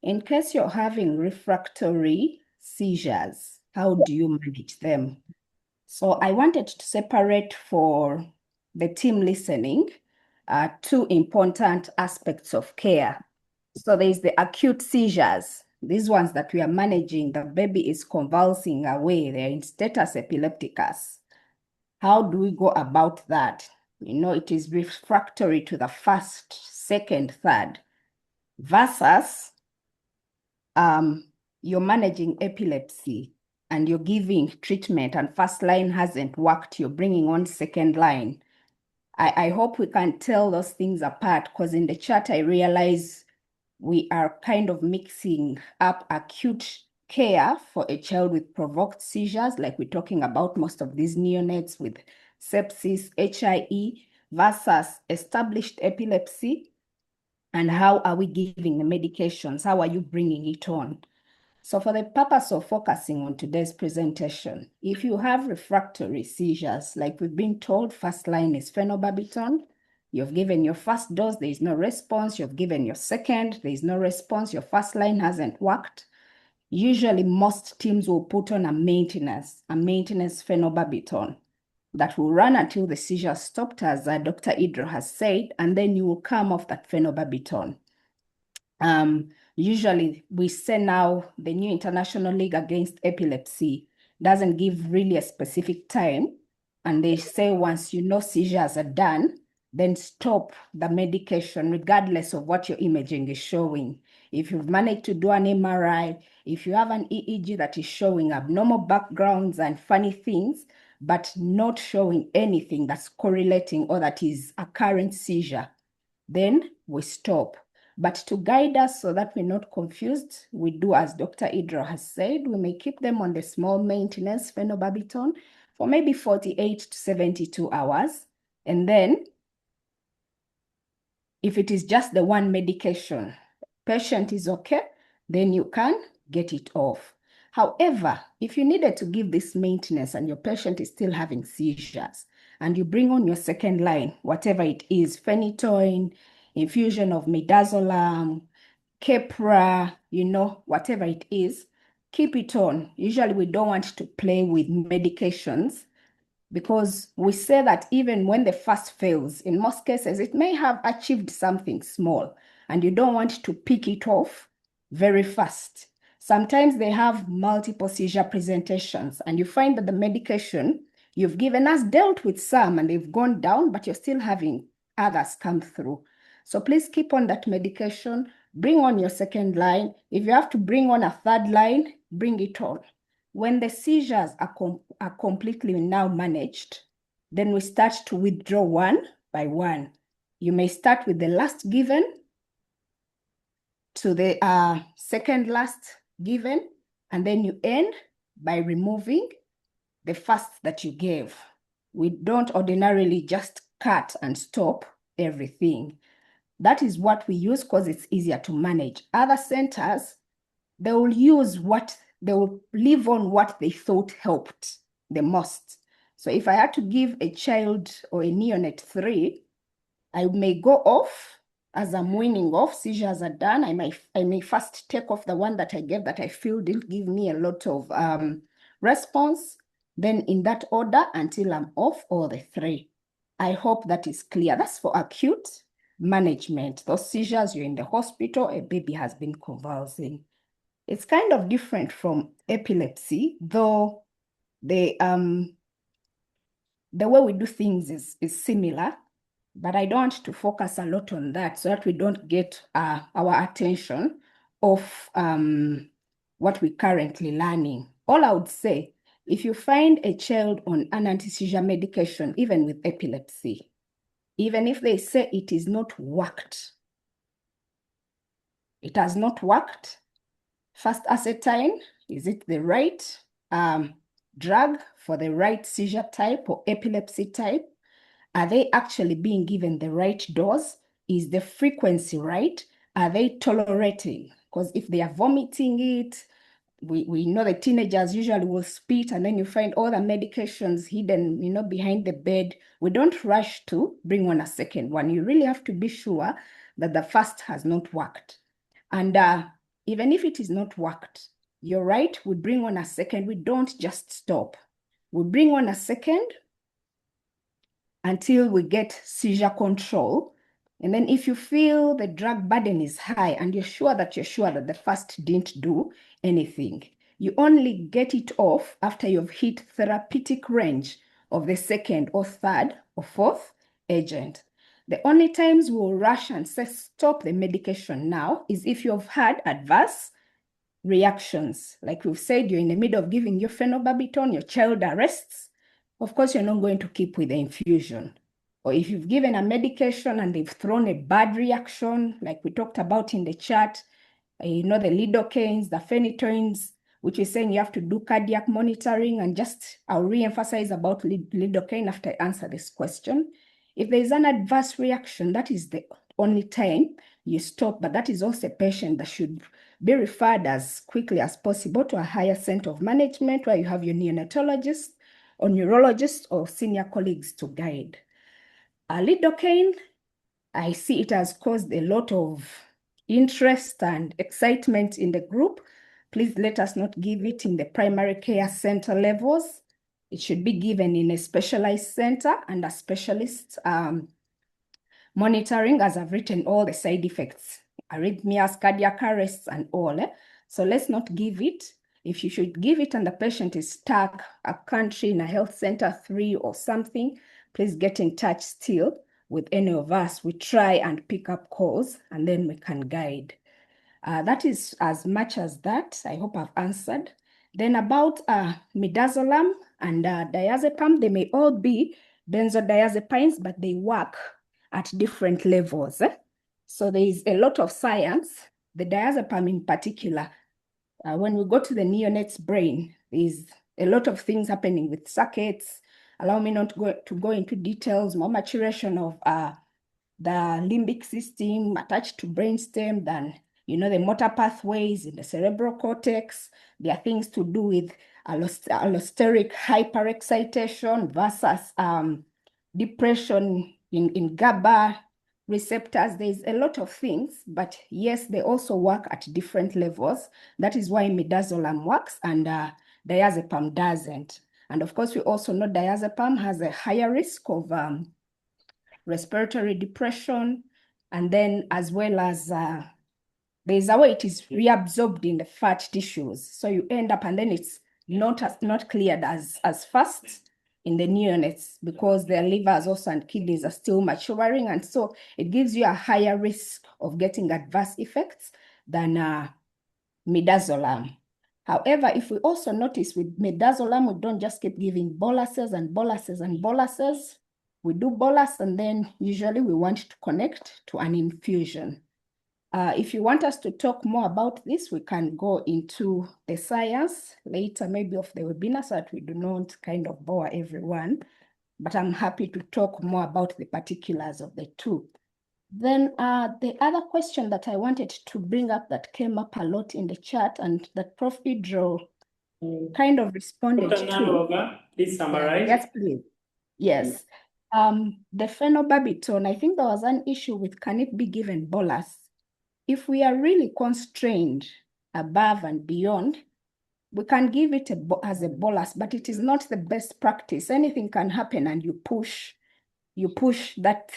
In case you're having refractory seizures, how do you manage them? So I wanted to separate for the team listening two important aspects of care. So there's the acute seizures, these ones that we are managing, the baby is convulsing away, they're in status epilepticus. How do we go about that? You know, it is refractory to the first, second, third, versus you're managing epilepsy and you're giving treatment and first line hasn't worked, you're bringing on second line. I hope we can tell those things apart, because in the chat, I realize we are kind of mixing up acute care for a child with provoked seizures, like we're talking about most of these neonates with sepsis, HIE, versus established epilepsy. And how are we giving the medications? How are you bringing it on? So for the purpose of focusing on today's presentation, if you have refractory seizures, like we've been told, first line is phenobarbital. You've given your first dose, there is no response. You've given your second, there is no response. Your first line hasn't worked. Usually most teams will put on a maintenance phenobarbital that will run until the seizure stopped, as Dr. Idro has said, and then you will come off that phenobarbital. Usually we say now the new International League Against Epilepsy doesn't give really a specific time. And they say once you know seizures are done, then stop the medication regardless of what your imaging is showing. If you've managed to do an MRI, if you have an EEG that is showing abnormal backgrounds and funny things, but not showing anything that's correlating or that is a current seizure, then we stop. But to guide us so that we're not confused, we do as Dr. Idro has said, we may keep them on the small maintenance phenobarbital for maybe 48 to 72 hours. And then if it is just the one medication, patient is okay, then you can get it off. However, if you needed to give this maintenance and your patient is still having seizures, and you bring on your second line, whatever it is, phenytoin, infusion of midazolam, Keppra, you know, whatever it is, keep it on. Usually we don't want to play with medications, because we say that even when the first fails, in most cases, it may have achieved something small, and you don't want to pick it off very fast. Sometimes they have multiple seizure presentations, and you find that the medication you've given us dealt with some and they've gone down, but you're still having others come through. So please keep on that medication, bring on your second line. If you have to bring on a third line, bring it on. When the seizures are completely now managed, then we start to withdraw one by one. You may start with the last given to the second last given, and then you end by removing the first that you gave. We don't ordinarily just cut and stop everything. That is what we use because it's easier to manage. Other centers, they will leave on what they thought helped the most. So if I had to give a child or a neonate 3, I may go off as I'm weaning off, seizures are done. I may first take off the one that I gave that I feel didn't give me a lot of response, then in that order until I'm off all the 3. I hope that is clear. That's for acute management. Those seizures, you're in the hospital, a baby has been convulsing. It's kind of different from epilepsy, though the way we do things is similar, but I don't want to focus a lot on that so that we don't get our attention off what we're currently learning. All I would say, if you find a child on an anti-seizure medication, even with epilepsy, even if they say it is not worked, it has not worked, first ascertain, is it the right drug for the right seizure type or epilepsy type? Are they actually being given the right dose? Is the frequency right? Are they tolerating? Because if they are vomiting it, we know the teenagers usually will spit, and then you find all the medications hidden, behind the bed. We don't rush to bring on a second one. You really have to be sure that the first has not worked. And even if it is not worked, you're right, we bring on a second. We don't just stop. We bring on a second until we get seizure control. And then if you feel the drug burden is high and you're sure that the first didn't do anything, you only get it off after you've hit therapeutic range of the second or third or fourth agent. The only times we'll rush and say stop the medication now is if you've had adverse reactions. Like we've said, you're in the middle of giving your phenobarbital, your child arrests. Of course, you're not going to keep with the infusion. Or if you've given a medication and they've thrown a bad reaction, like we talked about in the chat, the lidocaines, the phenytoins, which is saying you have to do cardiac monitoring. And I'll re-emphasize about lidocaine after I answer this question. If there is an adverse reaction, that is the only time you stop, but that is also a patient that should be referred as quickly as possible to a higher center of management where you have your neonatologist or neurologist or senior colleagues to guide. Lidocaine, I see it has caused a lot of interest and excitement in the group. Please let us not give it in the primary care center levels. It should be given in a specialized center and a specialist monitoring, as I've written all the side effects, arrhythmias, cardiac arrests, and all. So let's not give it. If you should give it and the patient is stuck a country in a health center 3 or something, please get in touch still with any of us. We try and pick up calls and then we can guide. That is as much as that. I hope I've answered. Then about midazolam and diazepam, they may all be benzodiazepines, but they work at different levels. So there is a lot of science. The diazepam in particular, when we go to the neonat's brain, there's a lot of things happening with circuits. Allow me not to go into details, more maturation of the limbic system attached to brainstem than the motor pathways in the cerebral cortex. There are things to do with allosteric hyperexcitation versus depression in GABA receptors. There's a lot of things, but yes, they also work at different levels. That is why midazolam works and diazepam doesn't. And of course, we also know diazepam has a higher risk of respiratory depression, and then as well as there's a way it is reabsorbed in the fat tissues. So you end up, and then it's not cleared as fast in the neonates because their livers also and kidneys are still maturing. And so it gives you a higher risk of getting adverse effects than midazolam. However, if we also notice with midazolam, we don't just keep giving boluses and boluses and boluses. We do bolus, and then usually we want to connect to an infusion. If you want us to talk more about this, we can go into the science later, maybe of the webinar, so that we do not kind of bore everyone. But I'm happy to talk more about the particulars of the two. Then the other question that I wanted to bring up that came up a lot in the chat and that Prof. Idro kind of responded Dr. to. Naloga, please summarize. Yes, please. Yes. The phenobarbital, I think there was an issue with can it be given bolus? If we are really constrained above and beyond, we can give it as a bolus, but it is not the best practice. Anything can happen and you push you push that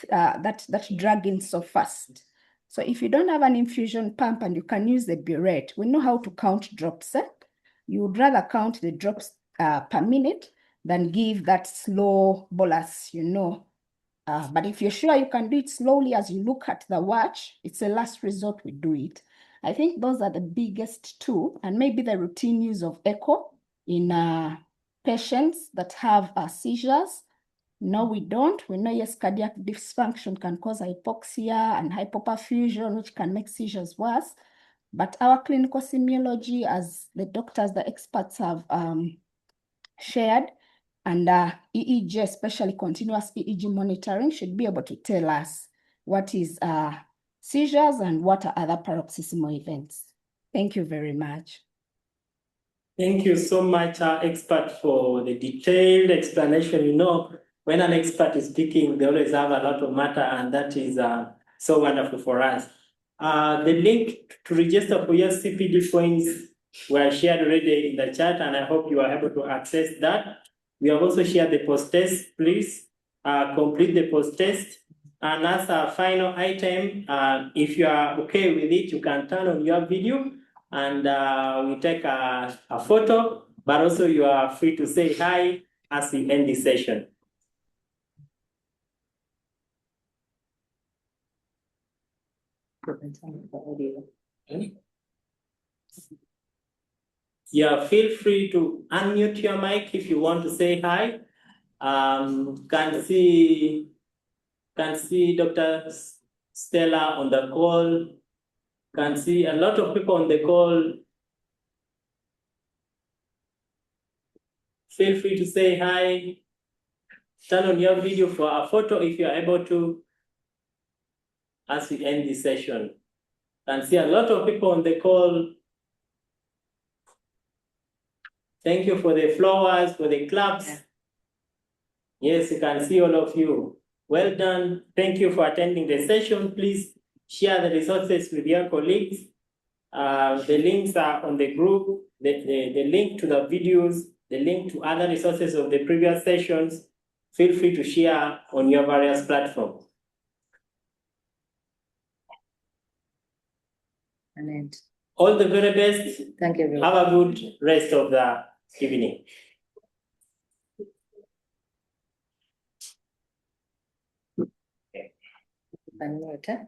drug in so fast. So if you don't have an infusion pump and you can use the burette, we know how to count drops. You would rather count the drops per minute than give that slow bolus, but if you're sure you can do it slowly as you look at the watch, it's a last resort we do it. I think those are the biggest two, and maybe the routine use of echo in patients that have seizures. No, we don't. We know, yes, cardiac dysfunction can cause hypoxia and hypoperfusion, which can make seizures worse. But our clinical semiology, as the doctors, the experts have shared, and EEG, especially continuous EEG monitoring, should be able to tell us what is seizures and what are other paroxysmal events. Thank you very much. Thank you so much, expert, for the detailed explanation. When an expert is speaking, they always have a lot of matter, and that is so wonderful for us. The link to register for your CPD points were shared already in the chat, and I hope you are able to access that. We have also shared the post-test. Please complete the post-test. And as a final item, if you are okay with it, you can turn on your video and we take a photo, but also you are free to say hi as we end this session. Yeah, feel free to unmute your mic if you want to say hi. Can see Dr. Stella on the call. Can see a lot of people on the call. Feel free to say hi. Turn on your video for a photo if you are able to as we end this session. Can see a lot of people on the call. Thank you for the flowers, for the claps. Yes, you can see all of you. Well done. Thank you for attending the session. Please share the resources with your colleagues. The links are on the group, the link to the videos, the link to other resources of the previous sessions. Feel free to share on your various platforms. And All the very best. thank you. Have a good rest of the evening. Water.